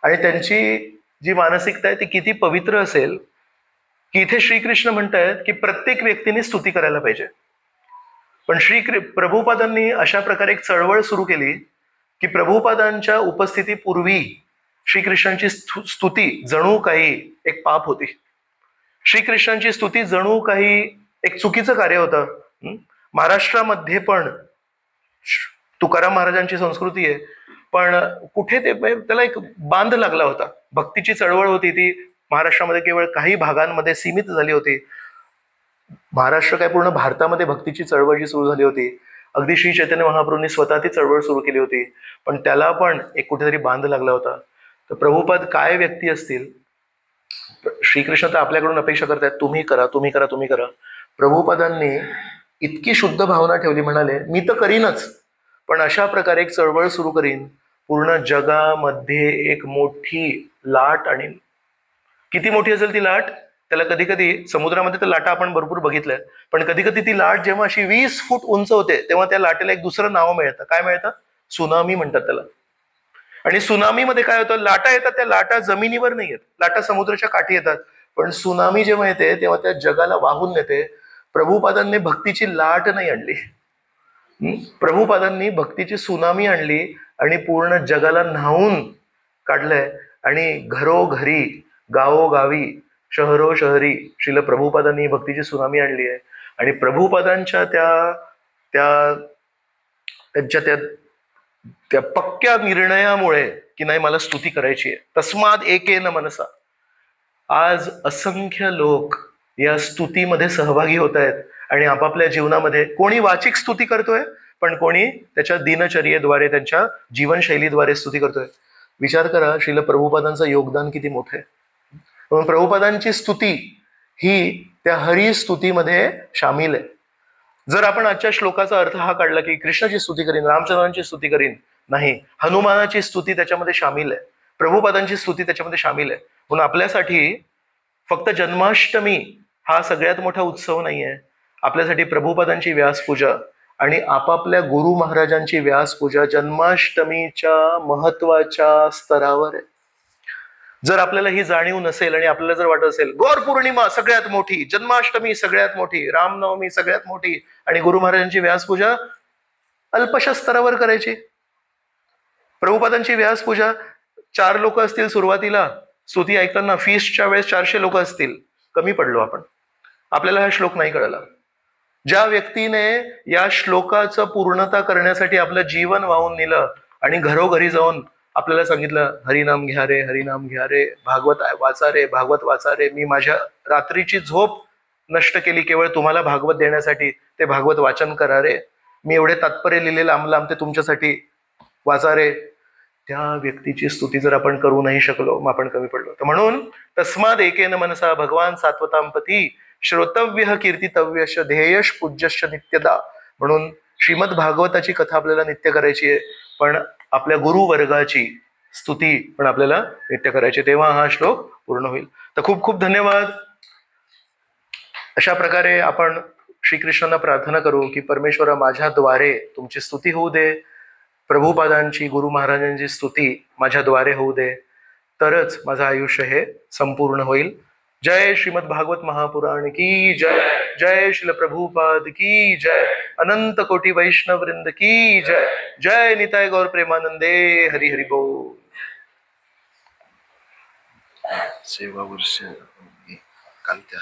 आणि त्यांची जी मानसिकता आहे ती किती पवित्र असेल, की इथे श्रीकृष्ण म्हणतायत की प्रत्येक व्यक्तीने स्तुती करायला पाहिजे. पण प्रभुपादांनी अशा प्रकारे एक चळवळ सुरू केली की प्रभुपादांच्या उपस्थितीपूर्वी श्रीकृष्णांची स्तुती जणू काही एक पाप होती. श्रीकृष्णांची स्तुती जणू काही एक चुकीचं कार्य होतं. महाराष्ट्रामध्ये पण तुकाराम महाराजांची संस्कृती आहे, पण कुठे ते त्याला एक बांध लागला होता. भक्तीची चळवळ होती ती महाराष्ट्रामध्ये केवळ काही भागांमध्ये सीमित झाली होती. महाराष्ट्र काय पूर्ण भारतामध्ये भक्तीची चळवळ जी सुरू झाली होती, अगदी श्री चैतन्य महाप्रभूंनी स्वतः ती चळवळ सुरू केली होती, पण त्याला पण एक कुठेतरी बांध लागला होता. तर प्रभुपाद काय व्यक्ती असतील? श्रीकृष्ण तर आपल्याकडून अपेक्षा करतात तुम्ही करा तुम्ही करा तुम्ही करा. प्रभुपादांनी इतकी शुद्ध भावना ठेवली, म्हणाले मी तर करीनच, पण अशा प्रकारे एक चळवळ सुरू करीन, पूर्ण जगामध्ये एक मोठी लाट आणीन. किती मोठी असेल ती लाट? त्याला कधी कधी समुद्रामध्ये तर लाटा आपण भरपूर बघितल्या, पण कधी कधी ती लाट जेव्हा अशी 20 फूट उंच होते तेव्हा त्या लाटेला एक दुसरं नाव मिळतं. काय मिळतं? सुनामी म्हणतात त्याला. आणि सुनामीमध्ये काय होतं? लाटा येतात, त्या लाटा जमिनीवर नाही येत, लाटा समुद्राच्या काठी येतात, पण सुनामी जेव्हा येते तेव्हा त्या जगाला वाहून नेते. प्रभुपादांनी भक्तीची लाट नाही आणली, प्रभुपादांनी भक्तीची सुनामी आणली आणि पूर्ण जगाला न्हावून काढलंय. आणि घरोघरी, गावोगावी, शहरो शहरी श्रील प्रभुपादांनी भक्तीची सुनामी आणली आहे. आणि प्रभुपादांच्या त्यांच्या त्या पक्क्या निर्णयामुळे की नाही मला स्तुती करायची आहे, तस्माद एकेन मनसा, आज असंख्य लोक या स्तुतीमध्ये सहभागी होत आहेत. आणि आपापल्या जीवनामध्ये कोणी वाचिक स्तुती करतोय, पण कोणी त्याच्या दिनचर्येद्वारे, त्यांच्या जीवनशैलीद्वारे स्तुती करतोय. विचार करा श्रील प्रभुपादांचं योगदान किती मोठं आहे. म्हणून प्रभुपादांची स्तुती ही त्या हरी स्तुतीमध्ये सामील आहे. जर आपण आजच्या श्लोकाचा अर्थ हा काढला की कृष्णाची स्तुती करीन, रामचंद्रांची स्तुती करीन, नाही, हनुमानाची स्तुती त्याच्यामध्ये सामील आहे, प्रभुपादांची स्तुती त्याच्यामध्ये सामील आहे. म्हणून आपल्यासाठी फक्त जन्माष्टमी हा सगळ्यात मोठा उत्सव नाहीये, आपल्यासाठी प्रभुपादांची व्यासपूजा आणि आपापल्या गुरु महाराजांची व्यासपूजा जन्माष्टमीच्या महत्वाच्या स्तरावर आहे. जर आपल्याला ही जाणीव नसेल आणि आपल्याला जर वाटत असेल गौर पौर्णिमा सगळ्यात मोठी, जन्माष्टमी सगळ्यात मोठी, रामनवमी सगळ्यात मोठी आणि गुरु महाराजांची व्यासपूजा अल्पशा स्तरावर करायची. प्रभुपादांची व्यासपूजा 4 लोक असतील सुरुवातीला, स्तुती ऐकताना फीस्टच्या वेळेस 400 लोक असतील, कमी पडलो आपण, आपल्याला हा श्लोक नाही कळला. ज्या व्यक्तीने या श्लोकाचं पूर्णता करण्यासाठी आपलं जीवन वाहून नेलं आणि घरोघरी जाऊन आपल्याला सांगितलं हरिनाम घ्या रे, हरिनाम घ्या रे, भागवत वाचा रे, भागवत वाचा रे, मी माझ्या रात्रीची झोप नष्ट केली केवळ तुम्हाला भागवत देण्यासाठी, ते भागवत वाचन करा रे, मी एवढे तात्पर्य लिहिले लांब लांब ते तुमच्यासाठी वाचा रे. त्या व्यक्तीची स्तुती जर आपण करू नाही शकलो मग आपण कमी पडलो. तर म्हणून तस्माद एकेन मनसा भगवान सात्वतांपती श्रोतव्य कीर्तितव्यश ध्येयश पूज्यश नित्यदा. म्हणून श्रीमद भागवताची कथा आपल्याला नित्य करायची आहे, पण आपल्या गुरुवर्गाची स्तुती पण आपल्याला नित्य करायची, तेव्हा हा श्लोक पूर्ण होईल. तर खूप खूप धन्यवाद. अशा प्रकारे आपण श्रीकृष्णांना प्रार्थना करू की परमेश्वरा माझ्याद्वारे तुमची स्तुती होऊ दे, प्रभुपादांची, गुरु महाराजांची स्तुती माझ्याद्वारे होऊ दे, तरच माझं आयुष्य हे संपूर्ण होईल. जय श्रीमद् भागवत महापुराण की जय। जय श्रील प्रभुपाद की जय। अनंत कोटि वैष्णव वृंद की जय। जय निताय गौर प्रेमानंदे। हरि हरि बोल। सेवा वर्ष काल त्या